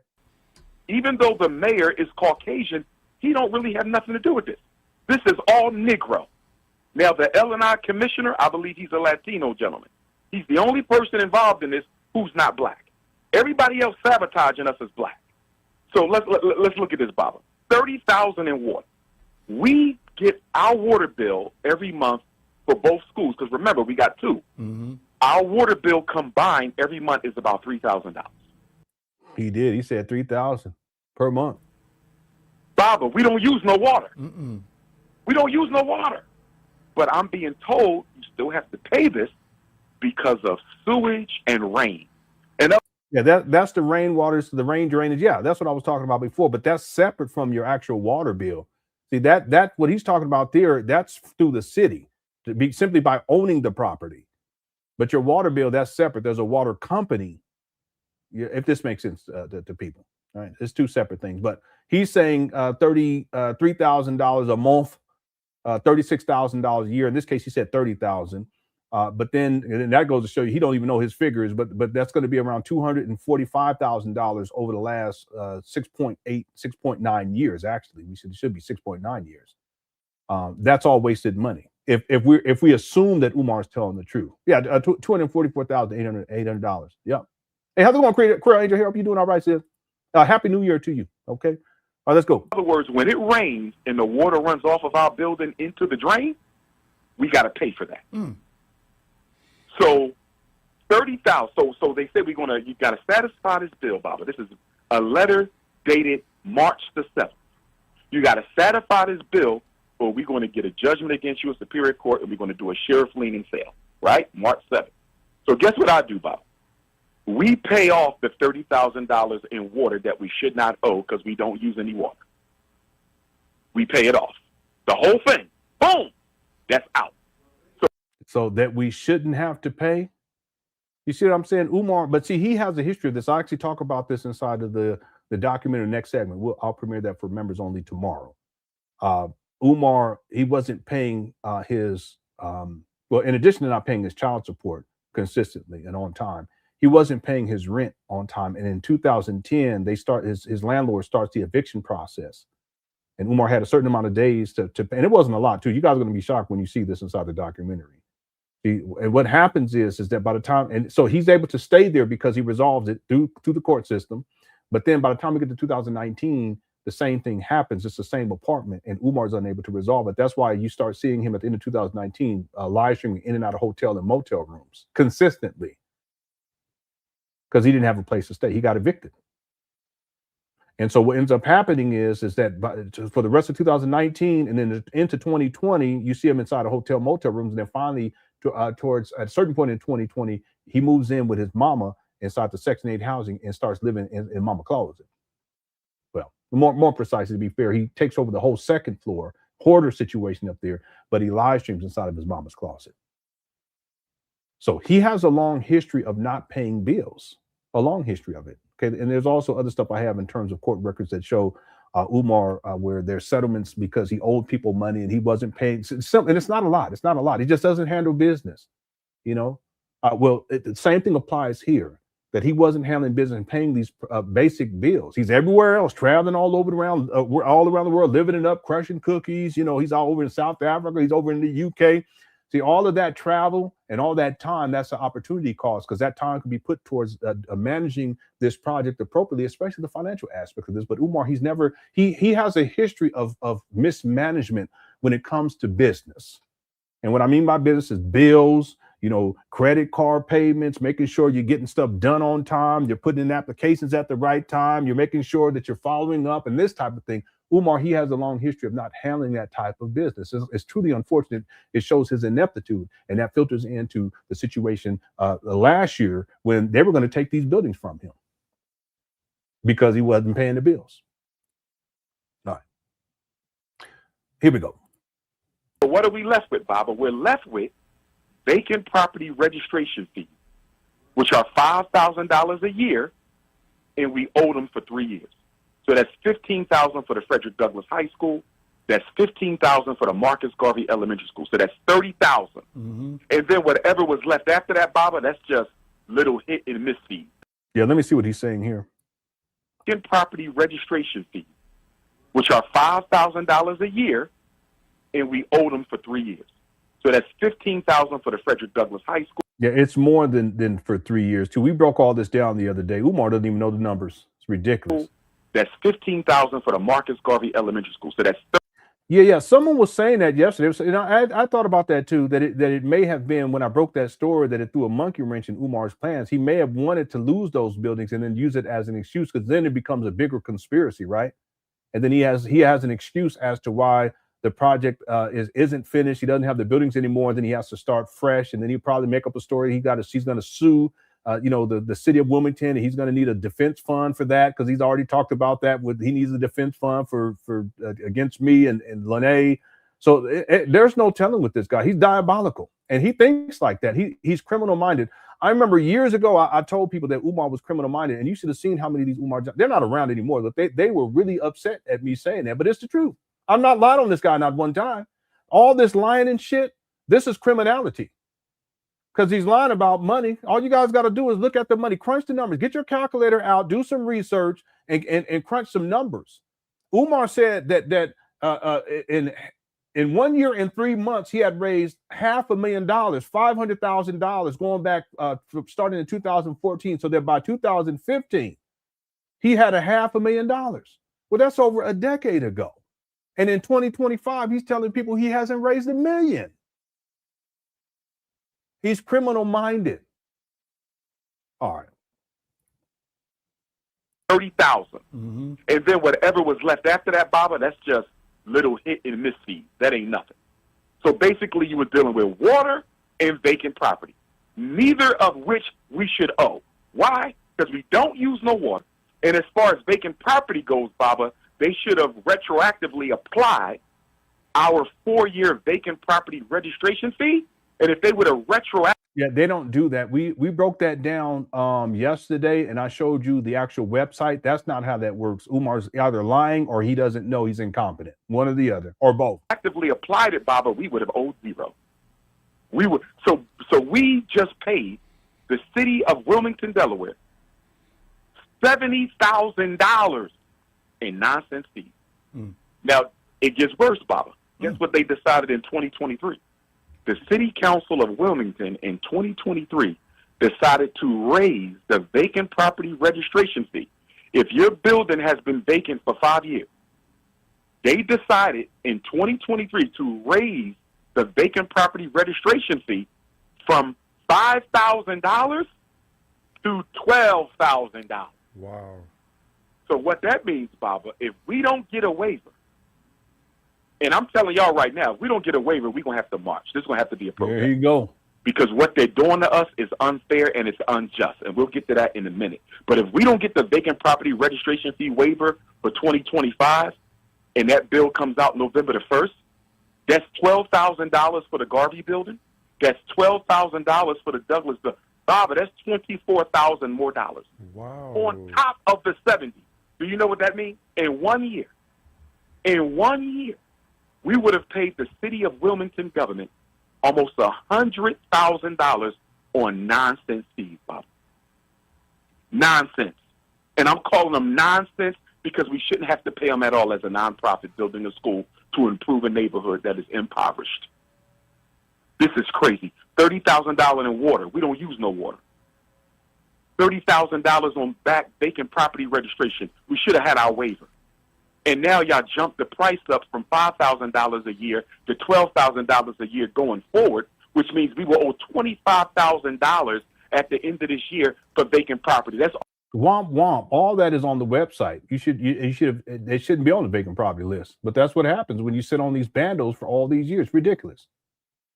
Even though the mayor is Caucasian, he don't really have nothing to do with this. This is all Negro. Now, the L&I commissioner, I believe he's a Latino gentleman. He's the only person involved in this who's not black. Everybody else sabotaging us is black. So let's look at this, Baba. $30,000 in water. We get our water bill every month for both schools, because remember, we got 2. Mm-hmm. Our water bill combined every month is about $3,000. He did. He said $3,000 per month. Baba, we don't use no water. Mm-mm. We don't use no water. But I'm being told you still have to pay this because of sewage and rain. And yeah, that's the rainwater, the rain drainage. Yeah, that's what I was talking about before. But that's separate from your actual water bill. See, that what he's talking about there, that's through the city, to be simply by owning the property. But your water bill, that's separate. There's a water company. If this makes sense to people, all right? It's 2 separate things. But he's saying $3,000 a month, $36,000 a year. In this case, he said $30,000. But then that goes to show you he don't even know his figures. But that's going to be around $245,000 over the last 6.9 years. Actually, it should be 6.9 years. That's all wasted money. If we assume that Umar is telling the truth, yeah, $244,800. Yeah. Hey, how's it going, Queer Angel? Here, hope you doing all right, sis. Happy New Year to you. Okay. All right, let's go. In other words, when it rains and the water runs off of our building into the drain, we got to pay for that. Mm. So $30,000. So they said you got to satisfy this bill, Baba. This is a letter dated March the 7th. You got to satisfy this bill, or we're going to get a judgment against you in Superior Court, and we're going to do a sheriff leaning sale, right? March 7th. So guess what I do, Baba? We pay off the $30,000 in water that we should not owe because we don't use any water. We pay it off. The whole thing. Boom. That's out. So that we shouldn't have to pay. You see what I'm saying? Umar, but see, he has a history of this. I actually talk about this inside of the documentary next segment. I'll premiere that for members only tomorrow. Umar, he wasn't paying his, in addition to not paying his child support consistently and on time, he wasn't paying his rent on time. And in 2010, his landlord starts the eviction process. And Umar had a certain amount of days to pay. And it wasn't a lot, too. You guys are going to be shocked when you see this inside the documentary. And what happens is that by the time, and so he's able to stay there because he resolves it through the court system. But then by the time we get to 2019, the same thing happens. It's the same apartment, and Umar's unable to resolve it. That's why you start seeing him at the end of 2019 live streaming in and out of hotel and motel rooms consistently because he didn't have a place to stay. He got evicted. And so what ends up happening is that for the rest of 2019 and then into 2020, you see him inside of hotel motel rooms, and then finally towards at a certain point in 2020, he moves in with his mama, inside the Section 8 housing and starts living in mama closet. Well, more precisely, to be fair, he takes over the whole second floor hoarder situation up there, but he live streams inside of his mama's closet. So he has a long history of not paying bills, a long history of it. Okay, and there's also other stuff I have in terms of court records that show Umar where there's settlements because he owed people money and he wasn't paying. And it's not a lot. It's not a lot. He just doesn't handle business, you know. The same thing applies here. That he wasn't handling business and paying these basic bills. He's everywhere else, traveling all around the world, living it up, crushing cookies. You know, he's all over in South Africa. He's over in the UK. See, all of that travel and all that time, that's an opportunity cost, because that time can be put towards managing this project appropriately, especially the financial aspect of this. But Umar, he has a history of mismanagement when it comes to business. And what I mean by business is bills, you know, credit card payments, making sure you're getting stuff done on time, you're putting in applications at the right time, you're making sure that you're following up and this type of thing. Umar, he has a long history of not handling that type of business. It's truly unfortunate. It shows his ineptitude, and that filters into the situation last year when they were going to take these buildings from him because he wasn't paying the bills. All right. Here we go. But what are we left with, Baba? We're left with vacant property registration fees, which are $5,000 a year, and we owe them for 3 years. So that's $15,000 for the Frederick Douglass High School. That's $15,000 for the Marcus Garvey Elementary School. So that's $30,000. Mm-hmm. And then whatever was left after that, Baba, that's just little hit and miss fees. Yeah, let me see what he's saying here. Vacant property registration fees, which are $5,000 a year, and we owe them for 3 years. So that's $15,000 for the Frederick Douglass High School. Yeah, it's more than for 3 years too. We broke all this down the other day. Umar doesn't even know the numbers. It's ridiculous. That's $15,000 for the Marcus Garvey Elementary School. So that's yeah. Someone was saying that yesterday. You know, I thought about that too. That it may have been when I broke that story that it threw a monkey wrench in Umar's plans. He may have wanted to lose those buildings and then use it as an excuse, because then it becomes a bigger conspiracy, right? And then he has an excuse as to why the project isn't finished. He doesn't have the buildings anymore. Then he has to start fresh, and then he'll probably make up a story. He's going to sue, the city of Wilmington, and he's going to need a defense fund for that, because he's already talked about that. He needs a defense fund for against me and Lene. So there's no telling with this guy. He's diabolical, and he thinks like that. He's criminal minded. I remember years ago, I told people that Umar was criminal minded, and you should have seen how many of these Umar, they're not around anymore, but they were really upset at me saying that. But it's the truth. I'm not lying on this guy, not one time. All this lying and shit, this is criminality. Because he's lying about money. All you guys got to do is look at the money, crunch the numbers, get your calculator out, do some research, and crunch some numbers. Umar said that in 1 year and 3 months, he had raised $500,000, $500,000 going back starting in 2014. So that by 2015, he had $500,000. Well, that's over a decade ago. And in 2025, he's telling people he hasn't raised $1 million. He's criminal minded. All right. 30,000. Mm-hmm. And then whatever was left after that, Baba, that's just little hit and miss fees. That ain't nothing. So basically you were dealing with water and vacant property, neither of which we should owe. Why? Because we don't use no water. And as far as vacant property goes, Baba, they should have retroactively applied our 4-year vacant property registration fee. And if they would have retroactively. Yeah, they don't do that. We broke that down yesterday, and I showed you the actual website. That's not how that works. Umar's either lying or he doesn't know, he's incompetent. One or the other, or both. Actively applied it, Baba, we would have owed zero. We would so we just paid the city of Wilmington, Delaware, $70,000 in nonsense fees. Now, it gets worse, Baba. Guess what they decided in 2023? The City Council of Wilmington in 2023 decided to raise the vacant property registration fee. If your building has been vacant for 5 years, they decided in 2023 to raise the vacant property registration fee from $5,000 to $12,000. Wow. So what that means, Baba, if we don't get a waiver, and I'm telling y'all right now, if we don't get a waiver, we're going to have to march. This is going to have to be a protest. There you go. because what they're doing to us is unfair and it's unjust, and we'll get to that in a minute. But if we don't get the vacant property registration fee waiver for 2025, and that bill comes out November the 1st, that's $12,000 for the Garvey building. That's $12,000 for the Douglas building. Baba, that's $24,000 more dollars. Wow. On top of the 70. Do you know what that means? In 1 year, we would have paid the city of Wilmington government almost $100,000 on nonsense fees, Bob. Nonsense. And I'm calling them nonsense because we shouldn't have to pay them at all as a nonprofit building a school to improve a neighborhood that is impoverished. This is crazy. $30,000 in water. We don't use no water. $30,000 on back vacant property registration. We should have had our waiver. And now y'all jumped the price up from $5,000 a year to $12,000 a year going forward, which means we will owe $25,000 at the end of this year for vacant property. That's Womp womp. All that is on the website. You should have. They shouldn't be on the vacant property list. But that's what happens when you sit on these bandos for all these years. Ridiculous.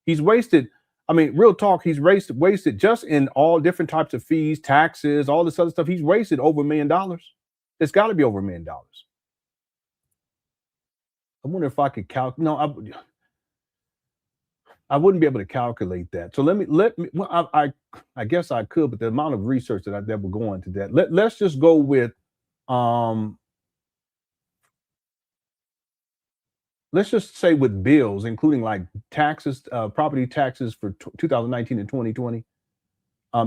He's wasted. I mean, real talk. He's wasted just in all different types of fees, taxes, all this other stuff. He's wasted over $1 million. It's got to be over $1 million. I wonder if I could calculate. No, I wouldn't be able to calculate that. So let me. Well, I guess I could, but the amount of research that will go into that. Let's just go with. Let's just say with bills, including like taxes, property taxes for 2019 and 2020.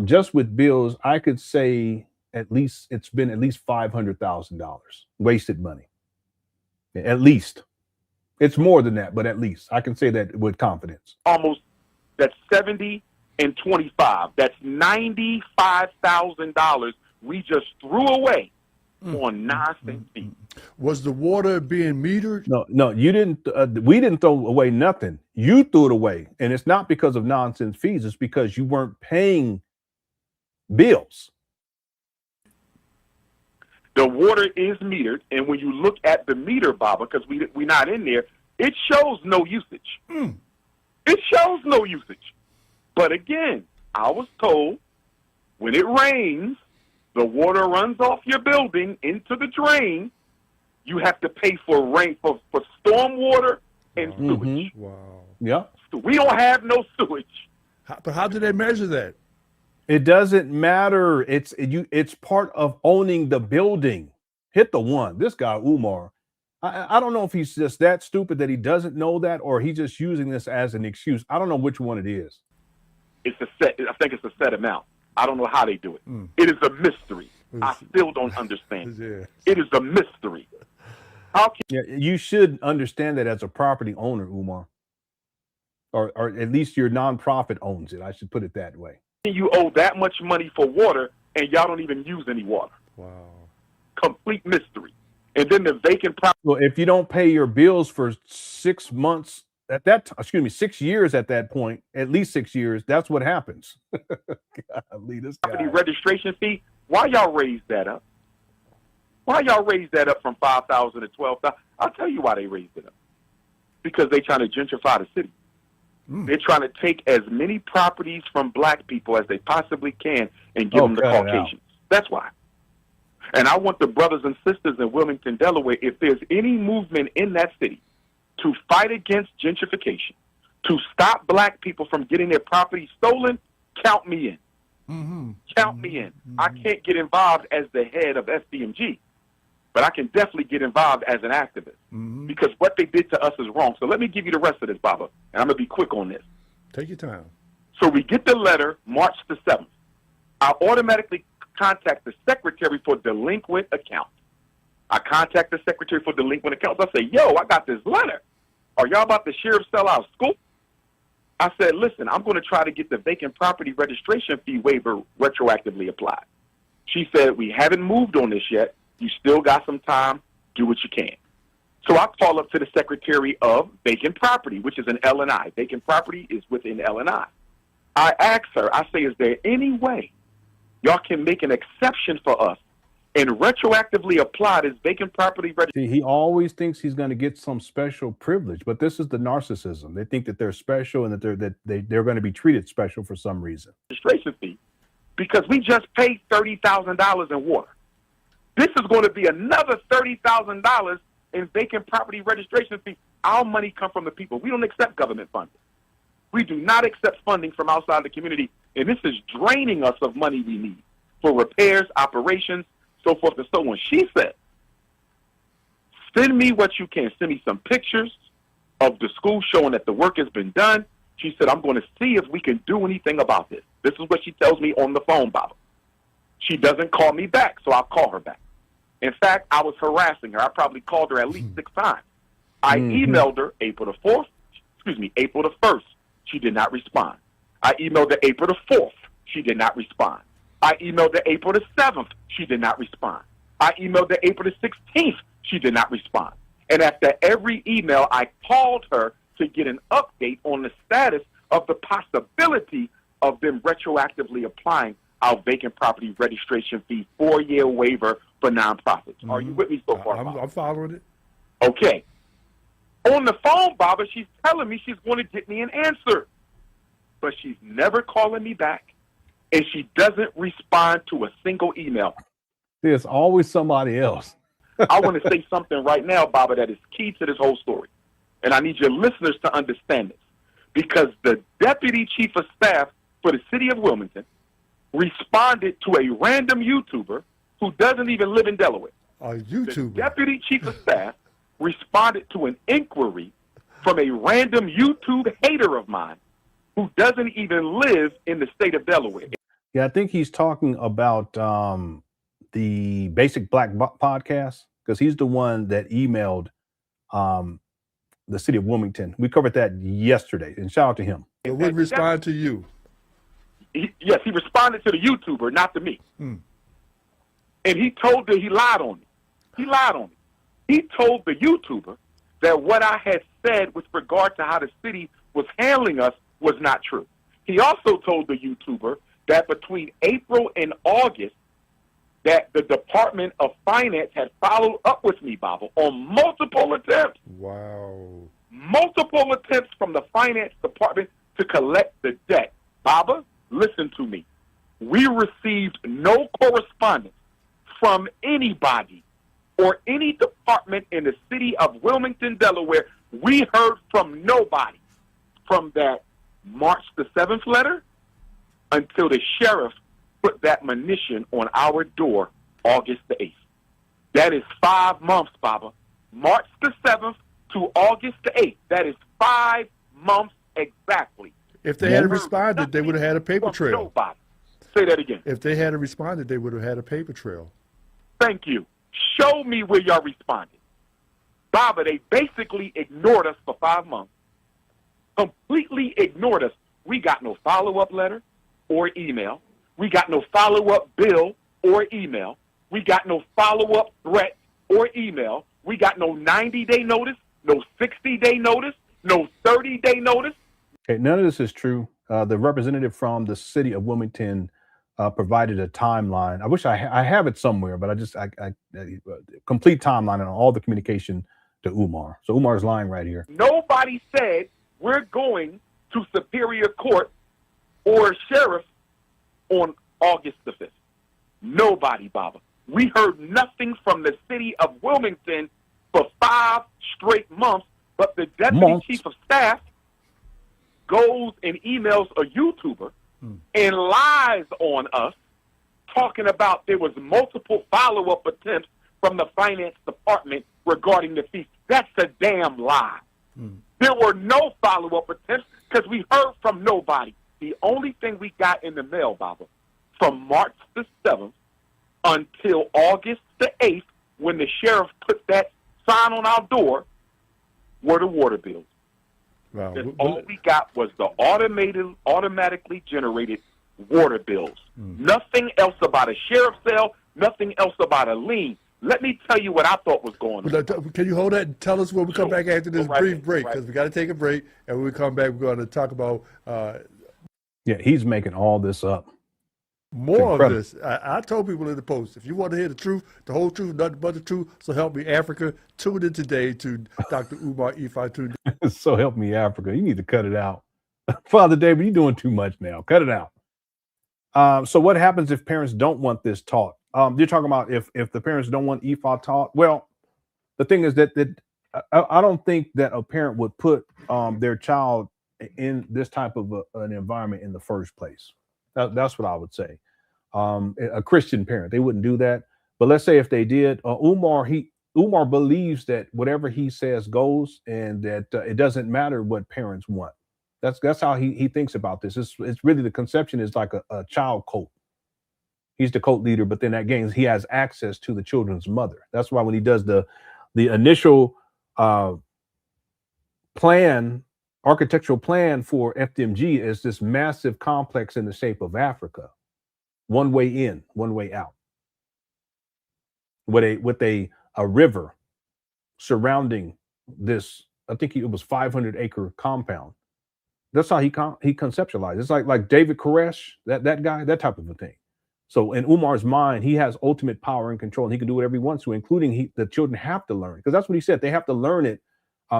Just with bills, I could say at least it's been at least $500,000 wasted money. At least. It's more than that, but at least I can say that with confidence. almost, that's 70 and 25. That's $95,000 we just threw away on nonsense fees. Was the water being metered? No, you didn't. We didn't throw away nothing. You threw it away, and it's not because of nonsense fees. It's because you weren't paying bills. The water is metered, and when you look at the meter, Baba, because we're not in there, it shows no usage. It shows no usage. But again, I was told when it rains, the water runs off your building into the drain. You have to pay for storm water and sewage. Wow. Yeah. We don't have no sewage. But how do they measure that? It doesn't matter. It's part of owning the building. Hit the one. This guy, Umar, I don't know if he's just that stupid that he doesn't know that, or he's just using this as an excuse. I don't know which one it is. It's a set. I think it's a set amount. I don't know how they do it. It is a mystery. I still don't understand. It is a mystery. You should understand that as a property owner, Umar, or at least your nonprofit owns it. I should put it that way. You owe that much money for water, and y'all don't even use any water. Wow. Complete mystery. And then the vacant property. Well, if you don't pay your bills for 6 months at that, 6 years at that point, at least 6 years, that's what happens. Golly, this guy. Property registration fee. Why y'all raise that up? Why y'all raise that up from $5,000 to $12,000? I'll tell you why they raised it up. Because they're trying to gentrify the city. They're trying to take as many properties from black people as they possibly can and give them to Caucasians. That's why. And I want the brothers and sisters in Wilmington, Delaware, if there's any movement in that city to fight against gentrification, to stop black people from getting their property stolen, count me in. Count me in. I can't get involved as the head of FDMG, but I can definitely get involved as an activist because what they did to us is wrong. So let me give you the rest of this, Baba, and I'm going to be quick on this. Take your time. So we get the letter March the 7th. I automatically contact the secretary for delinquent accounts. I contact the secretary for delinquent accounts. I say, yo, I got this letter. Are y'all about to sheriff sell our school? I said, listen, I'm going to try to get the vacant property registration fee waiver retroactively applied. She said, we haven't moved on this yet. You still got some time. Do what you can. So I call up to the Secretary of Vacant Property, which is an L&I. Vacant property is within L&I. I ask her, I say, is there any way y'all can make an exception for us and retroactively applied as vacant property See, he always thinks he's going to get some special privilege, but this is the narcissism. They think that they're special and that they're going to be treated special for some reason. registration fee because we just paid $30,000 in water. This is going to be another $30,000 in vacant property registration fee. Our money comes from the people. We don't accept government funding. We do not accept funding from outside the community, and this is draining us of money we need for repairs, operations, so forth and so on. She said, send me what you can. Send me some pictures of the school showing that the work has been done. She said, I'm going to see if we can do anything about this. This is what she tells me on the phone, Baba. She doesn't call me back, so I'll call her back. In fact, I was harassing her. I probably called her at least 6 times. I emailed her April the 1st. She did not respond. I emailed her April the 4th. She did not respond. I emailed her April the 7th. She did not respond. I emailed her April the 16th. She did not respond. And after every email, I called her to get an update on the status of the possibility of them retroactively applying our vacant property registration fee 4-year waiver for nonprofits. Are you with me so far, Bob? I'm following it. Okay. On the phone, Baba, she's telling me she's going to get me an answer. But she's never calling me back, and she doesn't respond to a single email. There's always somebody else. I want to say something right now, Baba, that is key to this whole story. And I need your listeners to understand this. Because the deputy chief of staff for the city of Wilmington responded to a random YouTuber who doesn't even live in Delaware. A YouTuber? The deputy chief of staff responded to an inquiry from a random YouTube hater of mine who doesn't even live in the state of Delaware. Yeah, I think he's talking about the Basic Black podcast, because he's the one that emailed the city of Wilmington. We covered that yesterday, and shout out to him. It wouldn't respond to you. Yes, he responded to the YouTuber, not to me. And he told her he lied on me. He lied on me. He told the YouTuber that what I had said with regard to how the city was handling us was not true. He also told the YouTuber that between April and August, that the Department of Finance had followed up with me, Baba, on multiple attempts. Wow. Multiple attempts from the Finance Department to collect the debt. Baba, listen to me. We received no correspondence from anybody or any department in the city of Wilmington, Delaware. We heard from nobody from that March the 7th letter until the sheriff put that monition on our door August the 8th. That is 5 months, Baba. March the 7th to August the 8th. That is 5 months exactly. If they had responded, they would have had a paper trail. Nobody. Say that again. If they had responded, they would have had a paper trail. Thank you. Show me where y'all responded. Baba, they basically ignored us for 5 months. Completely ignored us. We got no follow-up letter or email. We got no follow-up bill or email. We got no follow-up threat or email. We got no 90-day notice, no 60-day notice, no 30-day notice. Okay, none of this is true. The representative from the city of Wilmington provided a timeline. I wish I have it somewhere, but I complete timeline on all the communication to Umar. So Umar's lying right here. Nobody said we're going to Superior Court or Sheriff on August the 5th. Nobody, Baba. We heard nothing from the city of Wilmington for 5 straight months, but the deputy chief of staff goes and emails a YouTuber and lies on us, talking about there was multiple follow-up attempts from the finance department regarding the fee. That's a damn lie. There were no follow-up attempts because we heard from nobody. The only thing we got in the mail, Baba, from March the 7th until August the 8th, when the sheriff put that sign on our door, were the water bills. Wow. All we got was the automatically generated water bills. Nothing else about a sheriff's sale, nothing else about a lien. Let me tell you what I thought was going on. Can you hold that and tell us when we come back after this brief break? Because we got to take a break, and when we come back, we're going to talk about... Yeah, he's making all this up. More of this. I told people in the post, if you want to hear the truth, the whole truth, nothing but the truth, so help me Africa, tune in today to Dr. Umar Ifa. So help me Africa. You need to cut it out. Father David, you're doing too much now. Cut it out. So what happens if parents don't want this taught? You're talking about if the parents don't want Ifa taught? Well, the thing is that I don't think that a parent would put their child in this type of an environment in the first place. That's what I would say. A Christian parent, they wouldn't do that. But let's say if they did, Umar believes that whatever he says goes, and that it doesn't matter what parents want. That's how he thinks about this. It's really, the conception is like a child cult. He's the cult leader, but then that gains, he has access to the children's mother. That's why when he does the initial architectural plan for FDMG is this massive complex in the shape of Africa. One way in, one way out. With a river surrounding this, I think it was 500-acre compound. That's how he conceptualized. It's like David Koresh, that guy, that type of a thing. So in Umar's mind, he has ultimate power and control, and he can do whatever he wants to, including the children have to learn, because that's what he said. They have to learn it.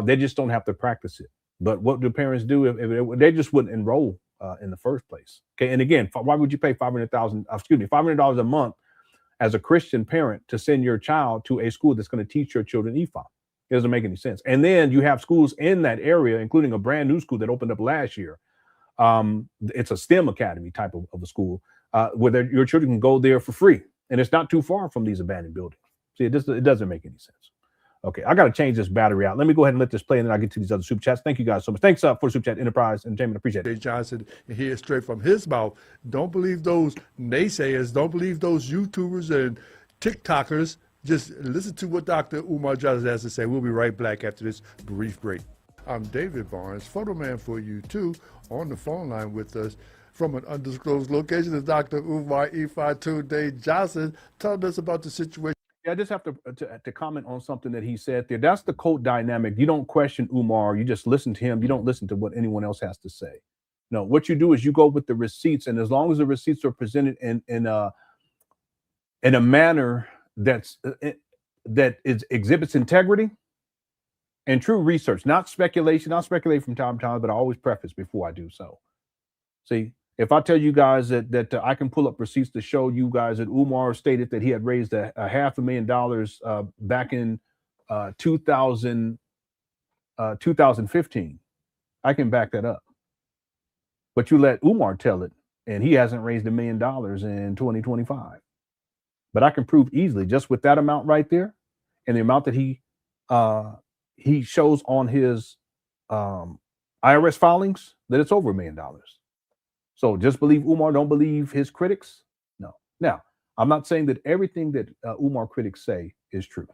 They just don't have to practice it. But what do parents do if they just wouldn't enroll in the first place? Okay, and again, why would you pay $500 a month as a Christian parent to send your child to a school that's going to teach your children Ifa? It doesn't make any sense. And then you have schools in that area, including a brand new school that opened up last year. It's a STEM academy type of a school where your children can go there for free, and it's not too far from these abandoned buildings. See, it doesn't make any sense. Okay, I got to change this battery out. Let me go ahead and let this play, and then I'll get to these other super chats. Thank you guys so much. Thanks for the super chat, Enterprise Entertainment. Appreciate it. David Johnson, and hear it straight from his mouth. Don't believe those naysayers. Don't believe those YouTubers and TikTokers. Just listen to what Dr. Umar Johnson has to say. We'll be right back after this brief break. I'm David Barnes, photo man for you too. On the phone line with us from an undisclosed location is Dr. Umar Ifa Johnson. Tell us about the situation. I just have to comment on something that he said there. That's the cult dynamic. You don't question Umar. You just listen to him. You don't listen to what anyone else has to say. No, what you do is you go with the receipts, and as long as the receipts are presented in a manner that exhibits integrity and true research, not speculation. I'll speculate from time to time, but I always preface before I do so. See, if I tell you guys that I can pull up receipts to show you guys that Umar stated that he had raised a $500,000 back in 2015, I can back that up. But you let Umar tell it, and he hasn't raised $1 million in 2025. But I can prove easily, just with that amount right there, and the amount that he shows on his IRS filings, that it's over $1 million. So just believe Umar, don't believe his critics? No. Now, I'm not saying that everything that Umar critics say is true.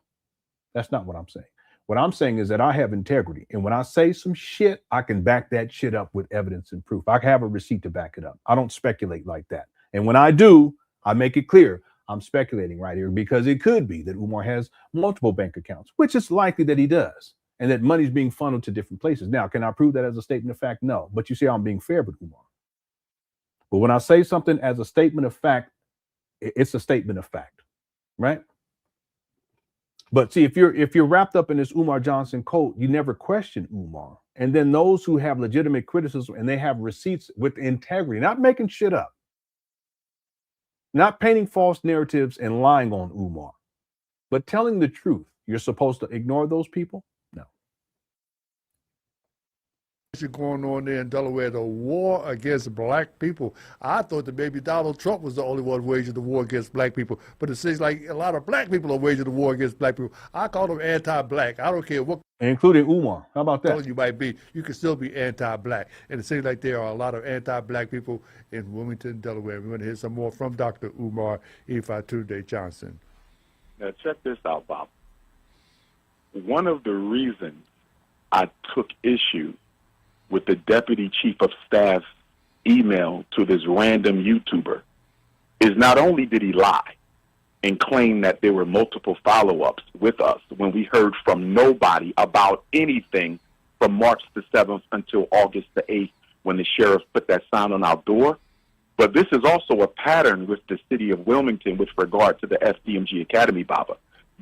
That's not what I'm saying. What I'm saying is that I have integrity. And when I say some shit, I can back that shit up with evidence and proof. I have a receipt to back it up. I don't speculate like that. And when I do, I make it clear I'm speculating right here, because it could be that Umar has multiple bank accounts, which is likely that he does, and that money's being funneled to different places. Now, can I prove that as a statement of fact? No. But you see how I'm being fair with Umar. But when I say something as a statement of fact, it's a statement of fact, right? But see, if you're wrapped up in this Umar Johnson cult, you never question Umar. And then those who have legitimate criticism and they have receipts with integrity, not making shit up, not painting false narratives and lying on Umar, but telling the truth, you're supposed to ignore those people? No. Going on there in Delaware, the war against black people. I thought that maybe Donald Trump was the only one waging the war against black people, but it seems like a lot of black people are waging the war against black people. I call them anti-black. I don't care what, including Umar. How about that? You might be, you can still be anti-black, and it seems like there are a lot of anti-black people in Wilmington, Delaware. We're going to hear some more from Dr. Umar Ifa Johnson. Now check this out, Bob. One of the reasons I took issue with the deputy chief of staff email to this random YouTuber is not only did he lie and claim that there were multiple follow-ups with us when we heard from nobody about anything from March the 7th until August the 8th when the sheriff put that sign on our door, But this is also a pattern with the city of Wilmington with regard to the FDMG Academy, Baba.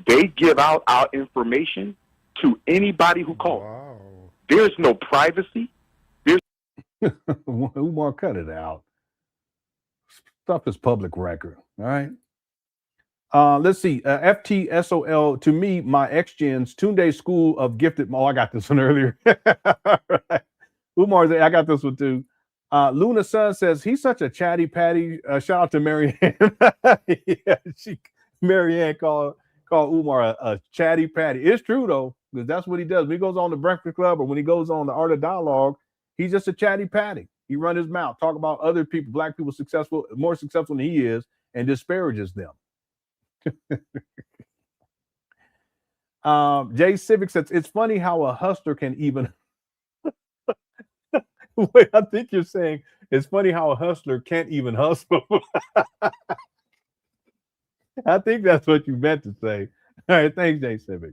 They give out our information to anybody who calls. Wow. There's no privacy. Umar, cut it out. Stuff is public record. All right. Let's see. FTSOL, to me, my ex-gens, Tunde School of Gifted. Oh, I got this one earlier. Right. Umar, I got this one too. Luna Sun says he's such a chatty patty. Shout out to Marianne. Yeah, Marianne called Umar a chatty patty. It's true though, because that's what he does. When he goes on the Breakfast Club or when he goes on the Art of Dialogue, he's just a chatty patty. He runs his mouth, talk about other people, black people successful, more successful than he is, and disparages them. Jay Civic says it's funny how a hustler can even wait, I think you're saying it's funny how a hustler can't even hustle. I think that's what you meant to say. All right, thanks, Jay Civic.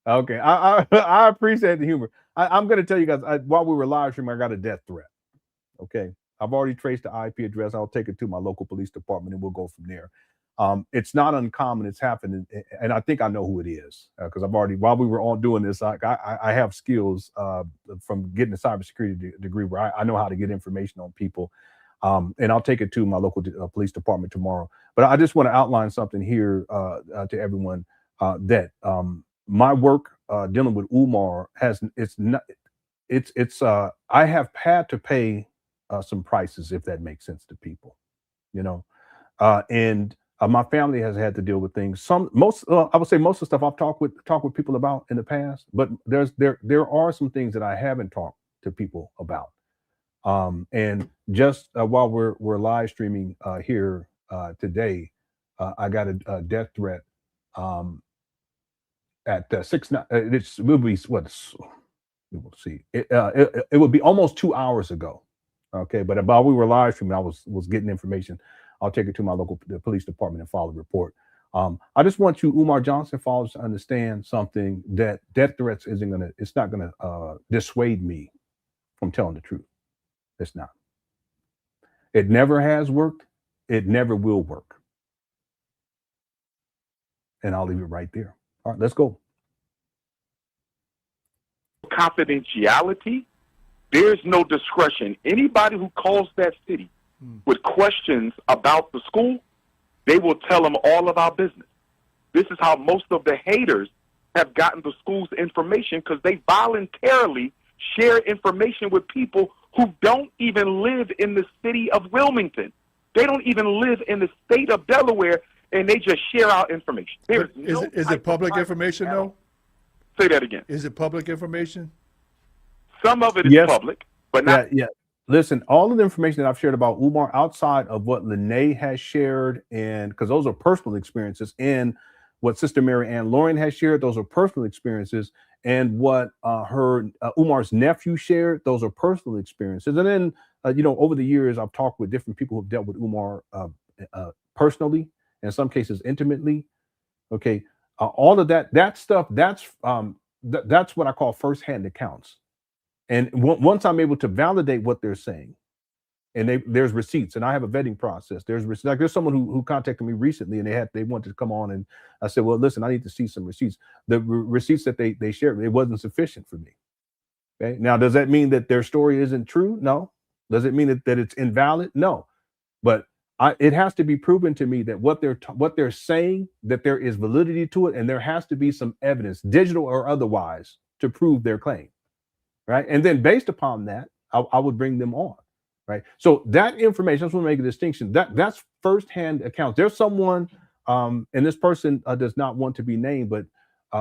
Okay, I appreciate the humor. I'm going to tell you guys, while we were live streaming, I got a death threat. Okay, I've already traced the IP address. I'll take it to my local police department and we'll go from there. It's not uncommon. It's happening, and I think I know who it is because I've already, while we were all doing this, I have skills from getting a cybersecurity degree where I know how to get information on people, and I'll take it to my local police department tomorrow. But I just want to outline something here to everyone that my work dealing with Umar I have had to pay some prices, if that makes sense to people, you know, and my family has had to deal with things. I would say most of the stuff I've talked with people about in the past, but there are some things that I haven't talked to people about. And just while we're live streaming here today, I got a death threat at 6. It will be what we will see. It would be almost 2 hours ago. Okay, but while we were live streaming, I was getting information. I'll take it to my local police department and file a report. I just want you, Umar Johnson followers, to understand something, that death threats it's not gonna dissuade me from telling the truth. It's not. It never has worked. It never will work. And I'll leave it right there. All right, let's go. Confidentiality. There's no discretion. Anybody who calls that city with questions about the school, they will tell them all of our business. This is how most of the haters have gotten the school's information, because they voluntarily share information with people who don't even live in the city of Wilmington. They don't even live in the state of Delaware, and they just share our information. Is it public information, though? Say that again. Is it public information? Some of it is public, but not. Yeah. Listen, all of the information that I've shared about Umar outside of what Lene has shared, and because those are personal experiences, and what Sister Mary Ann Lauren has shared, those are personal experiences, and what Umar's nephew shared, those are personal experiences. And then, over the years, I've talked with different people who've dealt with Umar personally, in some cases intimately. Okay, all of that stuff, that's what I call firsthand accounts. And once I'm able to validate what they're saying, and there's receipts, and I have a vetting process. There's someone who contacted me recently, and they wanted to come on, and I said, well, listen, I need to see some receipts. The receipts that they shared, it wasn't sufficient for me. Okay, now does that mean that their story isn't true? No. Does it mean that it's invalid? No. But it has to be proven to me that what they're saying, that there is validity to it, and there has to be some evidence, digital or otherwise, to prove their claim. Right. And then based upon that, I would bring them on. Right. So that information, I just want to make a distinction. That's firsthand accounts. There's someone, and this person does not want to be named, but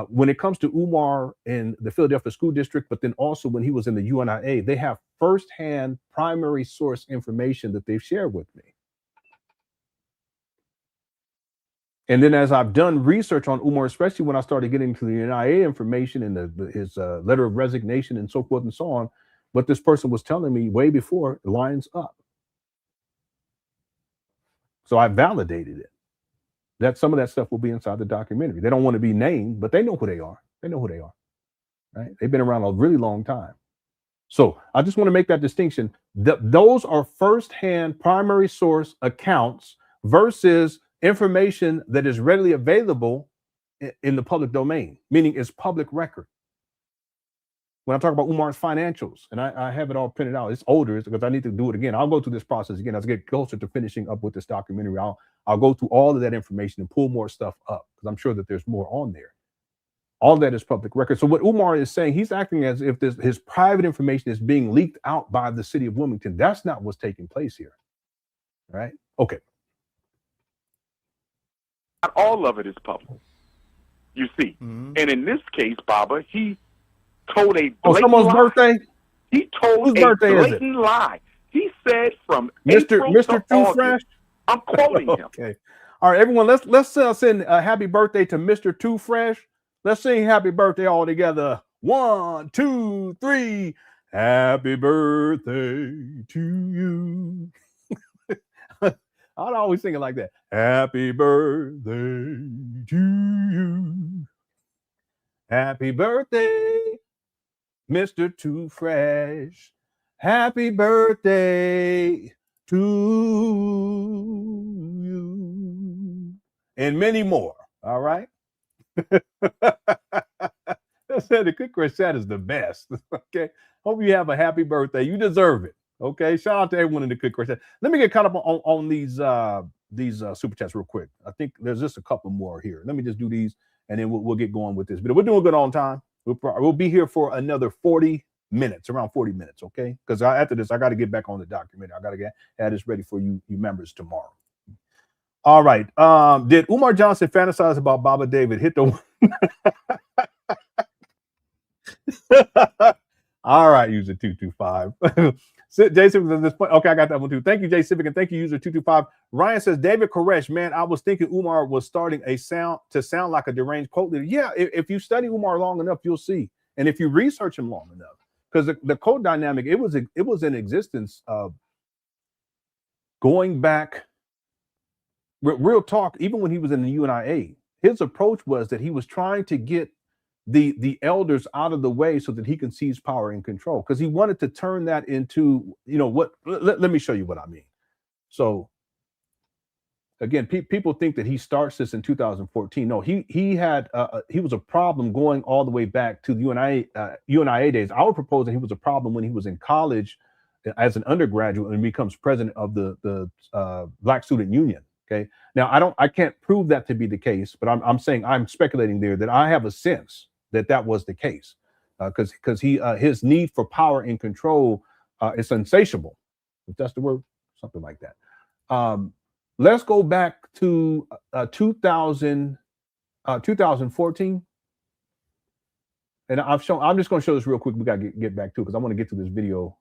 when it comes to Umar in the Philadelphia School District, but then also when he was in the UNIA, they have firsthand primary source information that they've shared with me. And then as I've done research on Umar, especially when I started getting to the NIA information and his letter of resignation and so forth and so on, what this person was telling me way before lines up. So I validated it. That some of that stuff will be inside the documentary. They don't want to be named, but they know who they are. They know who they are. Right? They've been around a really long time. So I just want to make that distinction. Those are firsthand primary source accounts versus information that is readily available in the public domain, meaning it's public record. When I talk about Umar's financials, and I have it all printed out, it's older because I need to do it again. I'll go through this process again as I get closer to finishing up with this documentary. I'll go through all of that information and pull more stuff up because I'm sure that there's more on there. All that is public record. So what Umar is saying, he's acting as if his private information is being leaked out by the city of Wilmington. That's not what's taking place here. Right? Okay. Not all of it is public. You see. And in this case, Baba, he told a blatant someone's lie. birthday? He told Whose a birthday is it? blatant lie. He said from Mr. April Mr. to Too August, Fresh? I'm quoting him. Okay. All right, everyone, let's send a happy birthday to Mr. Too Fresh. Let's sing happy birthday all together. 1, 2, 3. Happy birthday to you. I'd always sing it like that. Happy birthday to you. Happy birthday, Mr. Too Fresh. Happy birthday to you. And many more. All right. I said the Good Crush chat is the best. Okay. Hope you have a happy birthday. You deserve it. Okay. Shout out to everyone in the Good Crush chat. Let me get caught up on these super chats real quick. I think there's just a couple more here. Let me just do these and then we'll get going with this. But we're doing good on time. We'll be here for another 40 minutes, around 40 minutes. Okay. Because after this, I got to get back on the document. I got to have this ready for you members tomorrow. All right. Did Umar Johnson fantasize about Baba David hit the all right, user 225. Jason at this point. Okay, I got that one too. Thank you, Jay Civic, and thank you, user 225. Ryan says, David Koresh, man, I was thinking Umar was starting to sound like a deranged cult leader. Yeah, if you study Umar long enough, you'll see. And if you research him long enough, because the cult dynamic, it was in existence going back. Real talk, even when he was in the UNIA, his approach was that he was trying to get the elders out of the way so that he can seize power and control, because he wanted to turn that into, what, let me show you what I mean. So again, people think that he starts this in 2014. No, he was a problem going all the way back to the UNIA days. I would propose that he was a problem when he was in college as an undergraduate and becomes president of the Black Student Union. Okay. Now I can't prove that to be the case, but I'm saying, I'm speculating there that I have a sense that was the case, because his need for power and control is insatiable, if that's the word, something like that. Let's go back to 2014, and I'm just going to show this real quick. We got to get back to it because I want to get to this video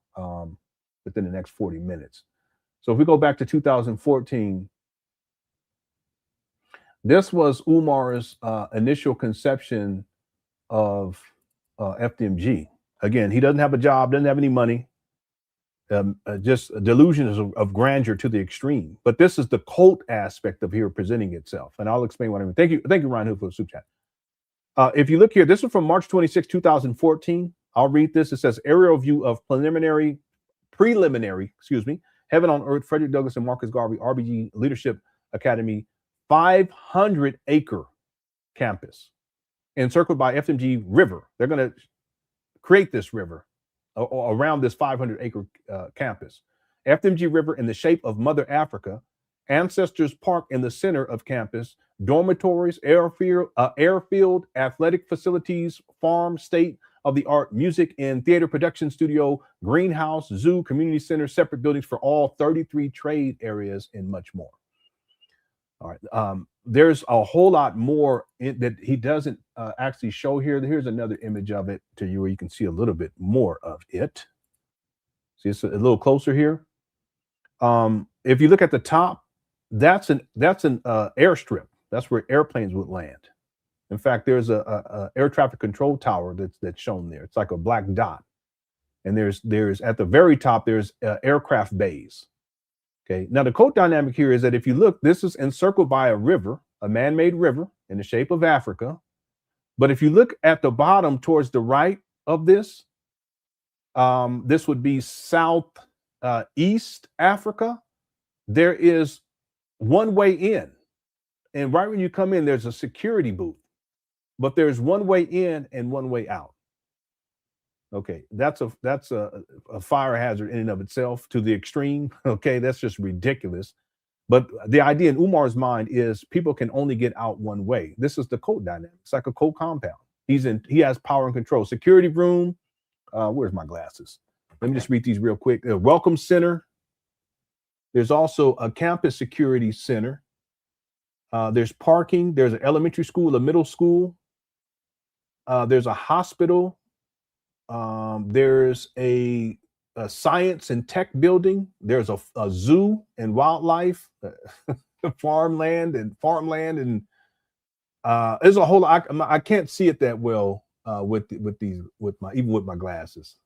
within the next 40 minutes. So if we go back to 2014. This was Umar's initial conception of FDMG. Again, he doesn't have a job, doesn't have any money, just delusions of grandeur to the extreme. But this is the cult aspect of here presenting itself. And I'll explain what I mean. Thank you, Ryan Hood, for the super chat. If you look here, this is from March 26, 2014. I'll read this. It says, aerial view of preliminary, Heaven on Earth, Frederick Douglass and Marcus Garvey, RBG Leadership Academy, 500-acre campus encircled by FDMG River. They're going to create this river around this 500-acre campus. FDMG River in the shape of Mother Africa, Ancestors Park in the center of campus, dormitories, airfield, athletic facilities, farm, state-of-the-art music and theater production studio, greenhouse, zoo, community center, separate buildings for all 33 trade areas, and much more. All right. There's a whole lot more that he doesn't actually show here. Here's another image of it to you where you can see a little bit more of it. See, it's a little closer here. If you look at the top, that's an airstrip. That's where airplanes would land. In fact, there's a air traffic control tower that's shown there. It's like a black dot. And there's at the very top, there's aircraft bays. Okay. Now the cult dynamic here is that if you look, this is encircled by a river, a man-made river in the shape of Africa. But if you look at the bottom towards the right of this, This would be South East Africa. There is one way in, and right when you come in, there's a security booth, but there's one way in and one way out. Okay, that's a fire hazard in and of itself to the extreme. Okay, that's just ridiculous. But the idea in Umar's mind is people can only get out one way. This is the cult dynamic. It's like a cult compound. He has power and control. Security room. Where's my glasses? Let me just read these real quick. Welcome center. There's also a campus security center. There's parking. There's an elementary school, a middle school. There's a hospital. There's a science and tech building. There's a zoo and wildlife, farmland, and there's a whole. I can't see it that well with my glasses.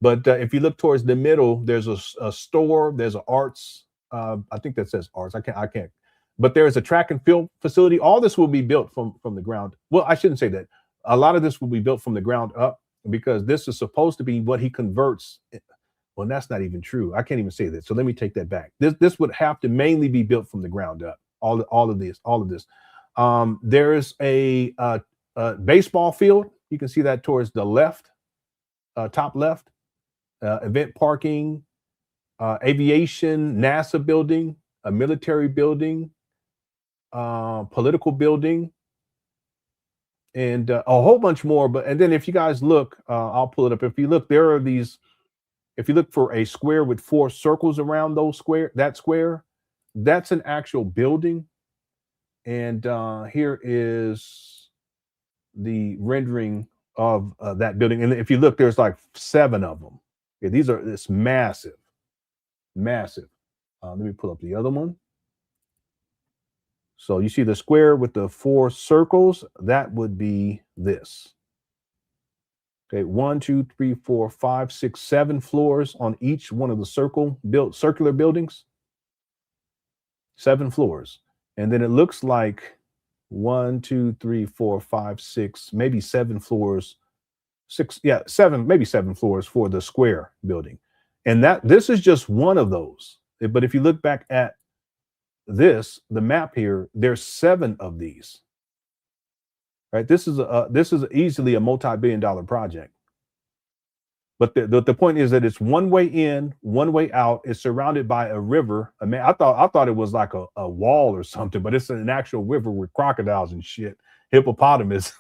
But if you look towards the middle, there's a store. There's an arts. I think that says arts. I can't. But there's a track and field facility. All this will be built from the ground. Well, I shouldn't say that. A lot of this will be built from the ground up because this is supposed to be what he converts. Well, that's not even true. I can't even say that. So let me take that back. This would have to mainly be built from the ground up. All of this. There's a baseball field. You can see that towards the left, top left. Event parking, aviation, NASA building, a military building, political building, and a whole bunch more. And then if you guys look, I'll pull it up. If you look, there are these. If you look for a square with 4 circles around that square, that's an actual building. And here is the rendering of that building. And if you look, there's like 7 of them. Yeah, it's massive. Let me pull up the other one. So you see the square with the 4 circles, that would be this. Okay, 1, 2, 3, 4, 5, 6, 7 floors on each one of the circular buildings. 7 floors. And then it looks like 1, 2, 3, 4, 5, 6, maybe 7 floors. 7, maybe 7 floors for the square building. And this is just one of those. But if you look back at the map here, there's 7 of these. Right? This is easily a multi-billion-dollar project. But the point is that it's one way in, one way out. It's surrounded by a river. I mean, I thought it was like a wall or something, but it's an actual river with crocodiles and shit. Hippopotami. Is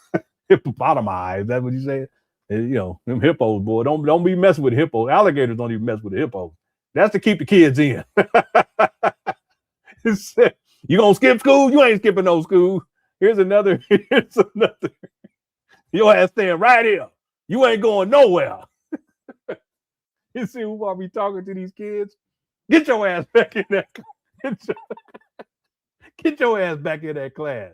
that what you say? You know, them hippos, boy. Don't be messing with hippos. Alligators don't even mess with the hippos. That's to keep the kids in. You gonna skip school? You ain't skipping no school. Here's another. Your ass staying right here. You ain't going nowhere. You see who are we talking to these kids? Get your ass back in that. Get your ass back in that class.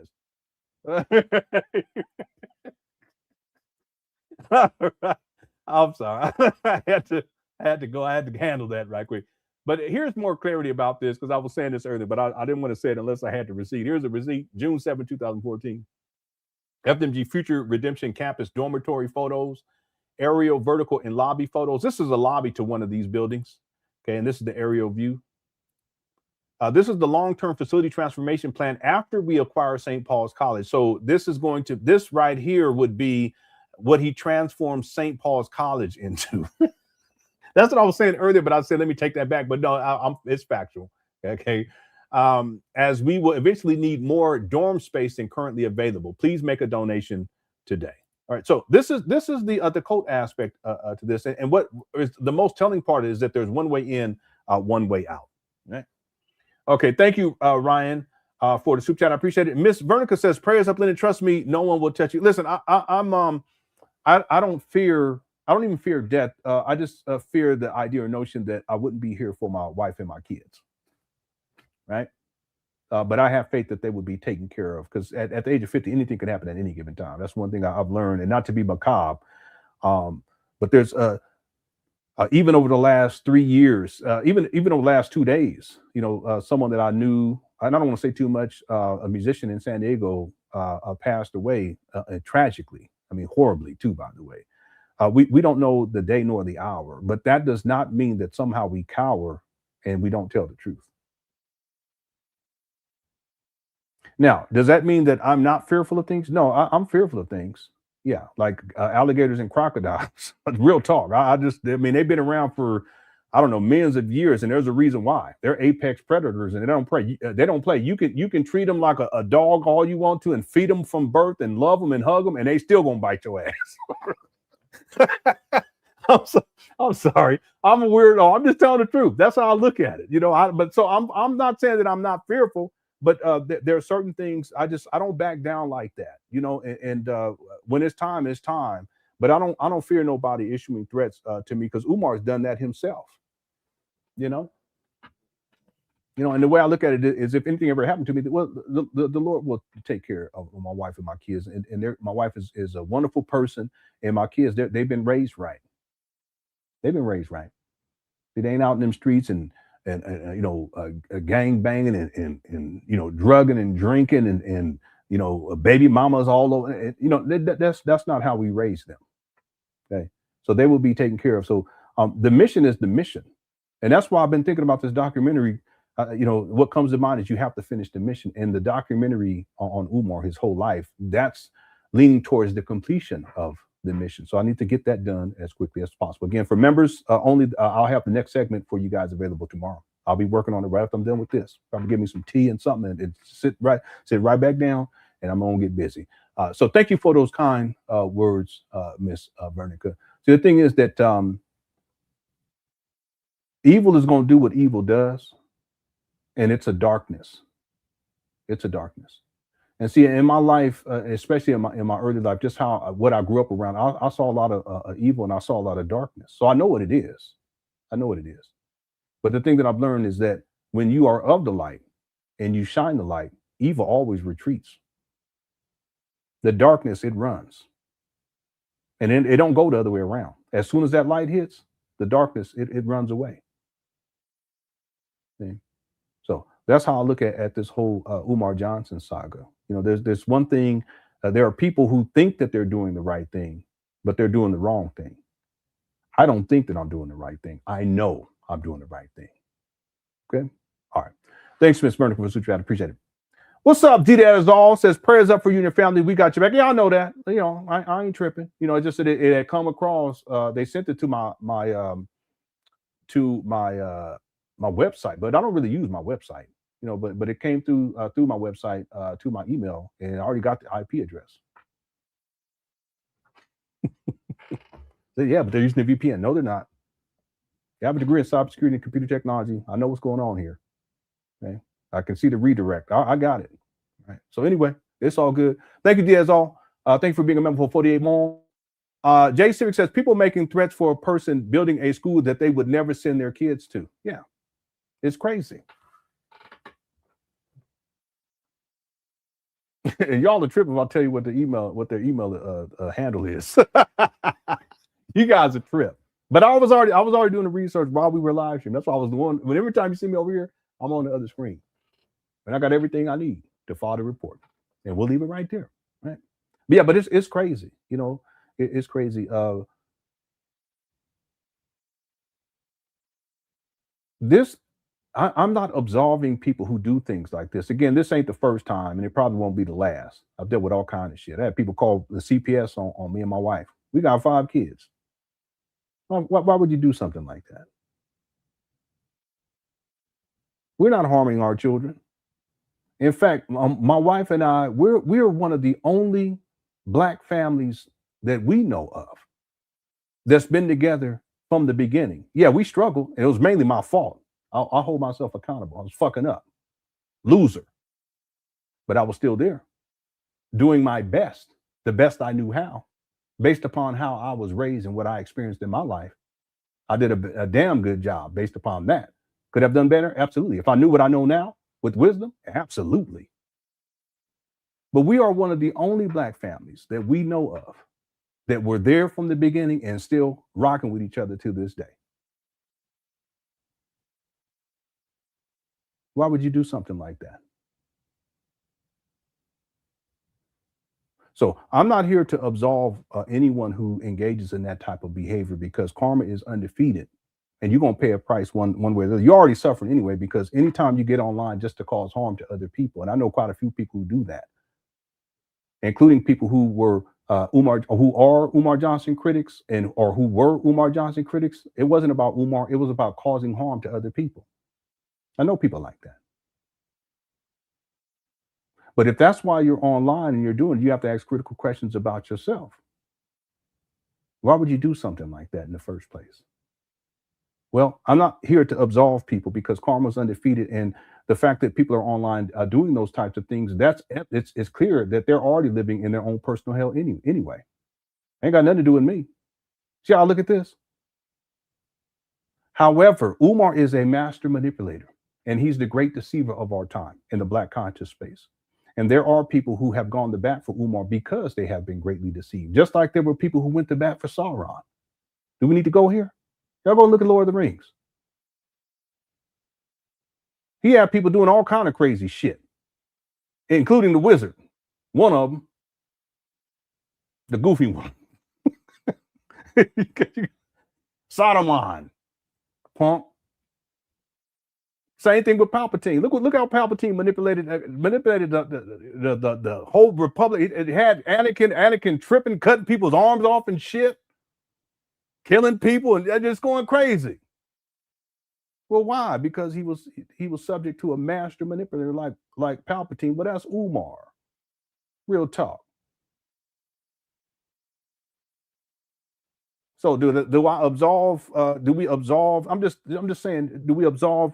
I'm sorry. I had to go. I had to handle that right quick. But here's more clarity about this because I was saying this earlier, but I didn't want to say it unless I had the receipt. Here's a receipt, June 7, 2014. FDMG Future Redemption Campus dormitory photos, aerial, vertical, and lobby photos. This is a lobby to one of these buildings. Okay, and this is the aerial view. This is the long-term facility transformation plan after we acquire St. Paul's College. So this right here would be what he transformed St. Paul's College into. That's what I was saying earlier, but I said, let me take that back. But no, it's factual. Okay. As we will eventually need more dorm space than currently available. Please make a donation today. All right. So this is the cult aspect to this. And what is the most telling part is that there's one way in, one way out. Right. Okay. Thank you, Ryan, for the super chat. I appreciate it. Miss Vernica says, prayers up, Lenon. Trust me, no one will touch you. Listen, I don't even fear death. I just fear the idea or notion that I wouldn't be here for my wife and my kids. Right. But I have faith that they would be taken care of because at the age of 50, anything could happen at any given time. That's one thing I've learned, and not to be macabre. But there's even over the last 3 years, even over the last 2 days, someone that I knew, I don't want to say too much, a musician in San Diego passed away tragically. I mean, horribly too, by the way. We don't know the day nor the hour, but that does not mean that somehow we cower and we don't tell the truth. Now, does that mean that I'm not fearful of things? No, I'm fearful of things. Yeah, like alligators and crocodiles. Real talk. I mean, they've been around for, I don't know, millions of years, and there's a reason why. They're apex predators, and they don't play. They don't play. You can treat them like a dog all you want to, and feed them from birth, and love them and hug them, and they still gonna bite your ass. I'm sorry. I'm a weirdo. I'm just telling the truth. That's how I look at it. But so I'm not saying that I'm not fearful. But there are certain things I don't back down like that, and when it's time, it's time. But I don't fear nobody issuing threats to me, because Umar's done that himself, and the way I look at it is, if anything ever happened to me, well, the Lord will take care of my wife and my kids, and my wife is a wonderful person, and my kids, they've been raised right. They've been raised right. They ain't out in them streets and gang banging and drugging and drinking and baby mamas all over. That's not how we raise them. Okay, so they will be taken care of. So the mission is the mission, and that's why I've been thinking about this documentary. What comes to mind is you have to finish the mission, and the documentary on Umar, his whole life, that's leaning towards the completion of the mission. So I need to get that done as quickly as possible. Again, for members only, I'll have the next segment for you guys available tomorrow. I'll be working on it right after I'm done with this. Probably give me some tea and something and sit right back down, and I'm gonna get busy. So thank you for those kind words, Miss Vernica. So the thing is that evil is gonna do what evil does, and it's a darkness. It's a darkness. And see, in my life, especially in my early life, just what I grew up around, I saw a lot of evil, and I saw a lot of darkness. So I know what it is. I know what it is. But the thing that I've learned is that when you are of the light and you shine the light, evil always retreats. The darkness, it runs. And then it don't go the other way around. As soon as that light hits, the darkness, it runs away. See? So that's how I look at this whole Umar Johnson saga. There's one thing. There are people who think that they're doing the right thing, but they're doing the wrong thing. I don't think that I'm doing the right thing. I know I'm doing the right thing. Okay. All right. Thanks, Miss Vernica, for the super chat. Appreciate it. What's up? D-Dad says prayers up for you and your family. We got you back. Yeah, I know that. I ain't tripping. It just that it had come across. They sent it to my website, but I don't really use my website. But it came through my website to my email, and I already got the IP address. So, yeah, but they're using the VPN. No, they're not. I have a degree in cybersecurity and computer technology. I know what's going on here. Okay, I can see the redirect. I got it. All right. So anyway, it's all good. Thank you, Diazol. Thank you for being a member for 48 more. Jay Civic says people making threats for a person building a school that they would never send their kids to. Yeah, it's crazy. And y'all are tripping if I'll tell you what their email handle is. You guys are trip. But I was already doing the research while we were live streaming. That's why I was doing. When every time you see me over here, I'm on the other screen, and I got everything I need to file the report, and we'll leave it right there, right? But yeah, but it's crazy. It's crazy. I'm not absolving people who do things like this. Again, this ain't the first time, and it probably won't be the last. I've dealt with all kinds of shit. I had people call the CPS on me and my wife. We got 5 kids. Why would you do something like that? We're not harming our children. In fact, my wife and I, we're one of the only Black families that we know of that's been together from the beginning. Yeah, we struggled, and it was mainly my fault. I'll hold myself accountable. I was fucking up. Loser. But I was still there, doing my best, the best I knew how, based upon how I was raised and what I experienced in my life. I did a damn good job based upon that. Could I have done better? Absolutely. If I knew what I know now with wisdom, absolutely. But we are one of the only Black families that we know of that were there from the beginning and still rocking with each other to this day. Why would you do something like that? So I'm not here to absolve anyone who engages in that type of behavior, because karma is undefeated, and you're gonna pay a price one way or the other. You're already suffering anyway, because anytime you get online just to cause harm to other people, and I know quite a few people who do that, including people who were are Umar Johnson critics or who were Umar Johnson critics. It wasn't about Umar, it was about causing harm to other people. I know people like that. But if that's why you're online and you're doing it, you have to ask critical questions about yourself. Why would you do something like that in the first place? Well, I'm not here to absolve people, because karma is undefeated, and the fact that people are online doing those types of things, it's clear that they're already living in their own personal hell anyway. Ain't got nothing to do with me. See how I look at this? However, Umar is a master manipulator, and he's the great deceiver of our time in the Black conscious space. And there are people who have gone to bat for Umar because they have been greatly deceived, just like there were people who went to bat for Sauron. Do we need to go here? Y'all go look at Lord of the Rings. He had people doing all kind of crazy shit, including the wizard. One of them, the goofy one. Sodomon, punk. Same thing with Palpatine. Look how Palpatine manipulated the whole republic. It had Anakin tripping, cutting people's arms off and shit, killing people, and just going crazy. Well, why? Because he was subject to a master manipulator like Palpatine, but that's Umar. Real talk. So do I absolve? Do we absolve? I'm just saying. Do we absolve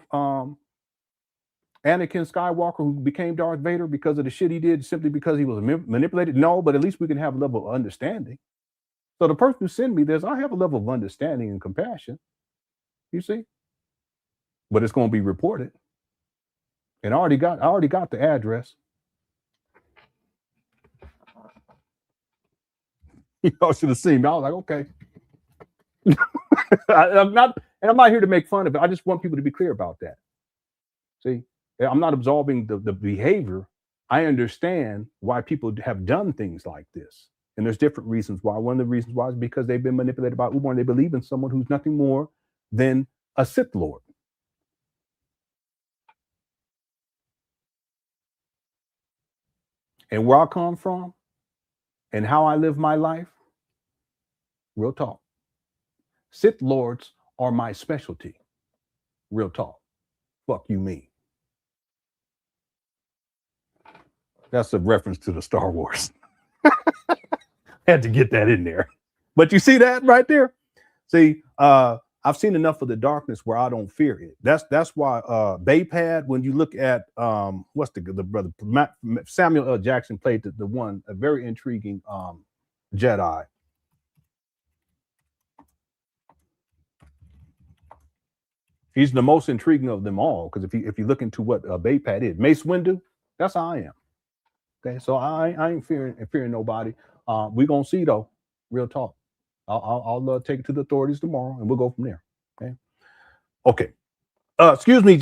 Anakin Skywalker, who became Darth Vader because of the shit he did, simply because he was manipulated? No, but at least we can have a level of understanding. So the person who sent me this, I have a level of understanding and compassion. You see, but it's going to be reported, and I already got the address. Y'all should have seen me. I was like, okay. I'm not here to make fun of it. I just want people to be clear about that. See, I'm not absolving the behavior. I understand why people have done things like this, and there's different reasons why. One of the reasons why is because they've been manipulated by Umar, and they believe in someone who's nothing more than a Sith Lord. And where I come from and how I live my life, real talk, Sith Lords are my specialty. Real talk. Fuck you, me. That's a reference to the Star Wars. Had to get that in there. But you see that right there? See, I've seen enough of the darkness where I don't fear it. That's why Baypad, when you look at what's the brother Samuel L. Jackson played the one, a very intriguing Jedi. He's the most intriguing of them all, because if you look into what Baypad is, Mace Windu, that's how I am. Okay, so I ain't fearing nobody. We're gonna see though, real talk. I'll take it to the authorities tomorrow, and we'll go from there. Okay. Excuse me.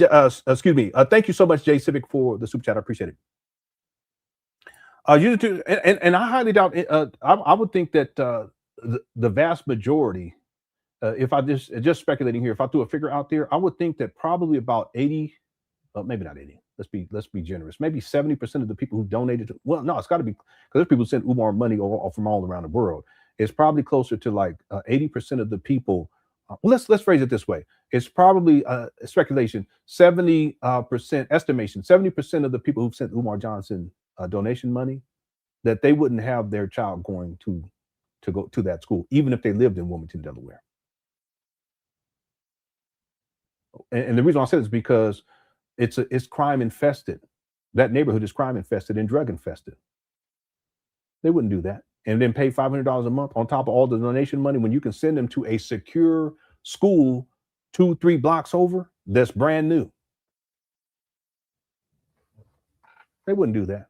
Thank you so much, Jay Civic, for the super chat. I appreciate it. And I highly doubt it. I would think that the vast majority, if I just speculating here, if I threw a figure out there, I would think that probably about 80, maybe not 80. Let's be generous. Maybe 70% of the people who donated well, no, it's got to be, because there's people who sent Umar money from all around the world. It's probably closer to like 80% of the people. Let's phrase it this way. It's probably speculation. 70% estimation. 70% of the people who sent Umar Johnson donation money, that they wouldn't have their child going to go to that school, even if they lived in Wilmington, Delaware. And the reason I said it is because it's crime infested. That neighborhood is crime infested and drug infested. They wouldn't do that and then pay $500 a month on top of all the donation money when you can send them to a secure school 2-3 blocks over that's brand new. They wouldn't do that.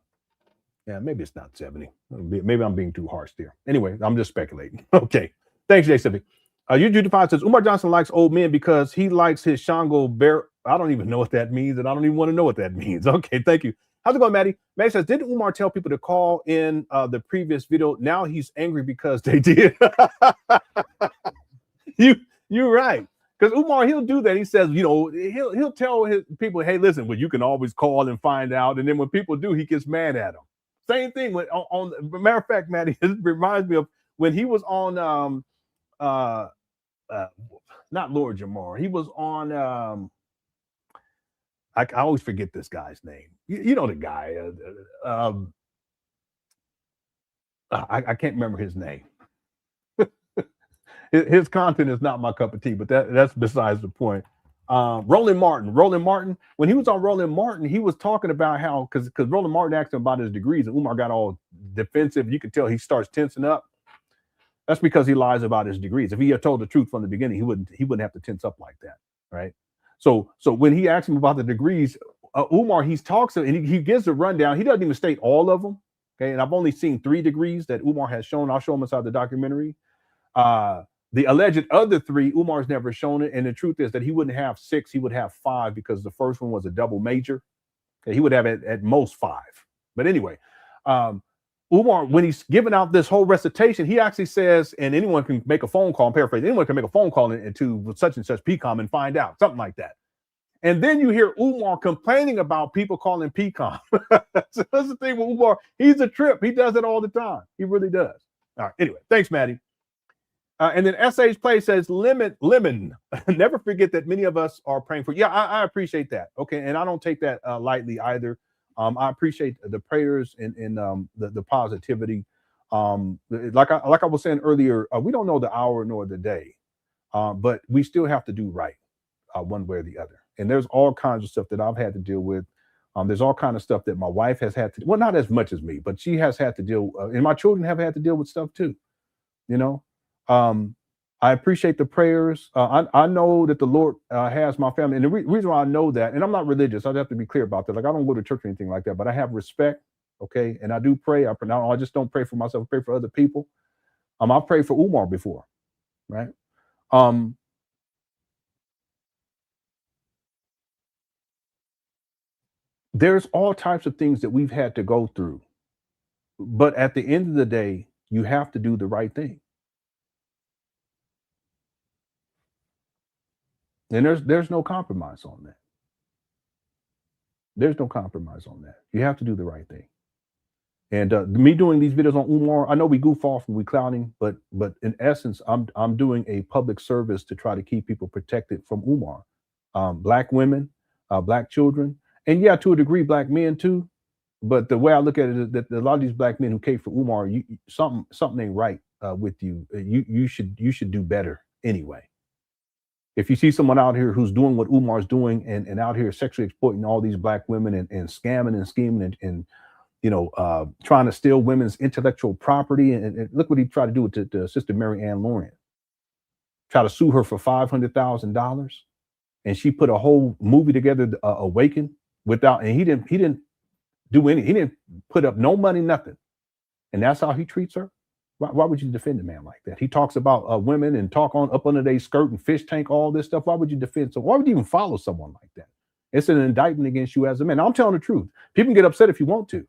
Yeah, maybe it's not 70. Maybe I'm being too harsh there. Anyway, I'm just speculating. Okay. Thanks, Jay Civic. U25 says Umar Johnson likes old men because he likes his Shango bear. I don't even know what that means, and I don't even want to know what that means. Okay, thank you. How's it going, Maddie? Maddie says, didn't Umar tell people to call in the previous video? Now he's angry because they did. You're right. Because Umar, he'll do that. He says, you know, he'll tell his people, hey, listen, well, you can always call and find out. And then when people do, he gets mad at them. Same thing with on matter of fact, Maddie, it reminds me of when he was on not Lord Jamar. He was on I always forget this guy's name. You know the guy. I can't remember his name. His content is not my cup of tea, but that's besides the point. Roland Martin, when he was on Roland Martin, he was talking about how, because Roland Martin asked him about his degrees, and Umar got all defensive. You could tell he starts tensing up. That's because he lies about his degrees. If he had told the truth from the beginning, he wouldn't have to tense up like that, right? So when he asked him about the degrees, Umar, he talks and he gives a rundown. He doesn't even state all of them, okay? And I've only seen 3 degrees that Umar has shown. I'll show them inside the documentary. The alleged other 3, Umar's never shown it. And the truth is that he wouldn't have 6, he would have 5 because the first one was a double major. Okay, he would have at most 5. But anyway, Umar, when he's giving out this whole recitation, he actually says, and anyone can make a phone call, I'm paraphrasing, anyone can make a phone call into such and such PCOM and find out, something like that. And then you hear Umar complaining about people calling PCOM. So that's the thing with Umar. He's a trip. He does it all the time. He really does. All right. Anyway, thanks, Maddie. And then SH Play says, Lemon. Never forget that many of us are praying for. Yeah, I appreciate that. Okay. And I don't take that lightly either. I appreciate the prayers and the positivity. Like I was saying earlier, we don't know the hour nor the day, but we still have to do right one way or the other. And there's all kinds of stuff that I've had to deal with. There's all kinds of stuff that my wife has had to, well, not as much as me, but she has had to deal, and my children have had to deal with stuff too, you know. I appreciate the prayers. I know that the Lord has my family. And the reason why I know that, and I'm not religious, I'd have to be clear about that. Like, I don't go to church or anything like that, but I have respect, okay? And I do pray. I just don't pray for myself, I pray for other people. I've prayed for Umar before, right? There's all types of things that we've had to go through. But at the end of the day, you have to do the right thing. And there's no compromise on that. There's no compromise on that. You have to do the right thing. And me doing these videos on Umar, I know we goof off and we clowning, but in essence, I'm doing a public service to try to keep people protected from Umar. Black women, black children, and yeah, to a degree, black men too. But the way I look at it is that a lot of these black men who came for Umar, something ain't right with you. You should do better anyway. If you see someone out here who's doing what Umar's doing and out here sexually exploiting all these black women and scamming and scheming and you know, trying to steal women's intellectual property, and look what he tried to do to Sister Mary Ann Lauren. Try to sue her for $500,000, and she put a whole movie together, Awaken, without, and he didn't do any, he didn't put up no money, nothing, and that's how he treats her. Why would you defend a man like that? He talks about women and talk on up under their skirt and fish tank, all this stuff. Why would you defend? So why would you even follow someone like that? It's an indictment against you as a man. Now, I'm telling the truth. People can get upset if you want to,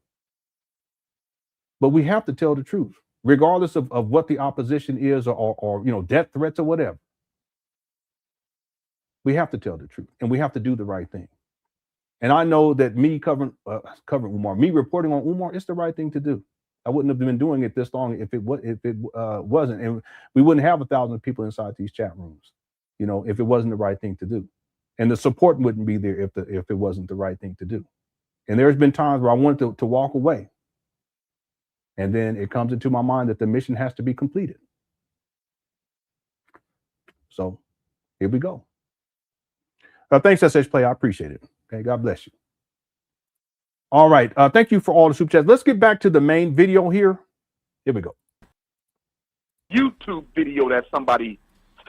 but we have to tell the truth, regardless of what the opposition is or you know, death threats or whatever. We have to tell the truth, and we have to do the right thing. And I know that me covering Umar, me reporting on Umar, it's the right thing to do. I wouldn't have been doing it this long if it wasn't, and we wouldn't have 1,000 people inside these chat rooms, you know, if it wasn't the right thing to do, and the support wouldn't be there if it wasn't the right thing to do. And there's been times where I wanted to walk away, and then it comes into my mind that the mission has to be completed. So here we go. Thanks, SH Play. I appreciate it. Okay, God bless you. All right. Thank you for all the super chats. Let's get back to the main video here. Here we go. YouTube video that somebody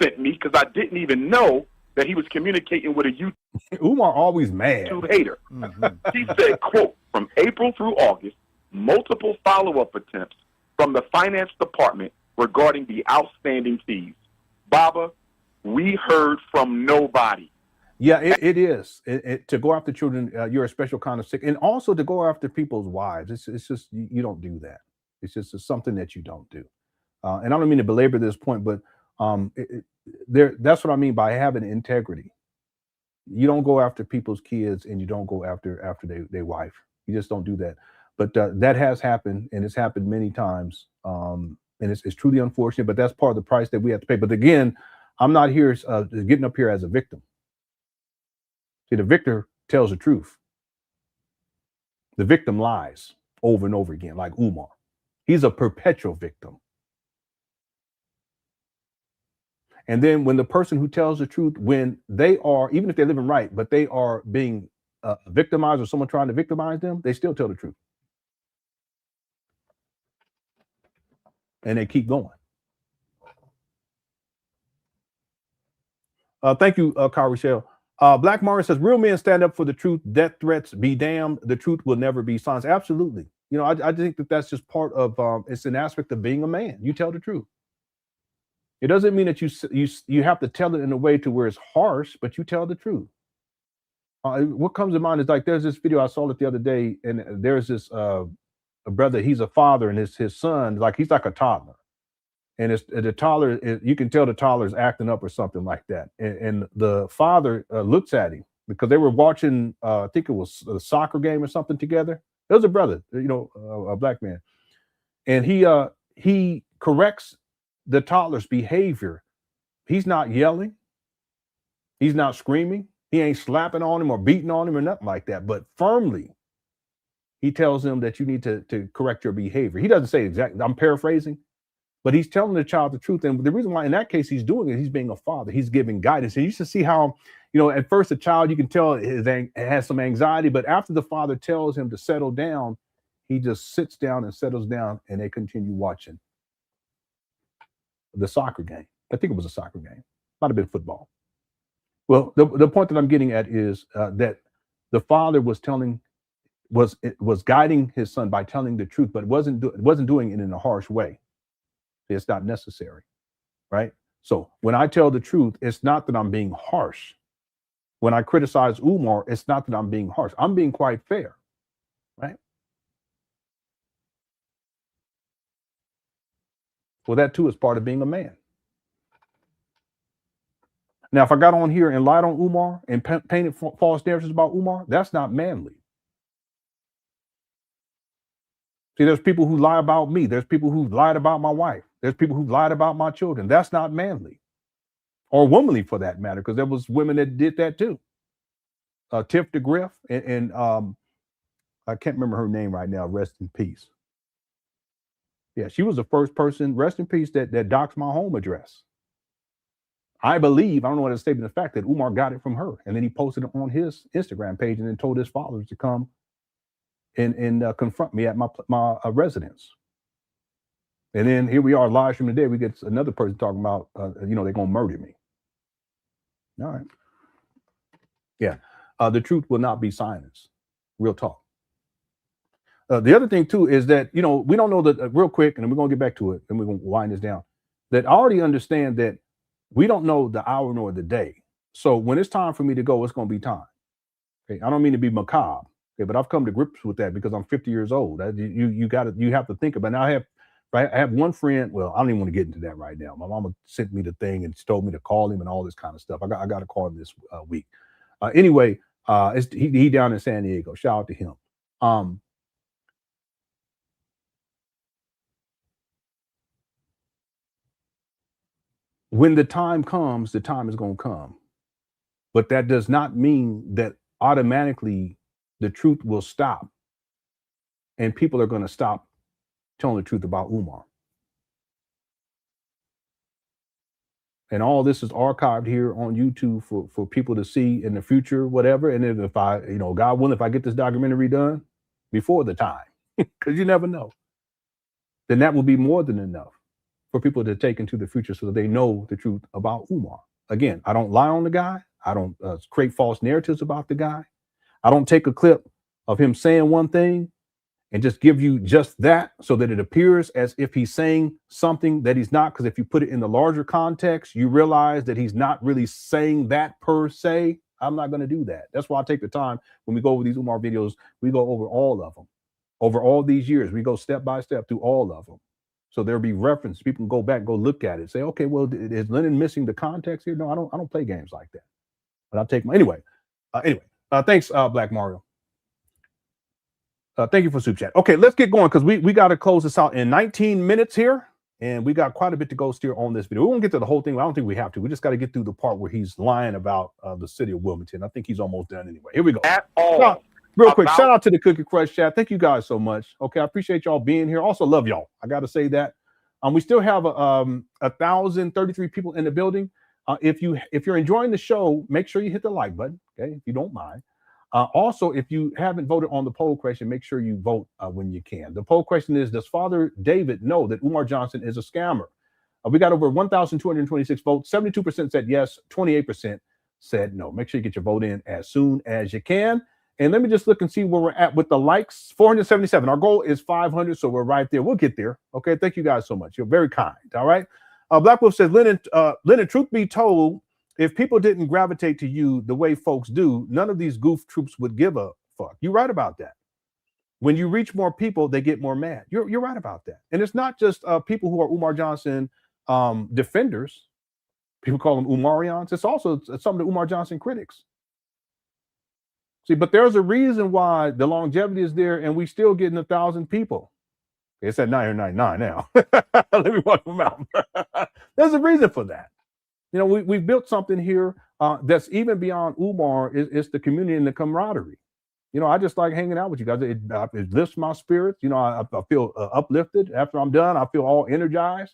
sent me, because I didn't even know that he was communicating with a YouTube Umar always mad hater. He said, quote, from April through August, multiple follow-up attempts from the finance department regarding the outstanding fees. Baba, we heard from nobody. Yeah, it is. To go after children, you're a special kind of sick, and also to go after people's wives. It's just you don't do that. It's something that you don't do. And I don't mean to belabor this point, but that's what I mean by having integrity. You don't go after people's kids, and you don't go after their wife. You just don't do that. But that has happened, and it's happened many times. And it's truly unfortunate. But that's part of the price that we have to pay. But again, I'm not here getting up here as a victim. See, the victor tells the truth. The victim lies over and over again, like Umar. He's a perpetual victim. And then when the person who tells the truth, when they are, even if they're living right, but they are being victimized or someone trying to victimize them, they still tell the truth. And they keep going. Thank you, Kyle Rochelle. Black Martin says, real men stand up for the truth. Death threats be damned. The truth will never be silenced. Absolutely. You know, I think that's just part of, it's an aspect of being a man. You tell the truth. It doesn't mean that you have to tell it in a way to where it's harsh, but you tell the truth. What comes to mind is like, there's this video, I saw it the other day, and there's this a brother, he's a father, and his son, like he's like a toddler. And the toddler, you can tell the toddler's acting up or something like that. And the father looks at him because they were watching, I think it was a soccer game or something together. It was a brother, you know, a black man. And he corrects the toddler's behavior. He's not yelling. He's not screaming. He ain't slapping on him or beating on him or nothing like that. But firmly, he tells him that you need to correct your behavior. He doesn't say exactly, I'm paraphrasing. But he's telling the child the truth. And the reason why in that case he's doing it, he's being a father. He's giving guidance. And you should see how, you know, at first the child, you can tell has some anxiety. But after the father tells him to settle down, he just sits down and settles down, and they continue watching the soccer game. I think it was a soccer game. Might have been football. Well, the point that I'm getting at is that the father was guiding his son by telling the truth, but wasn't doing it in a harsh way. It's not necessary, right? So when I tell the truth, it's not that I'm being harsh. When I criticize Umar, it's not that I'm being harsh. I'm being quite fair, right? Well, that too is part of being a man. Now, if I got on here and lied on Umar and painted false narratives about Umar, that's not manly. See, there's people who lie about me. There's people who lied about my wife. There's people who lied about my children. That's not manly or womanly for that matter, because there was women that did that too. Tiff DeGriff and I can't remember her name right now. Rest in peace. Yeah, she was the first person, rest in peace, that doxed my home address. I believe, I don't know what to say, but the fact that Umar got it from her. And then he posted it on his Instagram page and then told his followers to come and confront me at my residence. And then here we are live streaming today. We get another person talking about, you know, they're going to murder me. All right. Yeah. The truth will not be silenced. Real talk. The other thing too is that, you know, we don't know that real quick, and then we're going to get back to it and we're going to wind this down, that I already understand that we don't know the hour nor the day. So when it's time for me to go, it's going to be time. Okay. I don't mean to be macabre. Okay. But I've come to grips with that because I'm 50 years old. You have to think about it. Now I have one friend. Well, I don't even want to get into that right now. My mama sent me the thing and told me to call him and all this kind of stuff. I got to call him this week. Anyway, he down in San Diego. Shout out to him. When the time comes, the time is going to come. But that does not mean that automatically the truth will stop and people are going to stop telling the truth about Umar. And all this is archived here on YouTube for people to see in the future, whatever. And if I, you know, God willing, if I get this documentary done before the time, because you never know, then that will be more than enough for people to take into the future so that they know the truth about Umar. Again, I don't lie on the guy. I don't create false narratives about the guy. I don't take a clip of him saying one thing and just give you just that so that it appears as if he's saying something that he's not. Because if you put it in the larger context, you realize that he's not really saying that per se. I'm not going to do that. That's why I take the time when we go over these Umar videos, we go over all of them. Over all these years, we go step by step through all of them. So there'll be reference. People can go back, go look at it, say, okay, well, is Lenon missing the context here? No, I don't play games like that. But I'll take my anyway. Thanks, Black Mario. Thank you for Super Chat. Okay, let's get going because we got to close this out in 19 minutes here. And we got quite a bit to go still on this video. We won't get to the whole thing. I don't think we have to. We just got to get through the part where he's lying about the city of Wilmington. I think he's almost done anyway. Here we go. At all. Real quick, shout out to the Cookie Crush chat. Thank you guys so much. Okay, I appreciate y'all being here. Also love y'all. I got to say that. We still have 1,033 people in the building. If you're enjoying the show, make sure you hit the like button, okay, if you don't mind. Also, if you haven't voted on the poll question, make sure you vote when you can. The poll question is, does Father David know that Umar Johnson is a scammer? We got over 1,226 votes. 72% said yes, 28% said no. Make sure you get your vote in as soon as you can. And let me just look and see where we're at with the likes. 477. Our goal is 500, so we're right there. We'll get there. Okay, thank you guys so much. You're very kind, all right? Black Wolf says, Lenon, truth be told, if people didn't gravitate to you the way folks do, none of these goof troops would give a fuck. You're right about that. When you reach more people, they get more mad. You're right about that. And it's not just people who are Umar Johnson defenders. People call them Umarians. It's also some of the Umar Johnson critics. See, but there's a reason why the longevity is there and we still getting 1,000 people. It's at 999 now. Let me walk them out. There's a reason for that. You know, we've built something here that's even beyond Umar. It's the community and the camaraderie. You know, I just like hanging out with you guys. It lifts my spirits. You know, I feel uplifted. After I'm done, I feel all energized.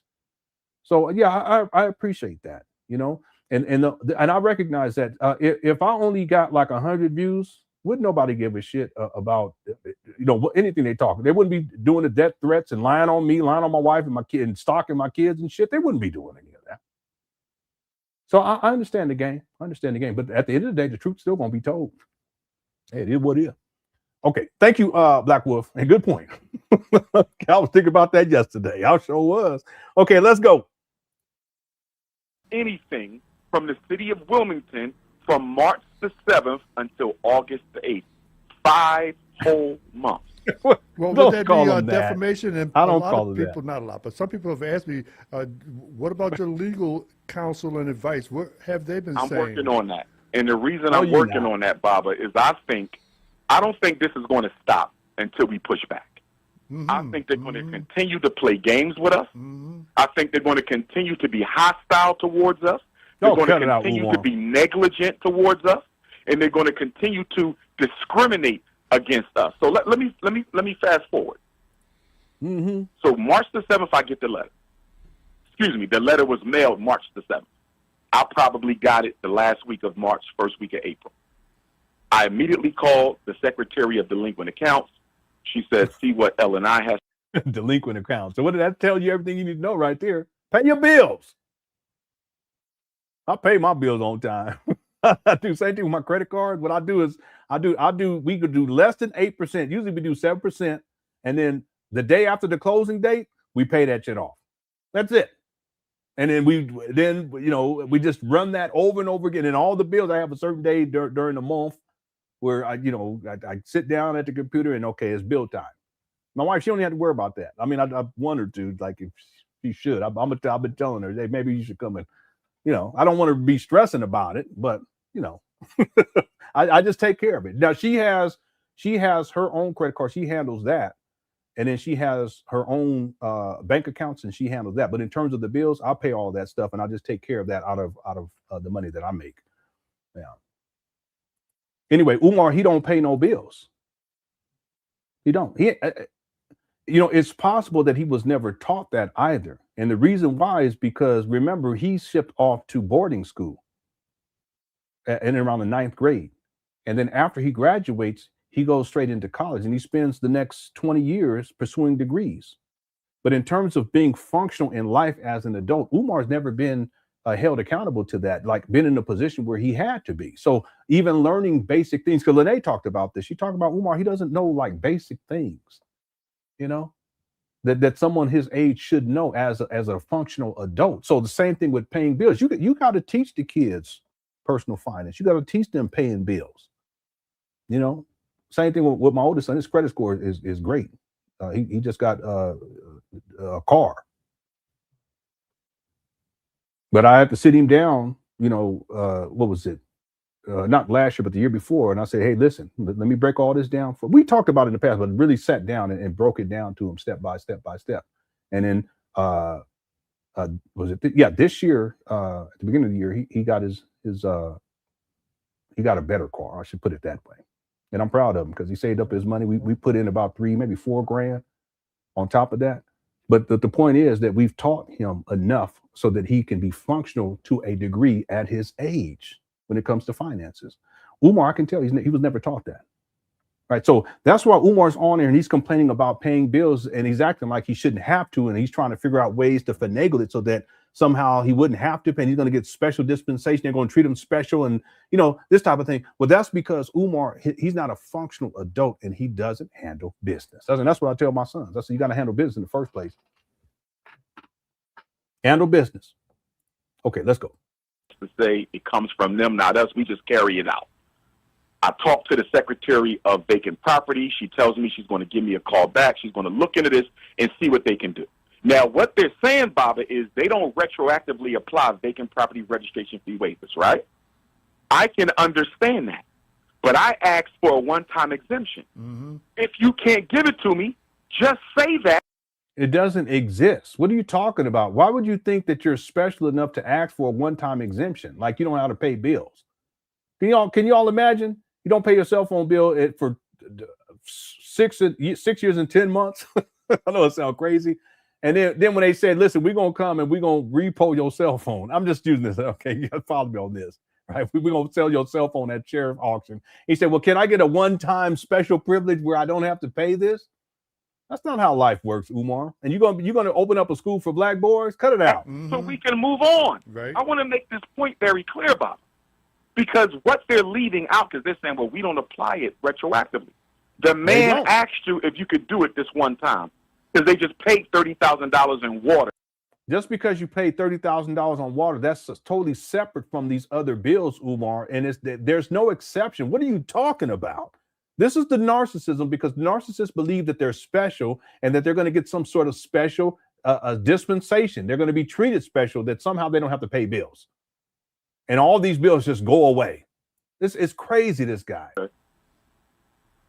So, yeah, I appreciate that, you know. And I recognize that if I only got like 100 views, wouldn't nobody give a shit about, you know, anything they talk. They wouldn't be doing the death threats and lying on me, lying on my wife and my kid, and stalking my kids and shit. They wouldn't be doing any of that. So I understand the game. I understand the game. But at the end of the day, the truth's still going to be told. Hey, it is what it is. Okay. Thank you, Black Wolf. And good point. I was thinking about that yesterday. I sure was. Okay, let's go. Anything from the city of Wilmington from March the 7th until August the 8th. 5 whole months. Well, would that be defamation? And I don't call it people, not a lot, but some people have asked me, what about your legal counsel and advice? What have they been saying? I'm working on that. And the reason I'm working on that, Baba, is I don't think this is going to stop until we push back. Mm-hmm. I think they're going to continue to play games with us. Mm-hmm. I think they're going to continue to be hostile towards us. They're going to continue to be negligent towards us, and they're going to continue to discriminate against us. So let me fast forward. Mm-hmm. So March the 7th, I get the letter. Excuse me, the letter was mailed March the 7th. I probably got it the last week of March, first week of April. I immediately called the Secretary of Delinquent Accounts. She said, see what L&I has. Delinquent accounts. So what did that tell you? Everything you need to know right there. Pay your bills. I pay my bills on time. I do the same thing with my credit card. What I do is we could do less than 8%. Usually we do 7%. And then the day after the closing date, we pay that shit off. That's it. And then we just run that over and over again. And all the bills, I have a certain day during the month where I sit down at the computer and okay, it's bill time. My wife, she don't have to worry about that. I mean, I want her to, like, if she should. I've been telling her, hey, maybe you should come in. You know, I don't want to be stressing about it, but you know, I just take care of it. Now she has her own credit card. She handles that. And then she has her own bank accounts and she handles that. But in terms of the bills, I'll pay all that stuff and I'll just take care of that out of the money that I make. Yeah. Anyway, Umar, he don't pay no bills. He don't. It's possible that he was never taught that either. And the reason why is because, remember, he shipped off to boarding school in around the 9th grade. And then after he graduates, he goes straight into college and he spends the next 20 years pursuing degrees. But in terms of being functional in life as an adult, Umar's never been held accountable to that, like been in a position where he had to be. So even learning basic things, because Lene talked about this, she talked about Umar, he doesn't know like basic things, you know, that someone his age should know as a functional adult. So the same thing with paying bills. You got to teach the kids personal finance. You got to teach them paying bills. You know, same thing with my oldest son. His credit score is great. He just got a car. But I had to sit him down, you know, what was it? Not last year, but the year before. And I said, hey, listen, let me break all this down. We talked about it in the past, but really sat down and broke it down to him step by step by step. And then, this year, at the beginning of the year, he got he got a better car. I should put it that way. And I'm proud of him because he saved up his money. We put in about maybe $4,000 on top of that. But the point is that we've taught him enough so that he can be functional to a degree at his age when it comes to finances. Umar, I can tell he was never taught that. Right. So that's why Umar's on there and he's complaining about paying bills and he's acting like he shouldn't have to. And he's trying to figure out ways to finagle it so that somehow he wouldn't have to pay. And he's going to get special dispensation. They're going to treat him special and, you know, this type of thing. Well, that's because Umar, he's not a functional adult and he doesn't handle business. That's what I tell my sons. I said, you got to handle business in the first place. Handle business. Okay, let's go. To say it comes from them, not us. We just carry it out. I talked to the Secretary of Vacant Property. She tells me she's going to give me a call back. She's going to look into this and see what they can do. Now, what they're saying, Baba, is they don't retroactively apply vacant property registration fee waivers, right? I can understand that. But I asked for a one-time exemption. Mm-hmm. If you can't give it to me, just say that. It doesn't exist. What are you talking about? Why would you think that you're special enough to ask for a one-time exemption? Like you don't know how to pay bills. Can you all imagine? You don't pay your cell phone bill for 6 years and 10 months. I know it sounds crazy. And then when they said, listen, we're going to come and we're going to repo your cell phone. I'm just using this. Okay, you got to follow me on this. Right? We're going to sell your cell phone at sheriff auction. He said, well, can I get a one-time special privilege where I don't have to pay this? That's not how life works, Umar. And you're gonna open up a school for black boys? Cut it out. So we can move on. Right. I want to make this point very clear about it. Because what they're leaving out, because they're saying, well, we don't apply it retroactively. The man asked you if you could do it this one time because they just paid $30,000 in water. Just because you paid $30,000 on water, that's totally separate from these other bills, Umar. And there's no exception. What are you talking about? This is the narcissism because narcissists believe that they're special and that they're going to get some sort of special dispensation. They're going to be treated special, that somehow they don't have to pay bills. And all these bills just go away. This is crazy, this guy.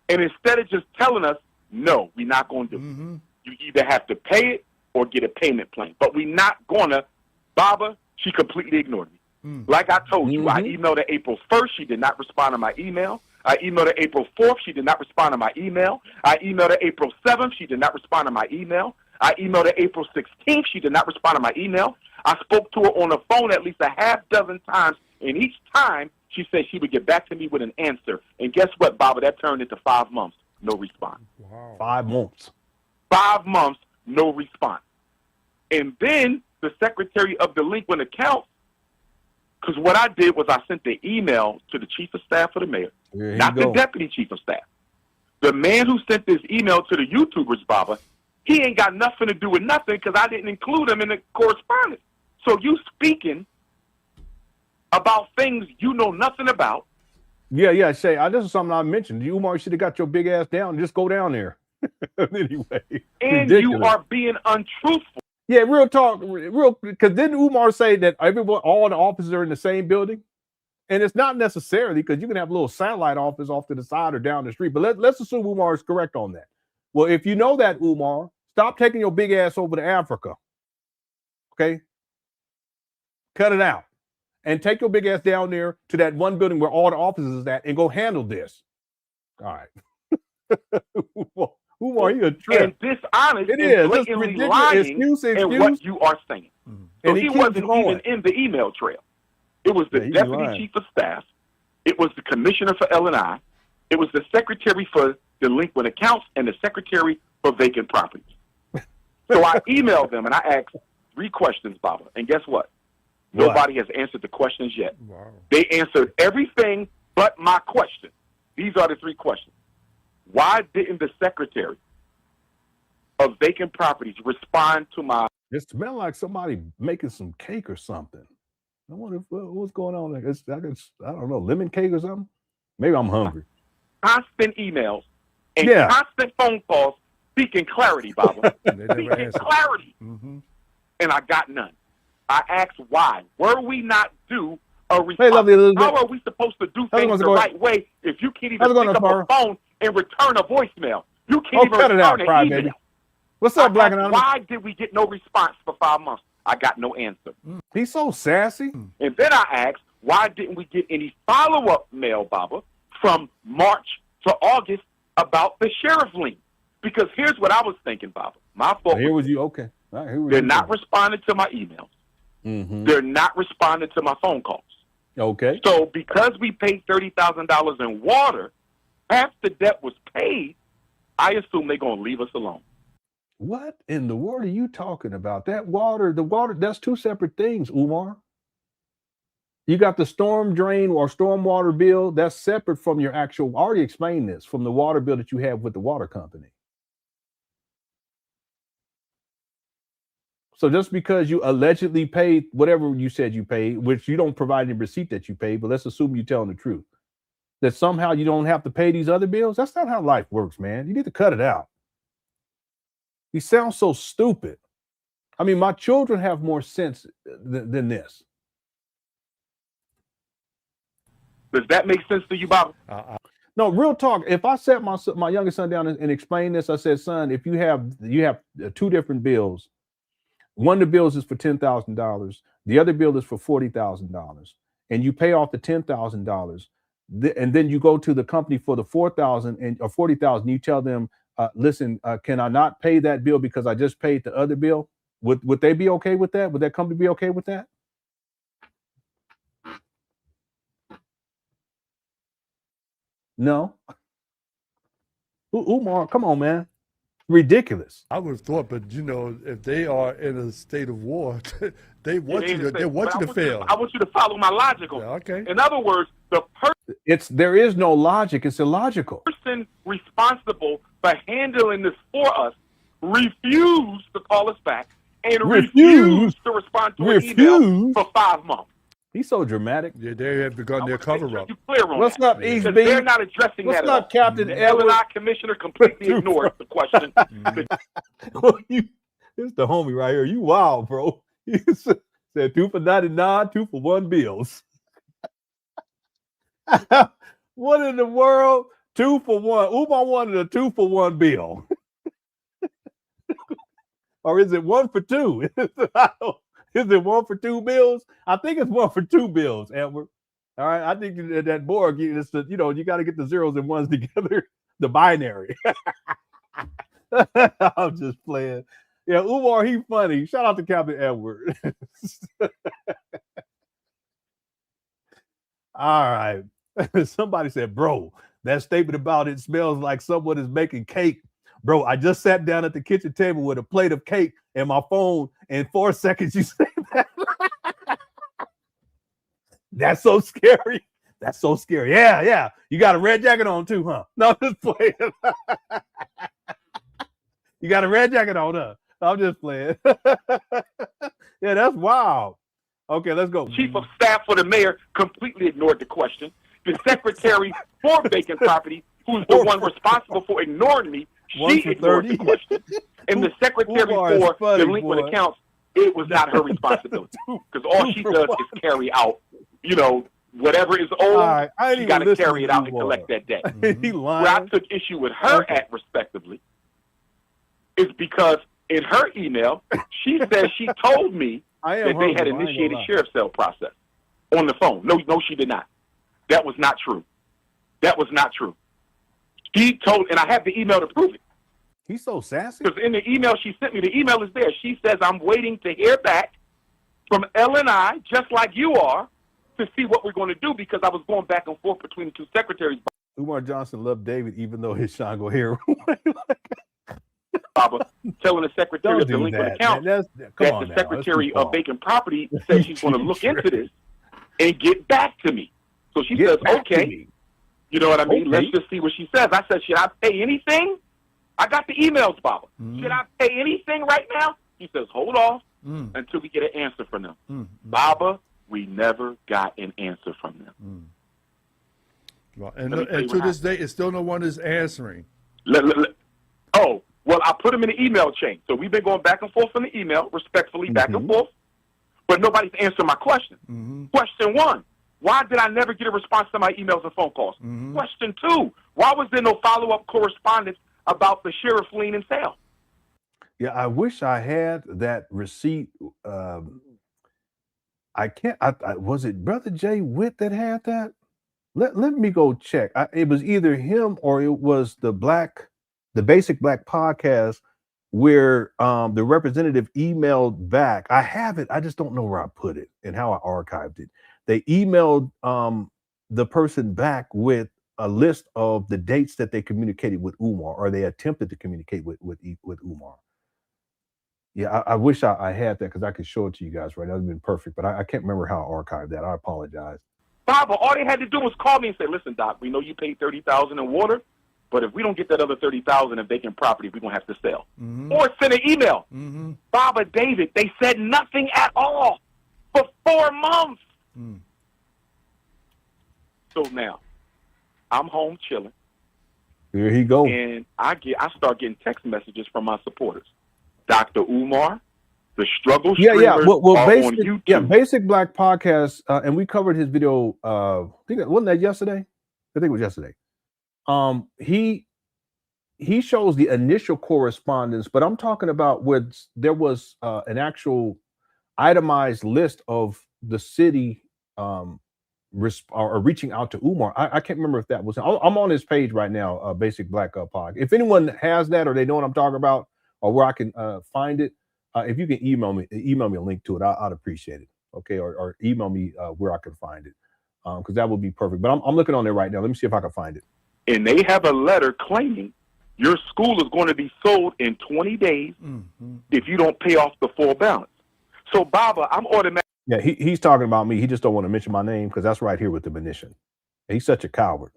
And instead of just telling us, no, we're not going to do it. You either have to pay it or get a payment plan. But we're not going to. Baba, she completely ignored me. Like I told you, I emailed her April 1st. She did not respond to my email. I emailed her April 4th. She did not respond to my email. I emailed her April 7th. She did not respond to my email. I emailed her April 16th. She did not respond to my email. I spoke to her on the phone at least a half dozen times, and each time she said she would get back to me with an answer. And guess what, Baba? That turned into 5 months. No response. Wow. 5 months. 5 months, no response. And then the Secretary of Delinquent Accounts, because what I did was I sent the email to the Chief of Staff of the Mayor, not the Deputy Chief of Staff. The man who sent this email to the YouTubers, Baba, he ain't got nothing to do with nothing because I didn't include him in the correspondence. So you speaking about things you know nothing about. Yeah, Shay, this is something I mentioned. You, Umar, should have got your big ass down and just go down there. Anyway. And ridiculous. You are being untruthful. Yeah, real talk, because didn't Umar say that all the offices are in the same building? And it's not necessarily, because you can have a little satellite office off to the side or down the street. But let's assume Umar is correct on that. Well, if you know that, Umar, stop taking your big ass over to Africa. Okay? Cut it out. And take your big ass down there to that one building where all the offices is at and go handle this. All right. Umar, you a trip. And dishonest it and is. blatantly lying excuse. in what you are saying. So he wasn't even in the email trail. It was the Deputy Chief of Staff. It was the Commissioner for L&I. It was the Secretary for Delinquent Accounts and the Secretary for Vacant Properties. So I emailed them and I asked 3 questions, Baba. And guess what? Nobody has answered the questions yet. Wow. They answered everything but my question. These are the 3 questions. Why didn't the Secretary of Vacant Properties respond to my... It smells like somebody making some cake or something. I wonder what's going on there. I don't know, lemon cake or something. Maybe I'm hungry. Constant emails and constant phone calls seeking clarity, Baba. Seeking clarity. Mm-hmm. And I got none. I asked why. Were we not due a response? How are we supposed to do things the right way if you can't even pick up a phone and return a voicemail? You can't even return an email. Baby. What's up, Black Anonymous? Why did we get no response for 5 months? I got no answer. He's so sassy. And then I asked, why didn't we get any follow-up mail, Baba, from March to August about the sheriff lien? Because here's what I was thinking, Baba. My fault. Here was you. Okay. All right, they're not responding to my emails. Mm-hmm. They're not responding to my phone calls. Okay. So because we paid $30,000 in water, half the debt was paid, I assume they're going to leave us alone. What in the world are you talking about? The water, that's two separate things, Umar. You got the storm drain or storm water bill, that's separate from your actual, I already explained this, from the water bill that you have with the water company. So just because you allegedly paid whatever you said you paid, which you don't provide any receipt that you paid, but let's assume you're telling the truth, that somehow you don't have to pay these other bills, that's not how life works, man. You need to cut it out. You sound so stupid. I mean, my children have more sense than this. Does that make sense to you, Bob? No, real talk. If I sat my youngest son down and explained this, I said, son, if you have two different bills, one of the bills is for $10,000, the other bill is for $40,000, and you pay off the $10,000, and then you go to the company for the $4,000 or $40,000, you tell them, listen, can I not pay that bill because I just paid the other bill? Would they be okay with that? Would that company be okay with that? No. Umar, come on, man. Ridiculous. I would have thought, but you know, if they are in a state of war, they want you to fail. I want you to follow my logical. Yeah, okay. In other words, there is no logic. It's illogical. The person responsible for handling this for us refused to call us back and refused to respond to an email for 5 months. He's so dramatic. Yeah, they have begun their cover-up. What's up, East B? They're not addressing that at all. What's up, Captain Edward? LNI commissioner completely ignored the question. It's the homie right here. You wild, bro. He said 2 for 99, 2 for 1 bills. What in the world? 2 for 1. Umar wanted a 2 for 1 bill. Or is it 1 for 2? Is it 1 for 2 bills? I think it's 1 for 2 bills, Edward. All right. I think that board, it's the, you got to get the zeros and ones together, the binary. I'm just playing. Yeah, Umar, he funny. Shout out to Captain Edward. All right. Somebody said, bro, that statement about it smells like someone is making cake. Bro, I just sat down at the kitchen table with a plate of cake and my phone. In 4 seconds, you say that. That's so scary. That's so scary. Yeah. You got a red jacket on too, huh? No, I'm just playing. You got a red jacket on, huh? I'm just playing. Yeah, that's wild. Okay, let's go. Chief of staff for the mayor completely ignored the question. The secretary for vacant property, who's the one responsible for ignoring me, she ignored the question. And the secretary for delinquent accounts, it was not her responsibility. Because all she does is carry out, whatever is owed, she got to carry it out and collect that debt. Where I took issue with her at, respectively, is because in her email, she says she told me that they had initiated sheriff's sale process on the phone. No, she did not. That was not true. That was not true. She told, and I have the email to prove it. He's so sassy. Because in the email she sent me, the email is there. She says, I'm waiting to hear back from LNI, just like you are, to see what we're going to do, because I was going back and forth between the two secretaries. Umar Johnson loved David, even though his Shango hair. Baba, telling the secretary of delinquent accounts that the secretary of vacant property says she's going to look into this and get back to me. So she says, okay. You know what I mean? Okay. Let's just see what she says. I said, should I pay anything? I got the emails, Baba. Should I pay anything right now? He says, hold off until we get an answer from them. Baba, We never got an answer from them. Well, and to this day, it's still no one is answering. Oh, well, I put them in the email chain. So we've been going back and forth in the email, respectfully, back and forth. But nobody's answering my question. Question 1, why did I never get a response to my emails and phone calls? Question 2, why was there no follow-up correspondence about the sheriff lien and sale? Yeah, I wish I had that receipt. I can't. Was it Brother Jay Witt that had that? Let me go check. It was either him or it was the Basic Black podcast where the representative emailed back. I have it. I just don't know where I put it and how I archived it. They emailed the person back with a list of the dates that they communicated with Umar, or they attempted to communicate with Umar. Yeah, I wish I had that because I could show it to you guys right now. That would have been perfect, but I can't remember how I archived that. I apologize. Baba, all they had to do was call me and say, listen, Doc, we know you paid $30,000 in water, but if we don't get that other $30,000 in vacant property, we're going to have to sell. Or send an email. Baba, David, they said nothing at all for 4 months. So now, I'm home chilling. Here he goes. And I start getting text messages from my supporters. Dr. Umar, the struggle streamers are on YouTube. Yeah, Basic Black podcast, and we covered his video. I think wasn't that yesterday? I think it was yesterday. He shows the initial correspondence, but I'm talking about where there was an actual itemized list of the city or reaching out to Umar. I can't remember if that was. I'm on his page right now, Basic Black Pod. If anyone has that or they know what I'm talking about or where I can find it, if you can email me a link to it, I'd appreciate it. Okay, or email me where I can find it, because that would be perfect. But I'm looking on there right now. Let me see if I can find it. And they have a letter claiming your school is going to be sold in 20 days if you don't pay off the full balance. So, Baba, I'm automatic. Yeah, he's talking about me. He just don't want to mention my name because that's right here with the munition. He's such a coward.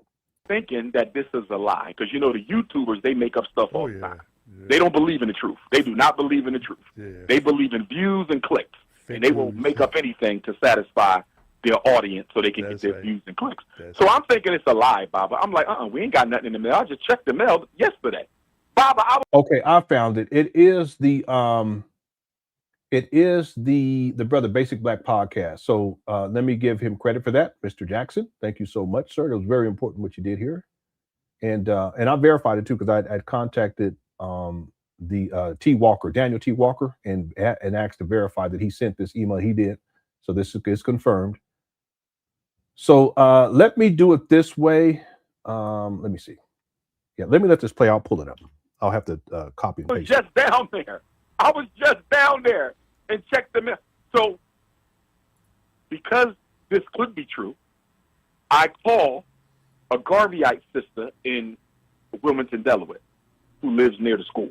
Thinking that this is a lie because, you know, the YouTubers, they make up stuff all the time. They don't believe in the truth. They do not believe in the truth. They believe in views and clicks. And they will make up anything to satisfy their audience so they can get their views and clicks. So I'm thinking it's a lie, Baba. I'm like, we ain't got nothing in the mail. I just checked the mail yesterday. Baba, okay, I found it. It is the Brother Basic Black podcast. So let me give him credit for that, Mr. Jackson. Thank you so much, sir. It was very important what you did here. And I verified it too because I'd contacted the Daniel T. Walker, and asked to verify that he sent this email. He did. So this is confirmed. So let me do it this way. Let me see. Yeah, let me let this play. I'll pull it up. I'll have to copy and paste. I was just down there and checked the mail. So because this could be true, I call a Garveyite sister in Wilmington, Delaware, who lives near the school.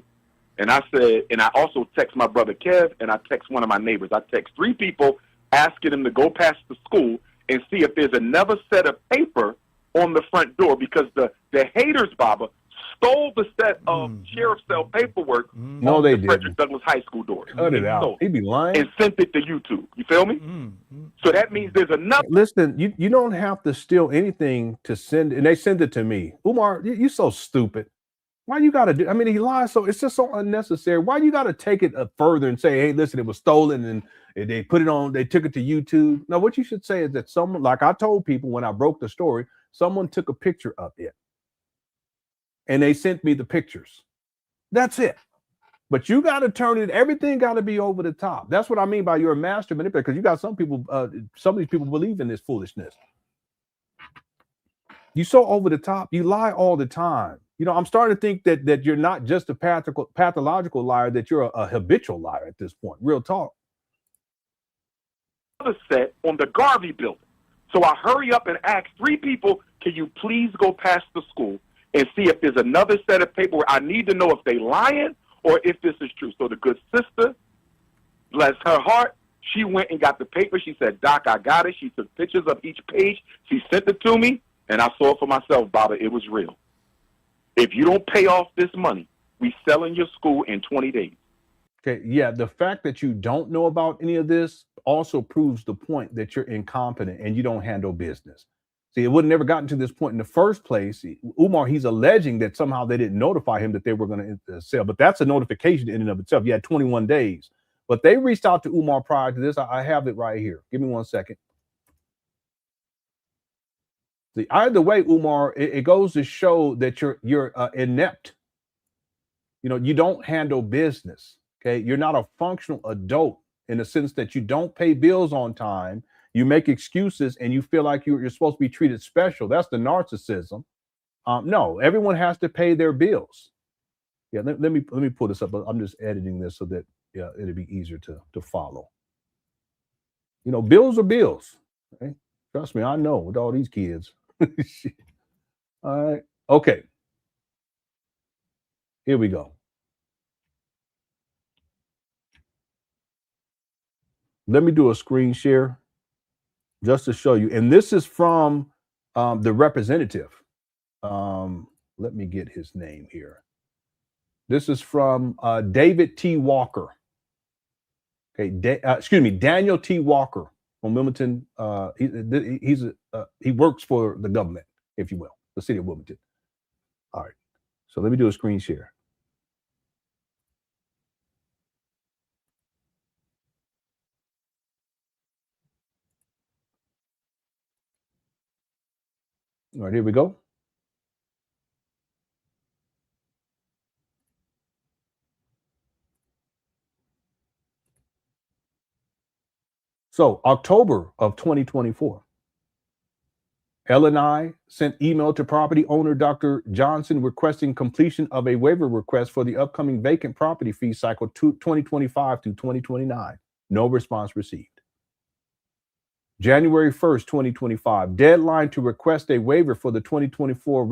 And I said, and I also text my brother Kev, and I text one of my neighbors. I text 3 people asking them to go past the school and see if there's another set of paper on the front door, because the haters, Baba, stole the set of sheriff's cell paperwork no, they didn't. Frederick Douglass High School doors. Cut it out. He'd be lying. And sent it to YouTube. You feel me? So that means there's enough. Listen, you don't have to steal anything to send, and they send it to me. Umar, you're so stupid. Why you got to do? I mean, he lies, so it's just so unnecessary. Why you got to take it further and say, hey, listen, it was stolen and they put it on, they took it to YouTube. No, what you should say is that someone, like I told people when I broke the story, someone took a picture of it and they sent me the pictures. That's it. But you got to turn it, everything got to be over the top. That's what I mean by you're a master manipulator, because you got some people, some of these people believe in this foolishness. You so over the top, you lie all the time. You know, I'm starting to think that you're not just a pathological liar, that you're a habitual liar at this point. Real talk. Set on the Garvey building. So I hurry up and ask 3 people, can you please go past the school and see if there's another set of paperwork? I need to know if they lying or if this is true. So the good sister, bless her heart, she went and got the paper. She said, Doc, I got it. She took pictures of each page. She sent it to me, and I saw it for myself, Baba. It was real. If you don't pay off this money, we selling your school in 20 days. Okay, yeah, the fact that you don't know about any of this, also proves the point that you're incompetent and you don't handle business. See, it would have never gotten to this point in the first place. Umar, he's alleging that somehow they didn't notify him that they were going to sell, but that's a notification in and of itself. You had 21 days. But they reached out to Umar prior to this. I have it right here. Give me 1 second. See, either way, Umar, it goes to show that you're inept. You know, you don't handle business. Okay, you're not a functional adult in the sense that you don't pay bills on time. You make excuses and you feel like you're supposed to be treated special. That's the narcissism. No, everyone has to pay their bills. Yeah, let me pull this up. I'm just editing this so that it'll be easier to follow. You know, bills are bills. Okay? Trust me, I know with all these kids. All right. Okay. Here we go. Let me do a screen share just to show you. And this is from the representative. Let me get his name here. This is from David T. Walker. Okay, Daniel T. Walker from Wilmington. He works for the government, if you will, the city of Wilmington. All right, so let me do a screen share. All right, here we go. So October of 2024, LNI sent email to property owner Dr. Johnson requesting completion of a waiver request for the upcoming vacant property fee cycle 2025 to 2029. No response received. January 1st, 2025, deadline to request a waiver for the 2024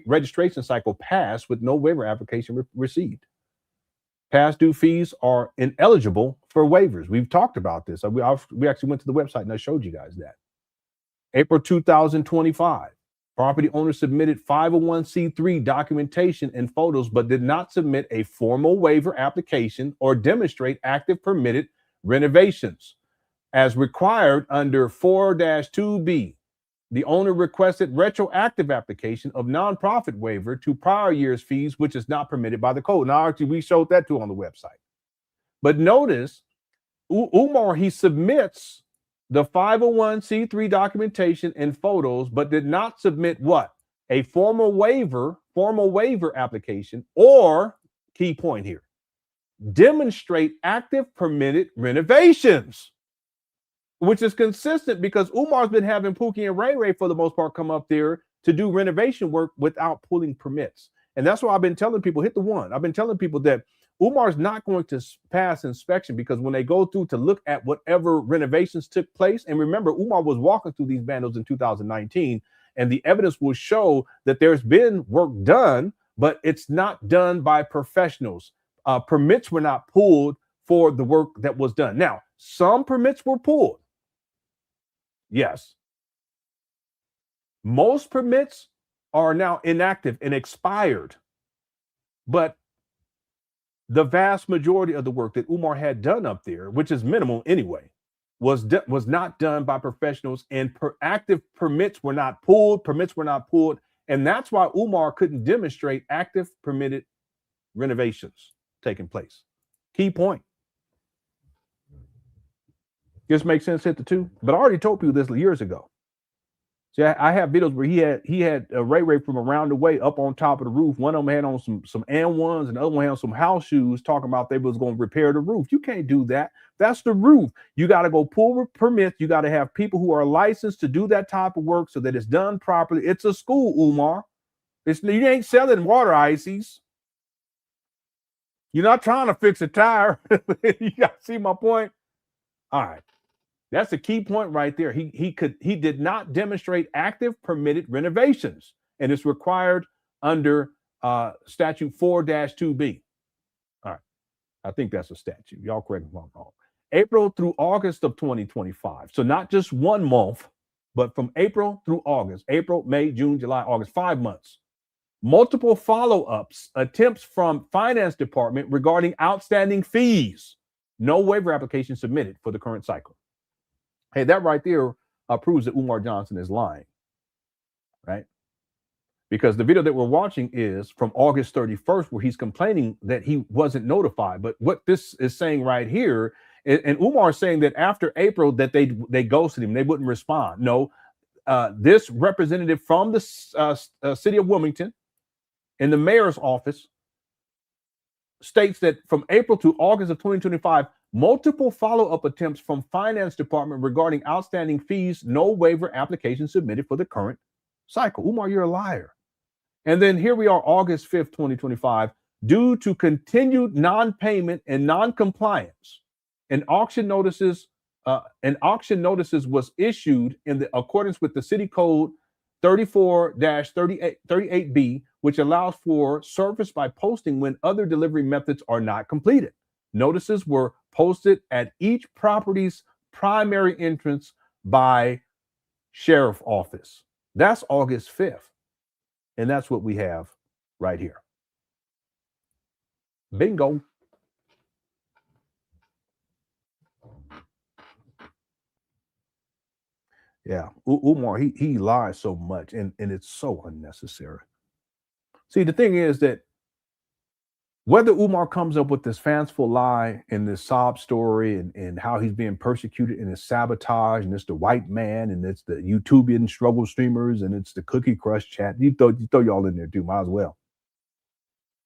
registration cycle passed with no waiver application received. Past due fees are ineligible for waivers. We've talked about this. We actually went to the website and I showed you guys that. April 2025, property owner submitted 501c3 documentation and photos, but did not submit a formal waiver application or demonstrate active permitted renovations. As required under 4-2B, the owner requested retroactive application of nonprofit waiver to prior year's fees, which is not permitted by the code. Now, actually, we showed that too on the website. But notice, Umar, he submits the 501c3 documentation and photos, but did not submit what? A formal waiver application, or, key point here, demonstrate active permitted renovations, which is consistent because Umar's been having Pookie and Ray Ray for the most part come up there to do renovation work without pulling permits. And that's why I've been telling people, hit the one. I've been telling people that Umar's not going to pass inspection because when they go through to look at whatever renovations took place, and remember, Umar was walking through these vandals in 2019, and the evidence will show that there's been work done, but it's not done by professionals. Permits were not pulled for the work that was done. Now, some permits were pulled. Yes. Most permits are now inactive and expired, but the vast majority of the work that Umar had done up there, which is minimal anyway, was not done by professionals, and active permits were not pulled. And that's why Umar couldn't demonstrate active permitted renovations taking place. Key point. This makes sense, hit the two. But I already told people this years ago. See, I have videos where he had Ray Ray from around the way up on top of the roof. One of them had on some N1s and the other one had on some house shoes talking about they was going to repair the roof. You can't do that. That's the roof. You got to go pull permits. You got to have people who are licensed to do that type of work so that it's done properly. It's a school, Umar. You ain't selling water ices. You're not trying to fix a tire. You got to see my point? All right. That's a key point right there. He did not demonstrate active permitted renovations, and it's required under statute 4-2B. All right. I think that's a statute. Y'all correct me if I'm wrong. April through August of 2025. So not just 1 month, but from April through August. April, May, June, July, August, 5 months. Multiple follow-ups, attempts from finance department regarding outstanding fees. No waiver application submitted for the current cycle. Hey, that right there proves that Umar Johnson is lying, right? Because the video that we're watching is from August 31st, where he's complaining that he wasn't notified. But what this is saying right here, and Umar is saying that after April that they ghosted him, they wouldn't respond. No, this representative from the city of Wilmington in the mayor's office states that from April to August of 2025, multiple follow-up attempts from finance department regarding outstanding fees, no waiver application submitted for the current cycle. Umar, you're a liar. And then here we are, August 5th, 2025, due to continued non-payment and non-compliance, an auction notices was issued in the accordance with the city code 34-38B, which allows for service by posting when other delivery methods are not completed. Notices were posted at each property's primary entrance by sheriff office. That's August 5th. And that's what we have right here. Bingo. Yeah, Umar, he lies so much, and it's so unnecessary. See, the thing is that whether Umar comes up with this fanciful lie and this sob story and how he's being persecuted and it's sabotage and it's the white man and it's the YouTubian struggle streamers and it's the Cookie Crush chat, you throw y'all in there too, might as well.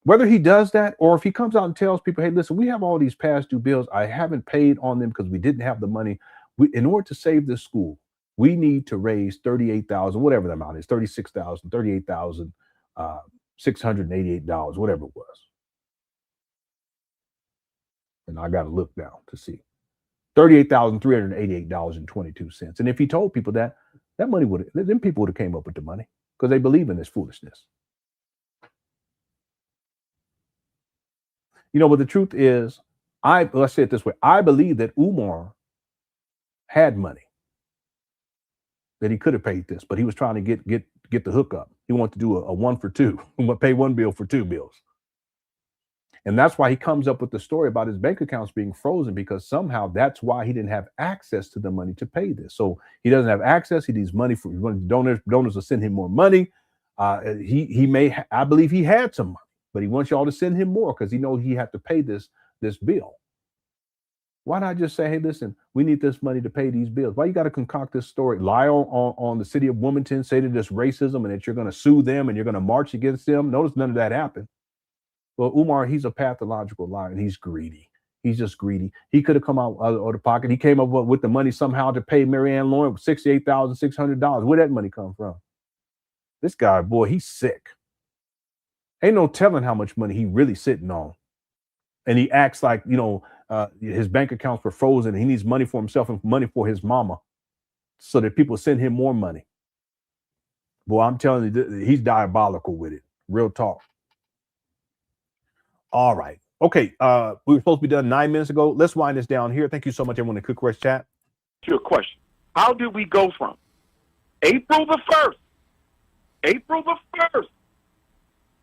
Whether he does that or if he comes out and tells people, hey, listen, we have all these past due bills. I haven't paid on them because we didn't have the money. In order to save this school, we need to raise $38,000, whatever the amount is, $36,000, $38,688, whatever it was. And I got to look now to see. $38,388.22. And if he told people that money then people would have came up with the money because they believe in this foolishness. You know, but the truth is, let's say it this way. I believe that Umar had money, that he could have paid this, but he was trying to get the hookup. He wanted to do a 1 for 2. He wanted to pay one bill for 2 bills. And that's why he comes up with the story about his bank accounts being frozen, because somehow that's why he didn't have access to the money to pay this. So he doesn't have access. He needs money for donors to send him more money. I believe he had some money, but he wants y'all to send him more because he knows he had to pay this bill. Why not just say, hey, listen, we need this money to pay these bills? Why you got to concoct this story, lie on the city of Wilmington, say that it's racism and that you're going to sue them and you're going to march against them? Notice none of that happened. Well, Umar, he's a pathological liar and he's greedy. He's just greedy. He could have come out of the pocket. He came up with the money somehow to pay Marianne Lauren $68,600. Where'd that money come from? This guy, boy, he's sick. Ain't no telling how much money he really sitting on. And he acts like, his bank accounts were frozen and he needs money for himself and money for his mama so that people send him more money. Boy, I'm telling you, he's diabolical with it. Real talk. All right. Okay. We were supposed to be done 9 minutes ago. Let's wind this down here. Thank you so much, everyone in Cook Rush chat. Your question. How did we go from April the 1st?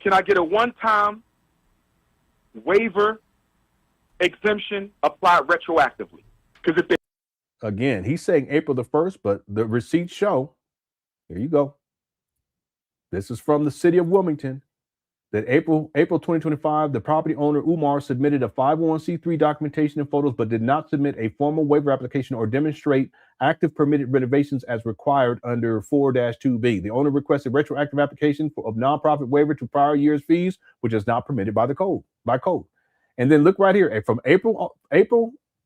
Can I get a one-time waiver exemption applied retroactively? Because if they again, he's saying April the 1st, but the receipts show, here you go. This is from the city of Wilmington. That April 2025, the property owner Umar submitted a 501c3 documentation and photos, but did not submit a formal waiver application or demonstrate active permitted renovations as required under 4-2B. The owner requested retroactive application of nonprofit waiver to prior year's fees, which is not permitted by code. And then look right here, from April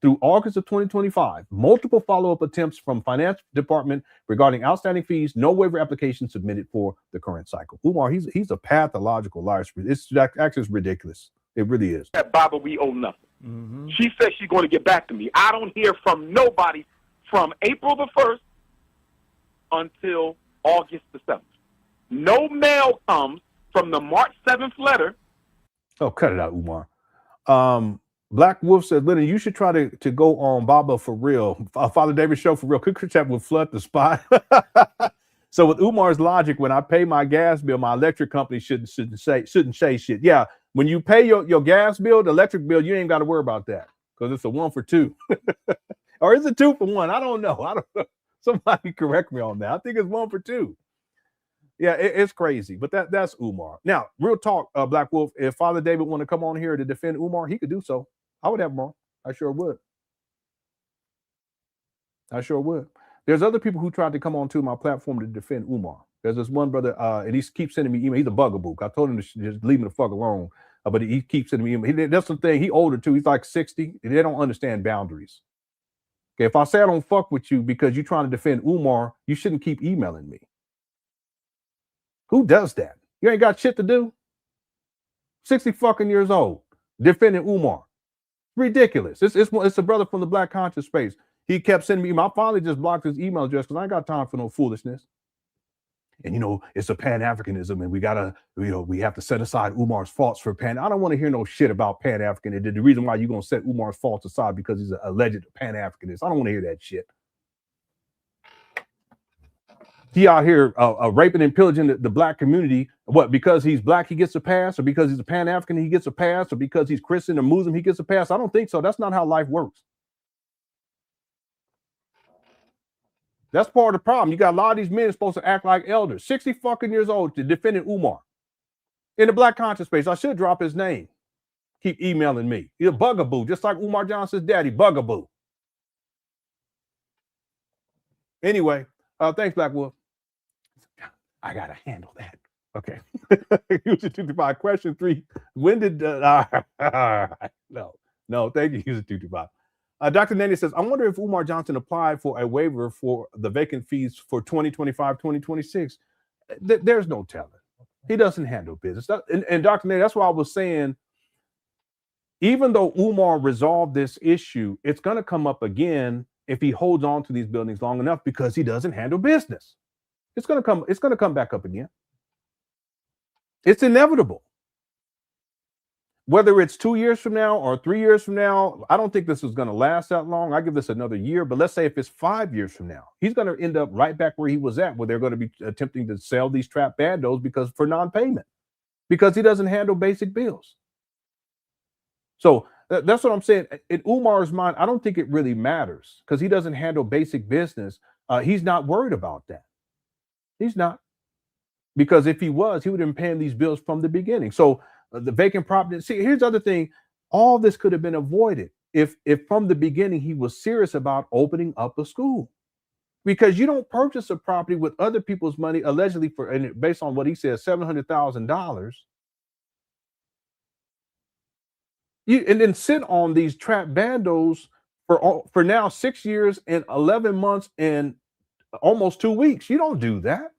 through August of 2025, multiple follow-up attempts from finance department regarding outstanding fees, no waiver application submitted for the current cycle. Umar, he's a pathological liar. It's actually ridiculous. It really is. At Baba, we owe nothing. Mm-hmm. She said she's going to get back to me. I don't hear from nobody from April the 1st until August the 7th. No mail comes from the March 7th letter. Oh, cut it out, Umar. Black Wolf says, Lenon, you should try to go on Baba for real. Father David show for real. Cook Chat will flood the spot. So with Umar's logic, when I pay my gas bill, my electric company shouldn't say shit. Yeah, when you pay your gas bill, the electric bill, you ain't got to worry about that because it's a 1 for 2. Or is it 2 for 1? I don't know. I don't know. Somebody correct me on that. I think it's 1 for 2. Yeah, it's crazy. But that's Umar. Now, real talk, Black Wolf, if Father David want to come on here to defend Umar, he could do so. I would have him on. I sure would. I sure would. There's other people who tried to come onto my platform to defend Umar. There's this one brother, and he keeps sending me email. He's a bugaboo. I told him to just leave me the fuck alone, but he keeps sending me email. That's the thing. He older too. He's like 60. They don't understand boundaries. Okay, if I say I don't fuck with you because you're trying to defend Umar, you shouldn't keep emailing me. Who does that? You ain't got shit to do. 60 fucking years old, defending Umar. Ridiculous. It's a brother from the Black conscious space. He kept sending me email. I finally just blocked his email address because I ain't got time for no foolishness. And it's a Pan Africanism, and we have to set aside Umar's faults for Pan. I don't want to hear no shit about Pan African. The reason why you're gonna set Umar's faults aside because he's an alleged Pan Africanist. I don't want to hear that shit. He out here raping and pillaging the Black community. What? Because he's Black, he gets a pass, or because he's a Pan African, he gets a pass, or because he's Christian or Muslim, he gets a pass? I don't think so. That's not how life works. That's part of the problem. You got a lot of these men supposed to act like elders, 60 fucking years old, to defending Umar in the Black conscious space. I should drop his name. Keep emailing me. He's a bugaboo, just like Umar Johnson's daddy, bugaboo. Anyway, thanks, Black Wolf. I gotta handle that. Okay. User 225. Question 3. When did no, thank you, User 225. Dr. Nanny says, I wonder if Umar Johnson applied for a waiver for the vacant fees for 2025, 2026. There's no telling. He doesn't handle business. And Dr. Nanny, that's why I was saying, even though Umar resolved this issue, it's going to come up again if he holds on to these buildings long enough because he doesn't handle business. It's going to come back up again. It's inevitable. Whether it's 2 years from now or 3 years from now, I don't think this is going to last that long. I give this another year, but let's say if it's 5 years from now, he's going to end up right back where he was at, where they're going to be attempting to sell these trap bandos for non-payment, because he doesn't handle basic bills. So that's what I'm saying. In Umar's mind, I don't think it really matters because he doesn't handle basic business. He's not worried about that. He's not. Because if he was, he would have been paying these bills from the beginning. So the vacant property. See, here's the other thing. All this could have been avoided if from the beginning he was serious about opening up a school. Because you don't purchase a property with other people's money, allegedly and based on what he says, $700,000. And then sit on these trap bandos for now 6 years and 11 months and almost 2 weeks. You don't do that.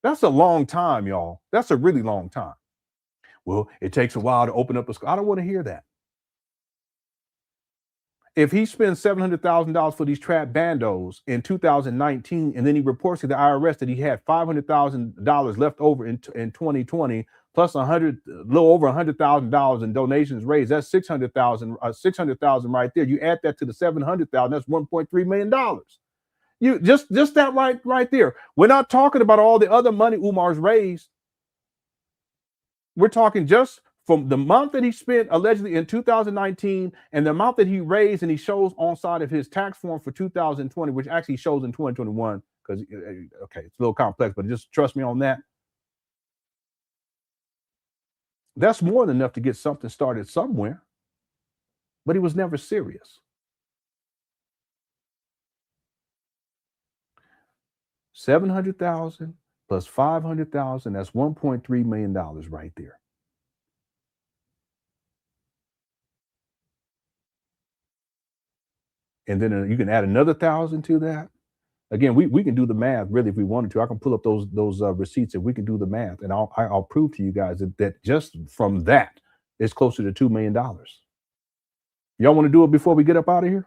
That's a long time, y'all. That's a really long time. Well, it takes a while to open up a school. I don't want to hear that. If he spends $700,000 for these trap bandos in 2019, and then he reports to the IRS that he had $500,000 left over in 2020, plus a little over $100,000 in donations raised, that's $600,000 right there. You add that to the $700,000, that's $1.3 million. You just that right there. We're not talking about all the other money Umar's raised. We're talking just from the amount that he spent allegedly in 2019 and the amount that he raised and he shows on side of his tax form for 2020, which actually shows in 2021, because okay, it's a little complex, but just trust me on that. That's more than enough to get something started somewhere. But he was never serious. $700,000 plus $500,000, that's $1.3 million right there. And then you can add another 1,000 to that. Again, we can do the math really if we wanted to. I can pull up those receipts and we can do the math, and I'll prove to you guys that just from that it's closer to $2 million. Y'all want to do it before we get up out of here?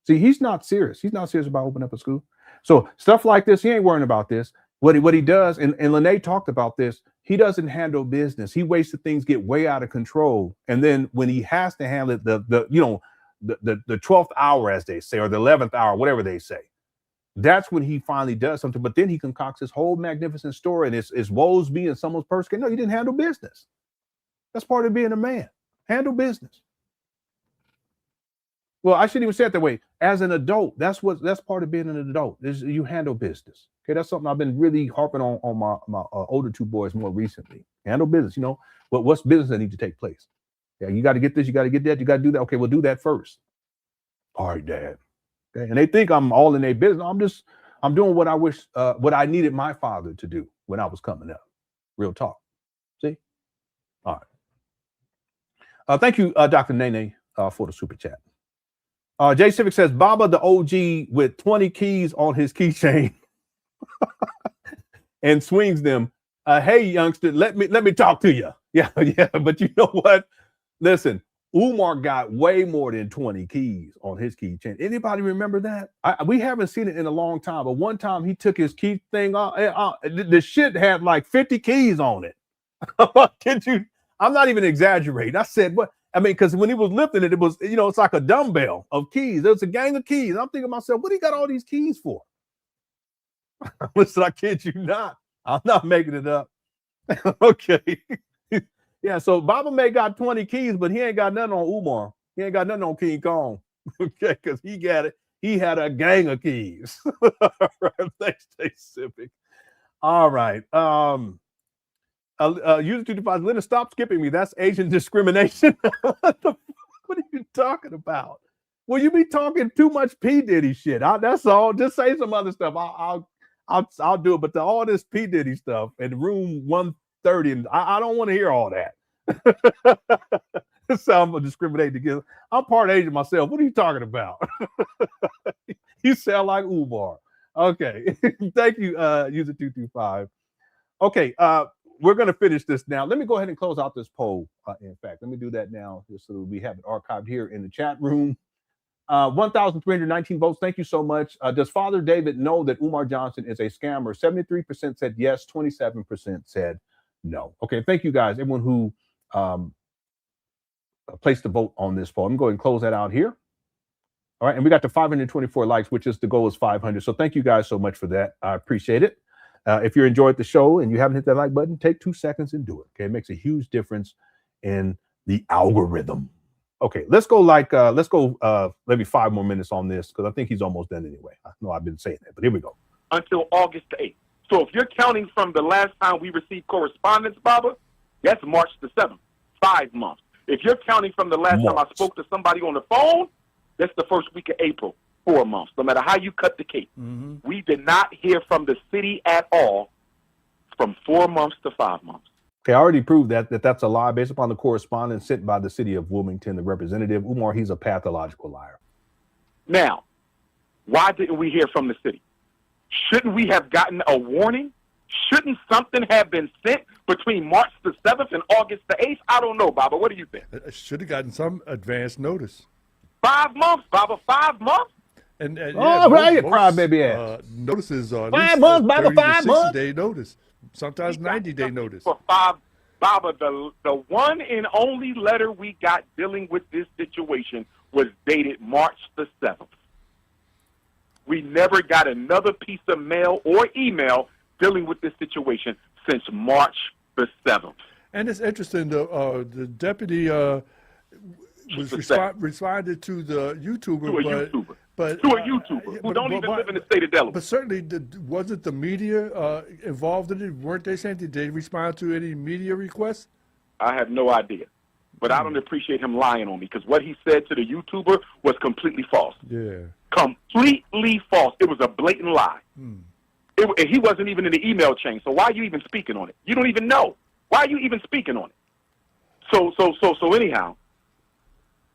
See, he's not serious. He's not serious about opening up a school. So stuff like this, he ain't worrying about this. What he does, and Lenon talked about this, he doesn't handle business. He waits till things get way out of control. And then when he has to handle it, the 12th hour, as they say, or the 11th hour, whatever they say, that's when he finally does something. But then he concocts his whole magnificent story, and it's woes be in someone's purse. No, you didn't handle business. That's part of being a man. Handle business. Well, I shouldn't even say it that way. As an adult, that's part of being an adult. Is you handle business. Okay, that's something I've been really harping on my older two boys more recently. Handle business. You know, what's business that need to take place? Yeah, you got to get this, you got to get that, you got to do that. Okay, we'll do that first. All right, Dad. Okay, and they think I'm all in their business. I'm doing what I wish, what I needed my father to do when I was coming up. Real talk. See? All right. Thank you, Dr. Nene, for the super chat. Jay Civic says, Baba the OG with 20 keys on his keychain and swings them. Hey, youngster, let me talk to you. Yeah, but you know what? Listen, Umar got way more than 20 keys on his keychain. Anybody remember that? We haven't seen it in a long time, but one time he took his key thing off. The shit had like 50 keys on it. I'm not even exaggerating. I said, what? I mean, because when he was lifting it, it was, you know, it's like a dumbbell of keys. There's a gang of keys. I'm thinking to myself, what do you got all these keys for? Listen, I kid you not. I'm not making it up. Okay. Yeah, so Baba May got 20 keys, but he ain't got nothing on Umar. He ain't got nothing on King Kong. Okay, because he got it. He had a gang of keys. All right, thanks, Jay Civic. All right. User 225, Lenon, stop skipping me. That's Asian discrimination. What are you talking about? Well, you be talking too much P. Diddy shit. That's all. Just say some other stuff. I'll do it. But all this P. Diddy stuff in room 130, and I don't want to hear all that. So I'm discriminating against. I'm part Asian myself. What are you talking about? You sound like Umar. Okay. Thank you, user 225. Okay. We're going to finish this now. Let me go ahead and close out this poll. In fact, let me do that now just so that we have it archived here in the chat room. 1,319 votes. Thank you so much. Does Father David know that Umar Johnson is a scammer? 73% said yes. 27% said no. Okay. Thank you guys. Everyone who placed the vote on this poll. I'm going to close that out here. All right. And we got to 524 likes, which is the goal is 500. So thank you guys so much for that. I appreciate it. If you enjoyed the show and you haven't hit that like button, take 2 seconds and do it. Okay, it makes a huge difference in the algorithm. Okay, let's go maybe 5 more minutes on this because I think he's almost done anyway. I know I've been saying that, but here we go. Until August 8th. So if you're counting from the last time we received correspondence, Baba, that's March the 7th, 5 months. If you're counting from the last time I spoke to somebody on the phone, that's the first week of April. 4 months, no matter how you cut the cake. Mm-hmm. We did not hear from the city at all from 4 months to 5 months. Okay, I already proved that's a lie based upon the correspondence sent by the city of Wilmington, the representative. Umar, he's a pathological liar. Now, why didn't we hear from the city? Shouldn't we have gotten a warning? Shouldn't something have been sent between March the 7th and August the 8th? I don't know, Baba. What do you think? Should have gotten some advance notice. 5 months, Baba. 5 months? And notices are 5 months, Baba, 5 months. 60-day notice, sometimes 90-day notice. For 5, Baba, the one and only letter we got dealing with this situation was dated March the 7th. We never got another piece of mail or email dealing with this situation since March the 7th. And it's interesting, the deputy responded to the YouTuber, but to a YouTuber who don't even live in the state of Delaware. But certainly, wasn't the media involved in it? Weren't they saying, did they respond to any media requests? I have no idea. But I don't appreciate him lying on me because what he said to the YouTuber was completely false. Yeah. Completely false. It was a blatant lie. He wasn't even in the email chain, so why are you even speaking on it? You don't even know. Why are you even speaking on it? So anyhow,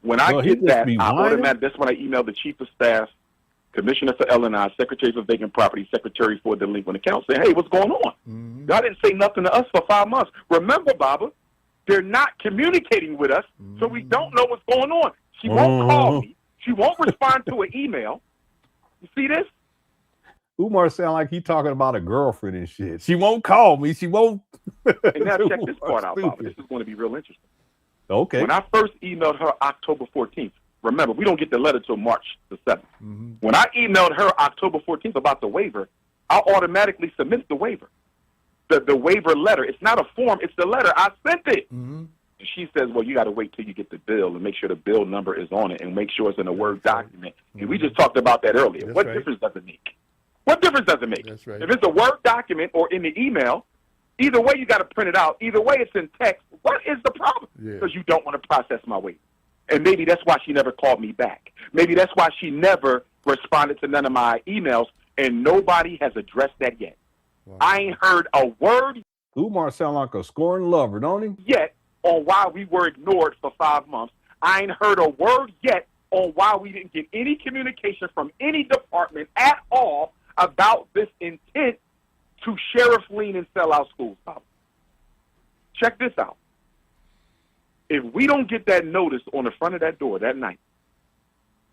when I get that, that's when I emailed the Chief of Staff, Commissioner for L&I, Secretary for Vacant Property, Secretary for Delinquent Accounts, saying, hey, what's going on? Mm-hmm. God didn't say nothing to us for 5 months. Remember, Baba, they're not communicating with us, so we don't know what's going on. She won't call me. She won't respond to an email. You see this? Umar sound like he talking about a girlfriend and shit. She won't call me. She won't. And now check this part out, Baba. This is going to be real interesting. Okay. When I first emailed her October 14th, remember, we don't get the letter till March the 7th. Mm-hmm. When I emailed her October 14th about the waiver, I automatically submit the waiver. The waiver letter. It's not a form. It's the letter. I sent it. Mm-hmm. And she says, well, you got to wait till you get the bill and make sure the bill number is on it and make sure it's in a Word document. And we just talked about that earlier. That's what right. difference does it make? What difference does it make? That's right. If it's a Word document or in the email, either way you got to print it out. Either way it's in text. What is the problem? Yeah. Because you don't want to process my weight. And maybe that's why she never called me back. Maybe that's why she never responded to none of my emails, and nobody has addressed that yet. Wow. I ain't heard a word Umar sound like a scorned lover, don't he? yet on why we were ignored for 5 months. I ain't heard a word yet on why we didn't get any communication from any department at all about this intent to sheriff lean and sell out schools. Check this out. If we don't get that notice on the front of that door that night,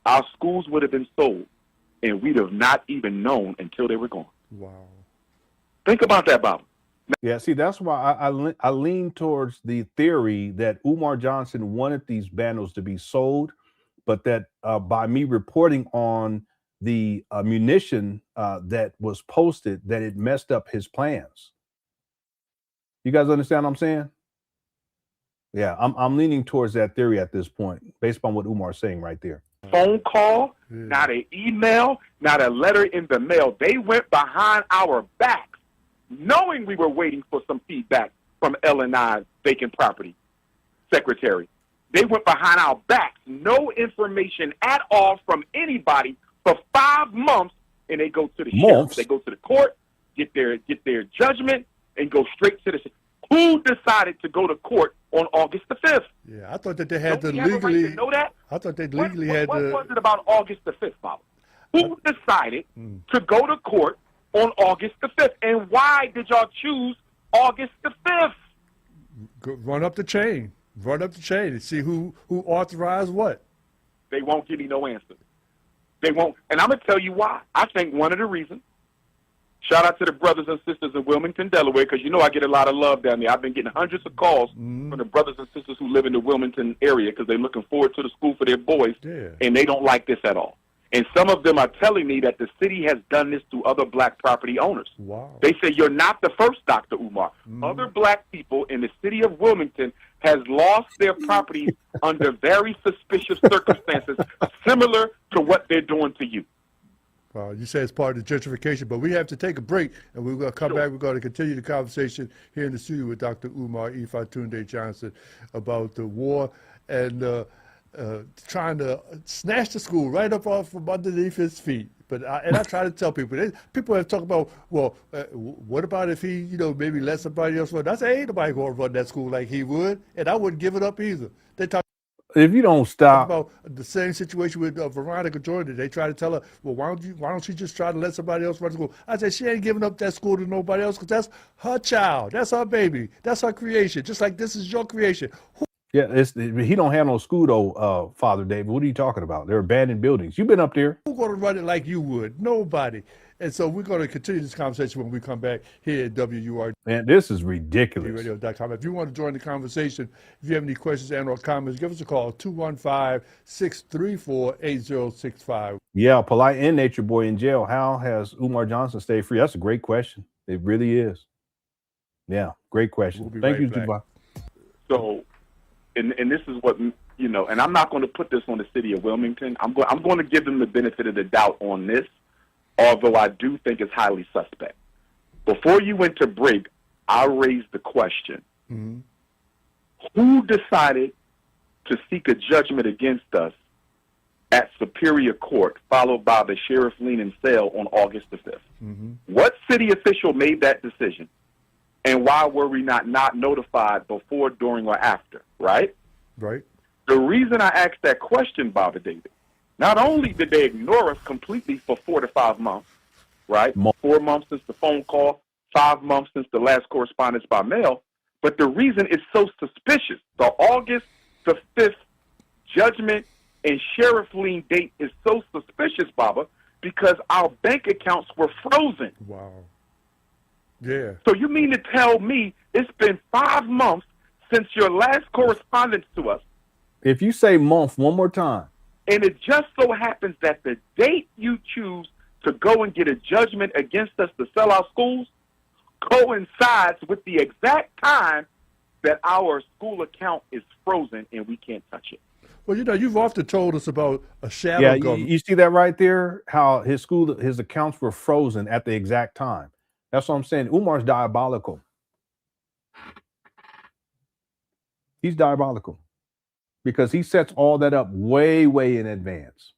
our schools would have been sold, and we'd have not even known until they were gone. Wow. Think about that, Bob. Yeah, see, that's why I lean towards the theory that Umar Johnson wanted these bundles to be sold, but that by me reporting on the munition that was posted, that it messed up his plans. You guys understand what I'm saying? Yeah, I'm leaning towards that theory at this point, based on what Umar's saying right there. Phone call, not an email, not a letter in the mail. They went behind our backs, knowing we were waiting for some feedback from L&I vacant property secretary. They went behind our backs, no information at all from anybody for 5 months, and they go to the sheriff. They go to the court, get their judgment, and go straight to the. Who decided to go to court on August the 5th? Yeah, I thought that they had to Don't we have a right legally. to know that? I thought they legally had what to. was it about August the 5th, Bob? Who decided to go to court on August the 5th? And why did y'all choose August the 5th? Run up the chain. Run up the chain and see who authorized what. They won't give me no answer. They won't. And I'm going to tell you why. I think one of the reasons, shout out to the brothers and sisters in Wilmington, Delaware, because you know I get a lot of love down there. I've been getting hundreds of calls from the brothers and sisters who live in the Wilmington area because they're looking forward to the school for their boys, and they don't like this at all. And some of them are telling me that the city has done this to other black property owners. Wow. They say, you're not the first, Dr. Umar. Other black people in the city of Wilmington has lost their properties under very suspicious circumstances, similar to what they're doing to you. You say it's part of the gentrification, but we have to take a break, and we're going to come back. We're going to continue the conversation here in the studio with Dr. Umar Tunde Johnson about the war and trying to snatch the school right up off from underneath his feet. But I try to tell people, people have talked about, well, what about if he, maybe let somebody else run? I say, ain't nobody going to run that school like he would, and I wouldn't give it up either. They talk If you don't stop about the same situation with Veronica Jordan. They try to tell her, well, why don't you just try to let somebody else run the school? I said, she ain't giving up that school to nobody else because that's her child. That's her baby. That's her creation, just like this is your creation. Yeah, he don't have no school though, Father David. What are you talking about? They're abandoned buildings. You've been up there. Who's going to run it like you would? Nobody. And so we're going to continue this conversation when we come back here at WURD. Man, this is ridiculous. Radio.com. If you want to join the conversation, if you have any questions and or comments, give us a call, 215-634-8065. Yeah, polite and nature boy in jail. How has Umar Johnson stayed free? That's a great question. It really is. Yeah, great question. We'll Thank right you, back. Dubai. So, and this is what, and I'm not going to put this on the city of Wilmington. I'm going to give them the benefit of the doubt on this, although I do think it's highly suspect. Before you went to break, I raised the question, who decided to seek a judgment against us at Superior Court, followed by the sheriff lean and sale on August the 5th? What city official made that decision? And why were we not notified before, during, or after, right? Right. The reason I asked that question, Bobby David, not only did they ignore us completely for 4 to 5 months, right? 4 months since the phone call, 5 months since the last correspondence by mail, but the reason it's so suspicious, the August the 5th judgment and sheriff lien date is so suspicious, Baba, because our bank accounts were frozen. Wow. Yeah. So you mean to tell me it's been 5 months since your last correspondence to us? If you say month one more time. And it just so happens that the date you choose to go and get a judgment against us to sell our schools coincides with the exact time that our school account is frozen and we can't touch it. Well, you know, you've often told us about a shadow Yeah, government. you see that right there? How his accounts were frozen at the exact time. That's what I'm saying. Umar's diabolical. He's diabolical because he sets all that up way, way in advance.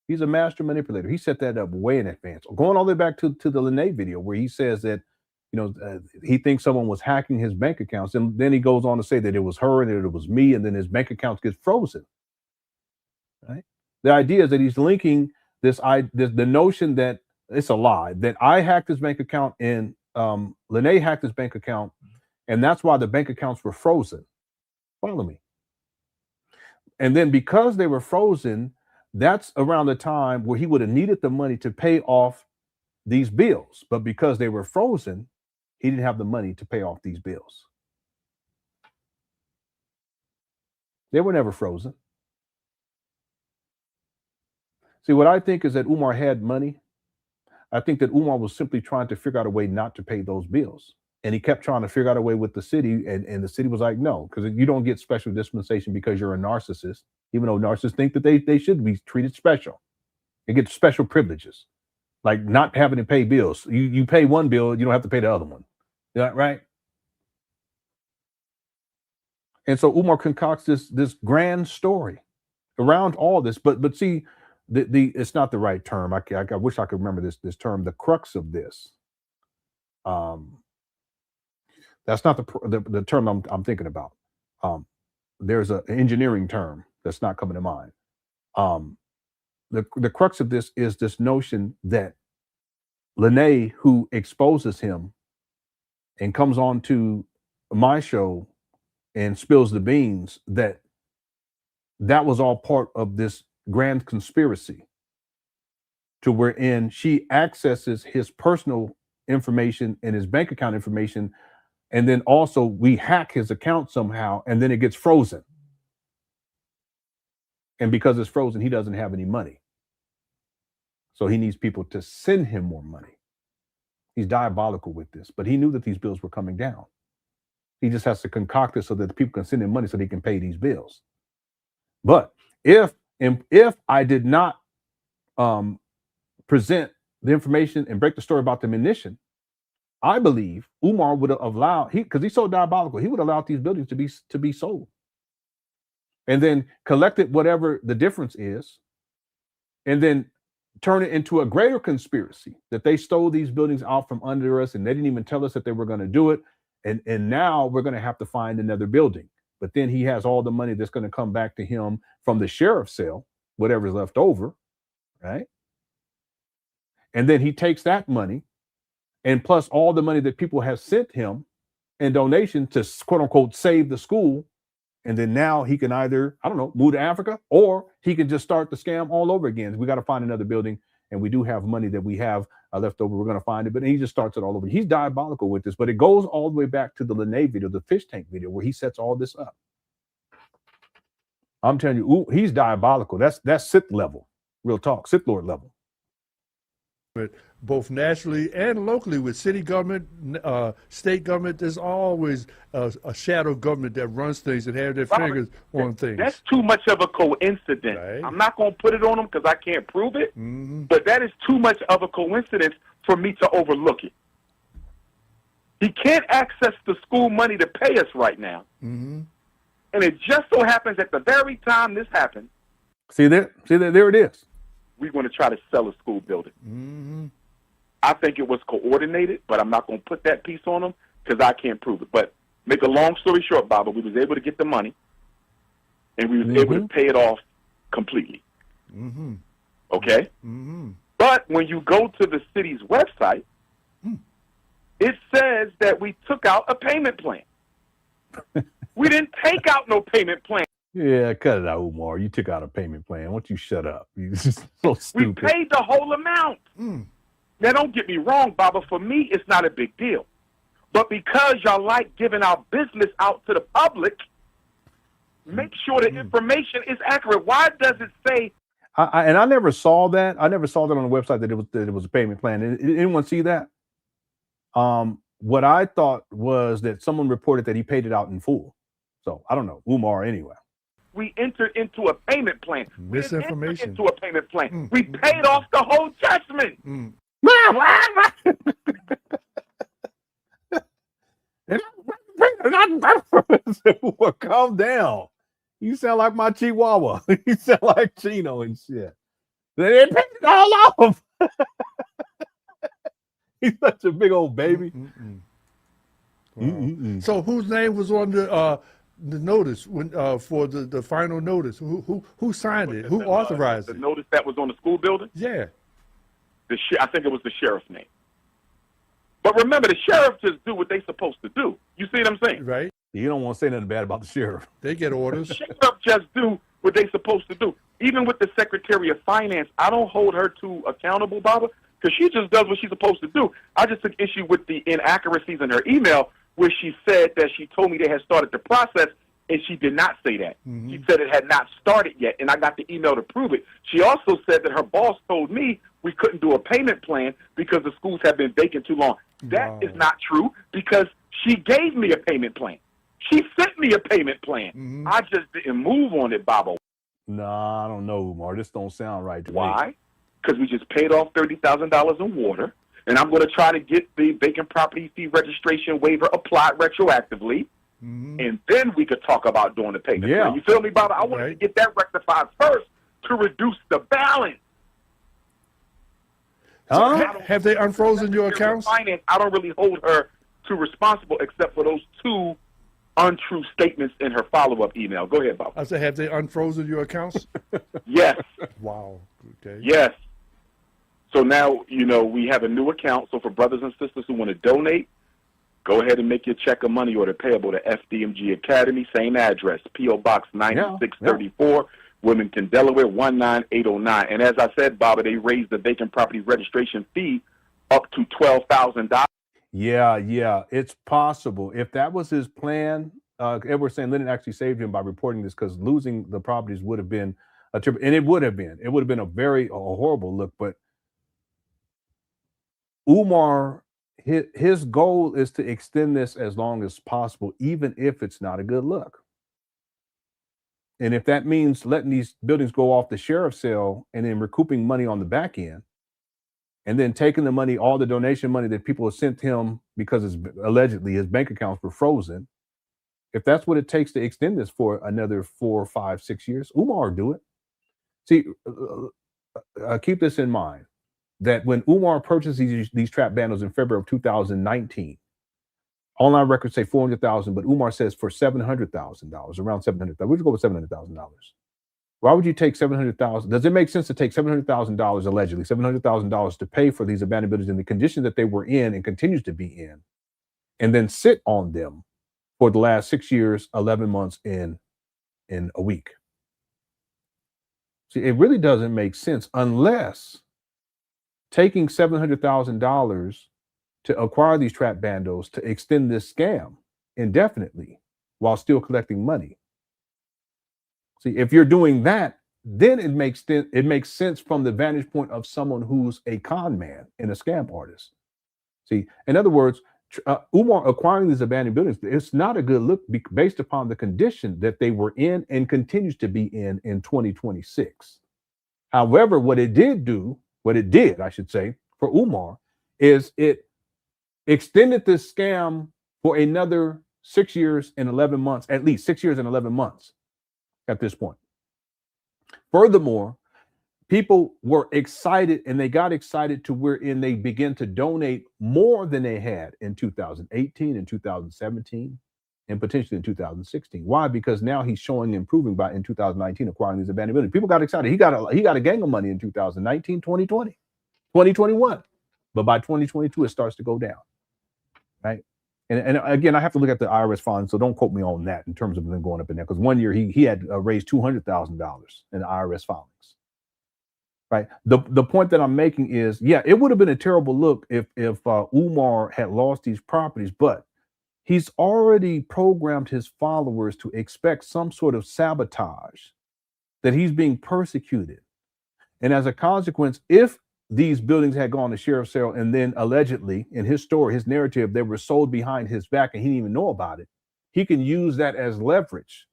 He's a master manipulator. He set that up way in advance. Going all the way back to the Lenon video where he says that, you know, he thinks someone was hacking his bank accounts. And then he goes on to say that it was her and that it was me. And then his bank accounts get frozen. Right? The idea is that he's linking the notion that it's a lie, that I hacked his bank account and Lenon hacked his bank account. And that's why the bank accounts were frozen. Follow me. And then because they were frozen, that's around the time where he would have needed the money to pay off these bills. But because they were frozen, he didn't have the money to pay off these bills. They were never frozen. See, what I think is that Umar had money. I think that Umar was simply trying to figure out a way not to pay those bills. And he kept trying to figure out a way with the city. And the city was like, no, because you don't get special dispensation because you're a narcissist, even though narcissists think that they should be treated special. They get special privileges, like not having to pay bills. You pay one bill, you don't have to pay the other one. Yeah, right? And so Umar concocts this grand story around all this. But see, it's not the right term. I wish I could remember this term. The crux of this. That's not the term I'm thinking about. There's an engineering term that's not coming to mind. The crux of this is this notion that Lenon, who exposes him and comes on to my show and spills the beans, that was all part of this grand conspiracy to wherein she accesses his personal information and his bank account information. And then also we hack his account somehow, and then it gets frozen. And because it's frozen, he doesn't have any money. So he needs people to send him more money. He's diabolical with this, but he knew that these bills were coming down. He just has to concoct it so that the people can send him money so they can pay these bills. But if I did not present the information and break the story about the munition, I believe Umar would have allowed, because he's so diabolical, he would allow these buildings to be sold, and then collected whatever the difference is, and then turn it into a greater conspiracy that they stole these buildings out from under us, and they didn't even tell us that they were going to do it, and now we're going to have to find another building. But then he has all the money that's going to come back to him from the sheriff's sale, whatever is left over, right? And then he takes that money, and plus all the money that people have sent him in donation to quote unquote save the school. And then now he can either, I don't know, move to Africa, or he can just start the scam all over again. We got to find another building, and we do have money that we have left over. We're going to find it. But he just starts it all over. He's diabolical with this, but it goes all the way back to the Lenon video, the fish tank video, where he sets all this up. I'm telling you, he's diabolical. That's Sith level, real talk, Sith Lord level. Both nationally and locally with city government, state government, there's always a shadow government that runs things and have their fingers on things. That's too much of a coincidence. Right. I'm not going to put it on them because I can't prove it, but that is too much of a coincidence for me to overlook it. He can't access the school money to pay us right now. And it just so happens at the very time this happened. See there it is. We're going to try to sell a school building. I think it was coordinated, but I'm not going to put that piece on them because I can't prove it. But make a long story short, Baba, we was able to get the money, and we was able to pay it off completely. Okay? But when you go to the city's website, it says that we took out a payment plan. We didn't take out no payment plan. Yeah, cut it out, Umar. You took out a payment plan. Why don't you shut up? You're just so stupid. We paid the whole amount. Now, don't get me wrong, Baba. For me, it's not a big deal. But because y'all like giving our business out to the public, make sure the information is accurate. Why does it say? And I never saw that. I never saw that on the website that it was a payment plan. Did anyone see that? what I thought was that someone reported that he paid it out in full. So I don't know, Umar anyway. We entered into a payment plan. Misinformation. Into a payment plan. We paid off the whole judgment. Well, calm down. You sound like my Chihuahua. You sound like Chino and shit. They paid it all off. He's such a big old baby. Wow. So whose name was on the notice when for the final notice? Who signed it? Who authorized the it? notice that was on the school building? Yeah. I think it was the sheriff's name. But remember, the sheriff just do what they supposed to do. You see what I'm saying? Right. You don't want to say nothing bad about the sheriff. They get orders. The sheriff just do what they supposed to do. Even with the Secretary of Finance, I don't hold her to accountable, Baba, because she just does what she's supposed to do. I just took issue with the inaccuracies in her email where she said that she told me they had started the process, and she did not say that. She said it had not started yet, and I got the email to prove it. She also said that her boss told me we couldn't do a payment plan because the schools have been vacant too long. That is not true because she gave me a payment plan. She sent me a payment plan. I just didn't move on it, Baba. Nah, I don't know, Umar. This don't sound right to me. Why? Because we just paid off $30,000 in water, and I'm going to try to get the vacant property fee registration waiver applied retroactively, and then we could talk about doing the payment plan. You feel me, Baba? I wanted to get that rectified first to reduce the balance. So have they unfrozen your accounts? Finance, I don't really hold her to responsible except for those two untrue statements in her follow-up email. Go ahead, Bob. I said, have they unfrozen your accounts? Yes. Wow. Okay. Yes. So now, we have a new account. So for brothers and sisters who want to donate, go ahead and make your check or money order payable to FDMG Academy, same address, P.O. Box 9634, Wilmington, Delaware, 19809. And as I said, Baba, they raised the vacant property registration fee up to $12,000. Yeah, it's possible. If that was his plan, Edward's saying Lenon actually saved him by reporting this because losing the properties would have been and it would have been a horrible look. But Umar, his goal is to extend this as long as possible, even if it's not a good look. And if that means letting these buildings go off the sheriff's sale and then recouping money on the back end, and then taking the money, all the donation money that people have sent him because allegedly his bank accounts were frozen, if that's what it takes to extend this for another 4, 5, 6 years, Umar do it. See, keep this in mind, that when Umar purchased these trap bundles in February of 2019, online records say $400,000, but Umar says for $700,000, around $700,000. We'll just go with $700,000. Why would you take $700,000? Does it make sense to take $700,000, allegedly $700,000, to pay for these abandoned buildings in the condition that they were in and continues to be in, and then sit on them for the last 6 years, 11 months, in a week? See, it really doesn't make sense unless taking $700,000 to acquire these trap bandos to extend this scam indefinitely while still collecting money. See, if you're doing that, then it makes sense from the vantage point of someone who's a con man and a scam artist. See, in other words, Umar acquiring these abandoned buildings, it's not a good look based upon the condition that they were in and continues to be in 2026. However, what it did, I should say, for Umar is it extended this scam for another 6 years and 11 months, at least 6 years and 11 months. At this point. Furthermore, people were excited, and they got excited to wherein they began to donate more than they had in 2018 and 2017 and potentially in 2016. Why? Because now he's showing improving by in 2019 acquiring these abandoned buildings. People got excited. He got a gang of money in 2019, 2020, 2021. But by 2022, it starts to go down. Right? And again, I have to look at the IRS filing, so don't quote me on that in terms of them going up in there. Because one year he had raised $200,000 in the IRS filings. Right. The point that I'm making is, yeah, it would have been a terrible look if Umar had lost these properties, but he's already programmed his followers to expect some sort of sabotage, that he's being persecuted, and as a consequence, if these buildings had gone to sheriff's sale, and then allegedly, in his story, his narrative, they were sold behind his back and he didn't even know about it. He can use that as leverage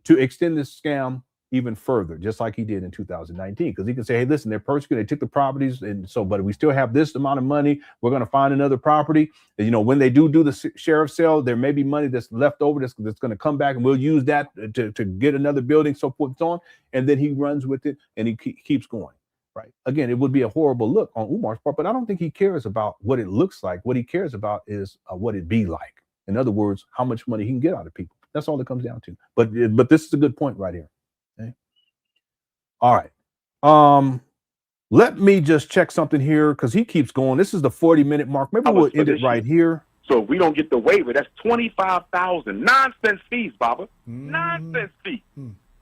to extend this scam even further, just like he did in 2019. Because he can say, hey, listen, they're persecuted, they took the properties, and so, but we still have this amount of money. We're going to find another property. And, you know, when they do the sheriff's sale, there may be money that's left over that's going to come back, and we'll use that to get another building, so forth and so on. And then he runs with it and he keeps going. Right. Again, it would be a horrible look on Umar's part, but I don't think he cares about what it looks like. What he cares about is what it be like. In other words, how much money he can get out of people. That's all it comes down to. But this is a good point right here. Okay. All right. Let me just check something here because he keeps going. This is the 40-minute mark. Maybe we'll end it right here. So if we don't get the waiver, that's $25,000 nonsense fees, Baba. Nonsense fees.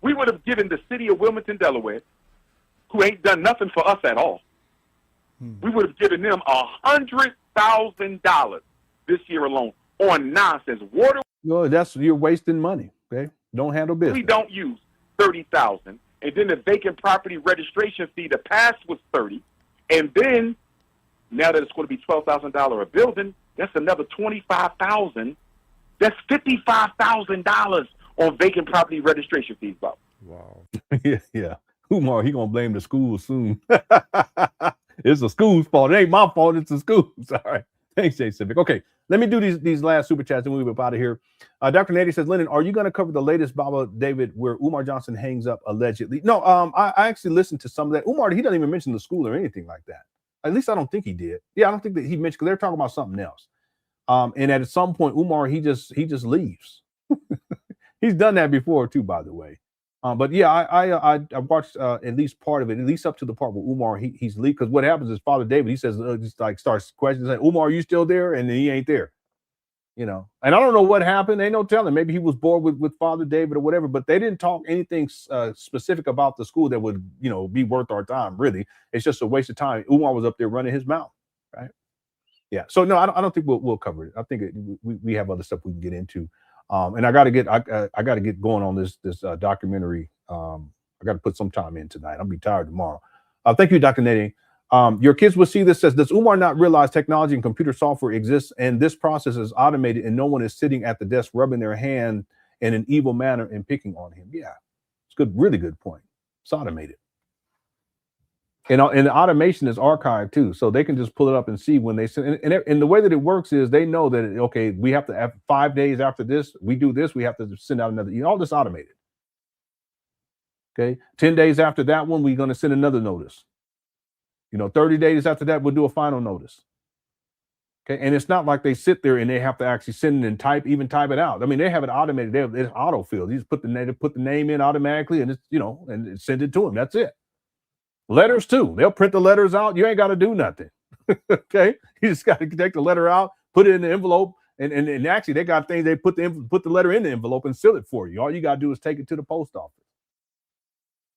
We would have given the city of Wilmington, Delaware, who ain't done nothing for us at all. We would have given them $100,000 this year alone on nonsense. Water. No, you're wasting money. Okay, don't handle business. We don't use $30,000, and then the vacant property registration fee. The past was $30,000, and then now that it's going to be $12,000 a building, that's another $25,000. That's $55,000 on vacant property registration fees, Bob. Wow. Yeah. Umar, he gonna blame the school soon. It's the school's fault. It ain't my fault. It's the school's. All right. Thanks, Jay Civic. Okay, let me do these last super chats and we'll be out of here. Dr. Nady says, Lenon, are you going to cover the latest Baba David where Umar Johnson hangs up allegedly? No, I actually listened to some of that. Umar, he doesn't even mention the school or anything like that. At least I don't think he did. Yeah, I don't think that he mentioned, because they're talking about something else. And at some point, Umar, he just leaves. He's done that before too, by the way. But yeah, I watched at least part of it, at least up to the part where Umar he's leaving. Because what happens is Father David, he says, just like starts questions like, Umar, are you still there? And then he ain't there, you know. And I don't know what happened. Ain't no telling. Maybe he was bored with Father David or whatever. But they didn't talk anything specific about the school that would, you know, be worth our time. Really, it's just a waste of time. Umar was up there running his mouth, right? Yeah. So no, I don't think we'll cover it. I think we have other stuff we can get into. And I got to get going on this documentary. I got to put some time in tonight. I'll be tired tomorrow. Thank you, Dr. Nady. Your kids will see this. Says, does Umar not realize technology and computer software exists and this process is automated and no one is sitting at the desk rubbing their hand in an evil manner and picking on him? Yeah, it's good. Really good point. It's automated. And the automation is archived too, so they can just pull it up and see when they send. And the way that it works is they know that okay, we have to have 5 days after this, we do this, we have to send out another. All this automated. Okay, 10 days after that one, we're going to send another notice. 30 days after that, we'll do a final notice. Okay, and it's not like they sit there and they have to actually send it and type it out. I mean, they have it automated. It's autofill. You just put the name in automatically, and it's and send it to them. That's it. Letters too. They'll print the letters out. You ain't got to do nothing. Okay, you just got to take the letter out, put it in the envelope, and actually they got things they put the letter in the envelope and seal it for you. All you got to do is take it to the post office.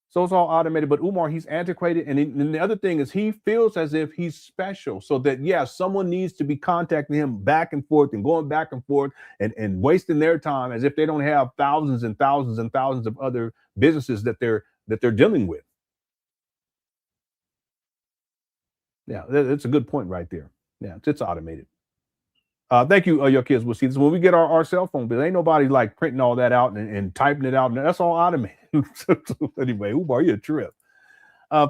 So it's all automated. But Umar, he's antiquated, and the other thing is he feels as if he's special. So that someone needs to be contacting him back and forth and going back and forth and wasting their time as if they don't have thousands and thousands and thousands of other businesses that they're dealing with. Yeah, that's a good point right there. Yeah, it's automated. Thank you, your kids. We'll see this when we get our cell phone bill. Ain't nobody like printing all that out and typing it out. That's all automated. Anyway, Umar, you're a trip.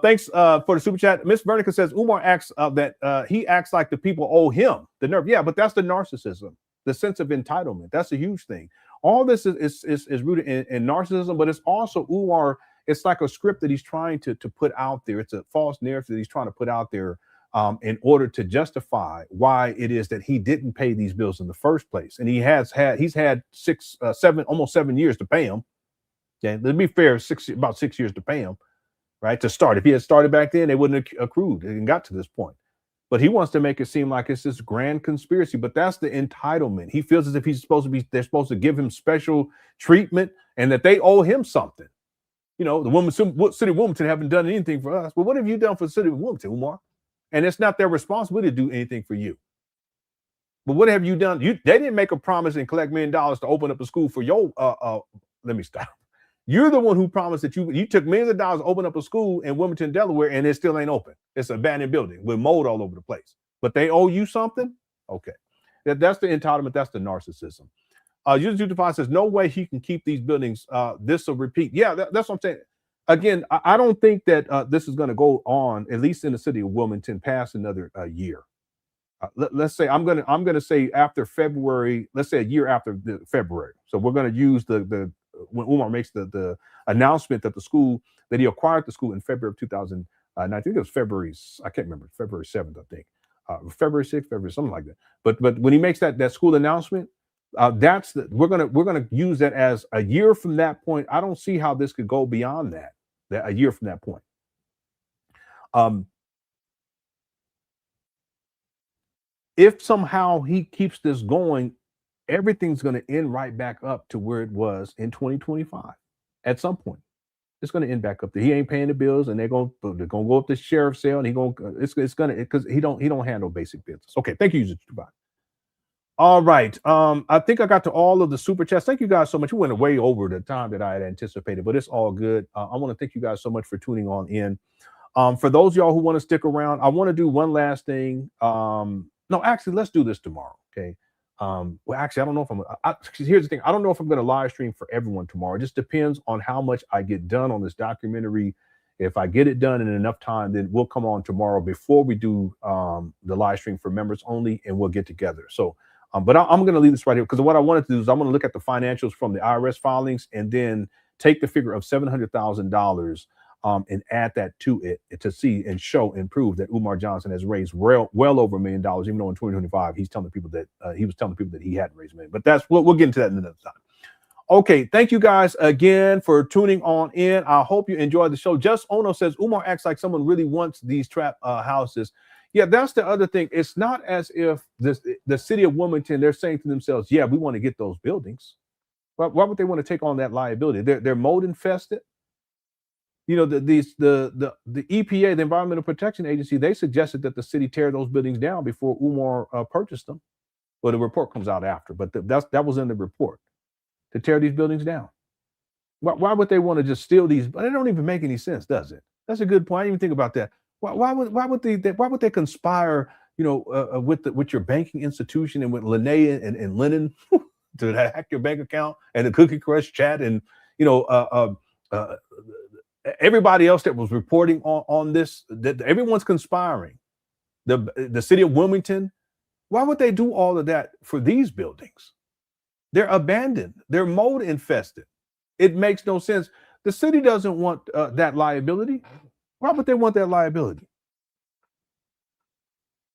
Thanks for the super chat. Miss Vernica says Umar acts that he acts like the people owe him the nerve. Yeah, but that's the narcissism, the sense of entitlement. That's a huge thing. All this is rooted in narcissism, but it's also Umar. It's like a script that he's trying to put out there. It's a false narrative that he's trying to put out there in order to justify why it is that he didn't pay these bills in the first place. And he's had almost 7 years to pay them. Okay, let's be fair, about 6 years to pay them, right? To start. If he had started back then, they wouldn't have accrued and got to this point. But he wants to make it seem like it's this grand conspiracy, but that's the entitlement. He feels as if they're supposed to give him special treatment and that they owe him something. The city of Wilmington haven't done anything for us. Well, what have you done for the city of Wilmington, Umar? And it's not their responsibility to do anything for you. But what have you done? They didn't make a promise and collect $1 million to open up a school for your, let me stop. You're the one who promised that you took millions of dollars to open up a school in Wilmington, Delaware, and it still ain't open. It's an abandoned building with mold all over the place. But they owe you something? Okay. That's the entitlement. That's the narcissism. User25 says, no way he can keep these buildings. This will repeat. Yeah, that's what I'm saying. Again, I don't think that this is going to go on, at least in the city of Wilmington, past another year. Let's say I'm gonna say after February. Let's say a year after February. So we're going to use the when Umar makes the announcement that the school that he acquired the school in February of 2009. I think it was February. I can't remember. February 7th, I think. February 6th, February, something like that. But when he makes that school announcement, we're gonna use that as a year from that point. I don't see how this could go beyond that a year from that point. If somehow he keeps this going, everything's going to end right back up to where it was in 2025. At some point, it's going to end back up there. He ain't paying the bills, and they're going to go up to the sheriff's sale, and it's going to, because he don't handle basic business. Okay, thank you, user. All right, I think I got to all of the super chats. Thank you guys so much. We went way over the time that I had anticipated, but it's all good. I want to thank you guys so much for tuning on in. For those of y'all who want to stick around, I want to do one last thing. No, actually, let's do this tomorrow. Okay. Well, actually, I don't know if here's the thing. I don't know if I'm going to live stream for everyone tomorrow. It just depends on how much I get done on this documentary. If I get it done in enough time, then we'll come on tomorrow before we do the live stream for members only, and we'll get together. So, but I'm going to leave this right here, because what I wanted to do is I'm going to look at the financials from the IRS filings and then take the figure of $700,000 and add that to it to see and show and prove that Umar Johnson has raised well over $1 million, even though in 2025 he's telling people that he was telling people that he hadn't raised $1 million. But that's we'll get into that another time. Okay, thank you guys again for tuning on in. I hope you enjoyed the show. Just Ono says Umar acts like someone really wants these trap houses. Yeah, that's the other thing. It's not as if the city of Wilmington, they're saying to themselves, yeah, we want to get those buildings. Why would they want to take on that liability? They're mold infested. You know, the EPA, the Environmental Protection Agency, they suggested that the city tear those buildings down before Umar purchased them. Well, the report comes out after, but that was in the report, to tear these buildings down. Why would they want to just steal these? But it don't even make any sense, does it? That's a good point. I didn't even think about that. Why would they conspire? You know, with your banking institution and with Lenon and Lenon to hack your bank account and the Cookie Crush chat and everybody else that was reporting on this, that everyone's conspiring. The city of Wilmington, why would they do all of that for these buildings? They're abandoned. They're mold infested. It makes no sense. The city doesn't want that liability. Why would they want that liability?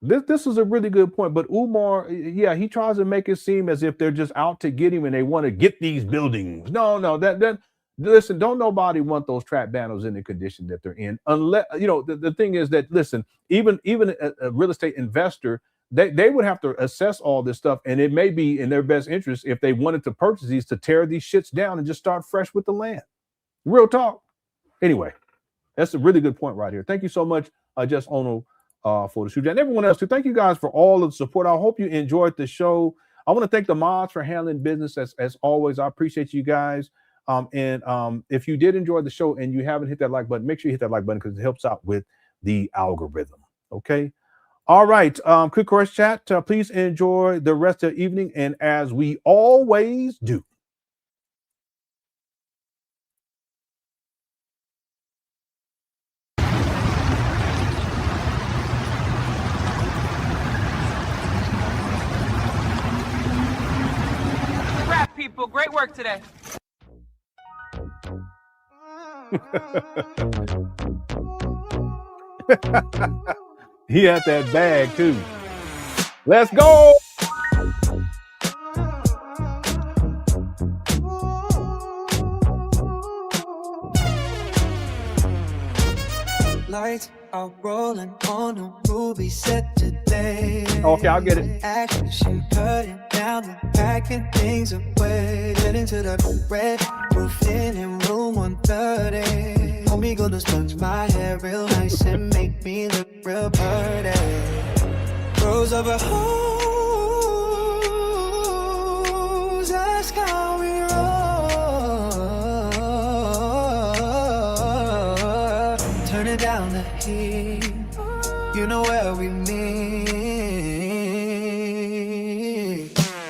This is a really good point. But Umar, yeah, he tries to make it seem as if they're just out to get him and they want to get these buildings. No, listen, don't nobody want those trap banners in the condition that they're in, unless, you know, the thing is that, listen, even a real estate investor, they would have to assess all this stuff, and it may be in their best interest, if they wanted to purchase these, to tear these shits down and just start fresh with the land. Real talk. Anyway, that's a really good point right here. Thank you so much, Just Ono, for the shoot, and everyone else too. Thank you guys for all of the support. I hope you enjoyed the show. I want to thank the mods for handling business as always. I appreciate you guys. If you did enjoy the show and you haven't hit that like button, make sure you hit that like button, because it helps out with the algorithm. Okay. All right. Quick course chat. Please enjoy the rest of the evening. And as we always do, Rap people, great work today. He had that bag too. Let's go. Lights are rolling on a ruby set today. Okay, I'll get it. Action cutting down and packing things away. Heading to the red roof in room 130. Homie gonna sponge my hair real nice and make me look real pretty. Rose over hoes, that's how we roll. down the heat. You know where we meet.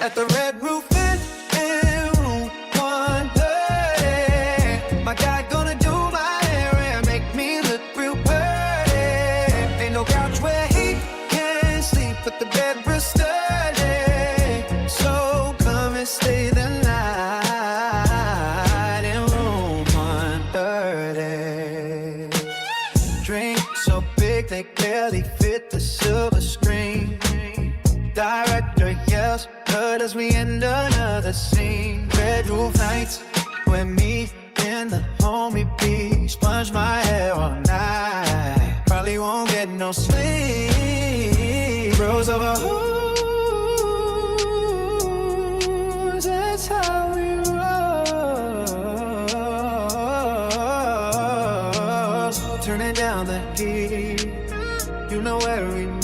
At the Red Roof Inn in room 130. My guy gonna do my hair and make me look real pretty. Ain't no couch where he can sleep, but the bed real sturdy. So come and stay the night in room 130. Drink so big they barely fit the silver screen. Director yells, heard as we end another scene. Red roof nights, when me and the homie B sponge my hair all night. Probably won't get no sleep. Bros over who's, that's how we roll. Turning down the heat, you know where we meet.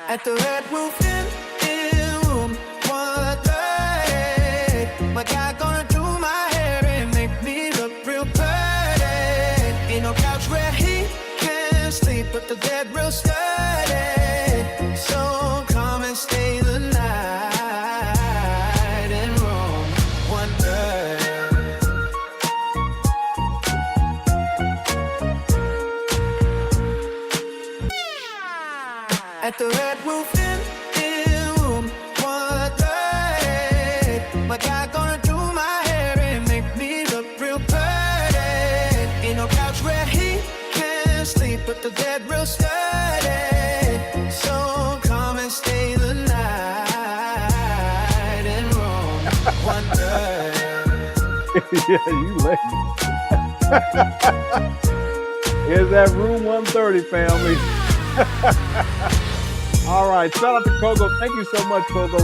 At the Red Roof Inn in room 130. My guy gonna do my hair and make me look real pretty. Ain't no couch where he can sleep, but the bed real sturdy. So come and stay the night in room 130. At the Red Roof Inn in room 130. My guy gonna do my hair and make me look real pretty. Ain't no couch where he can sleep, but the bed real sturdy. So come and stay the night in room 130. Yeah, you late. Here's that room 130, family. All right, shout out to Kogo. Thank you so much, Kogo,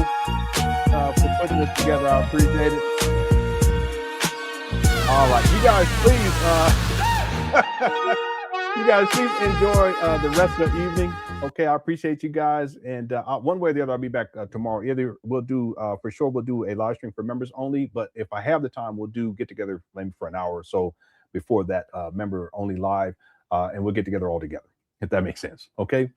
for putting this together. I appreciate it. All right, you guys please enjoy the rest of the evening. Okay, I appreciate you guys, and one way or the other, I'll be back tomorrow. Either we'll do for sure we'll do a live stream for members only, but if I have the time, we'll do get together maybe for an hour or so before that member only live, and we'll get together all together, if that makes sense. Okay.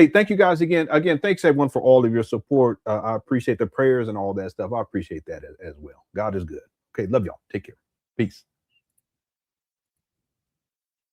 Thank you guys again. Thanks everyone for all of your support. I appreciate the prayers and all that stuff. I appreciate that as well. God is good. Okay. Love y'all. Take care. Peace.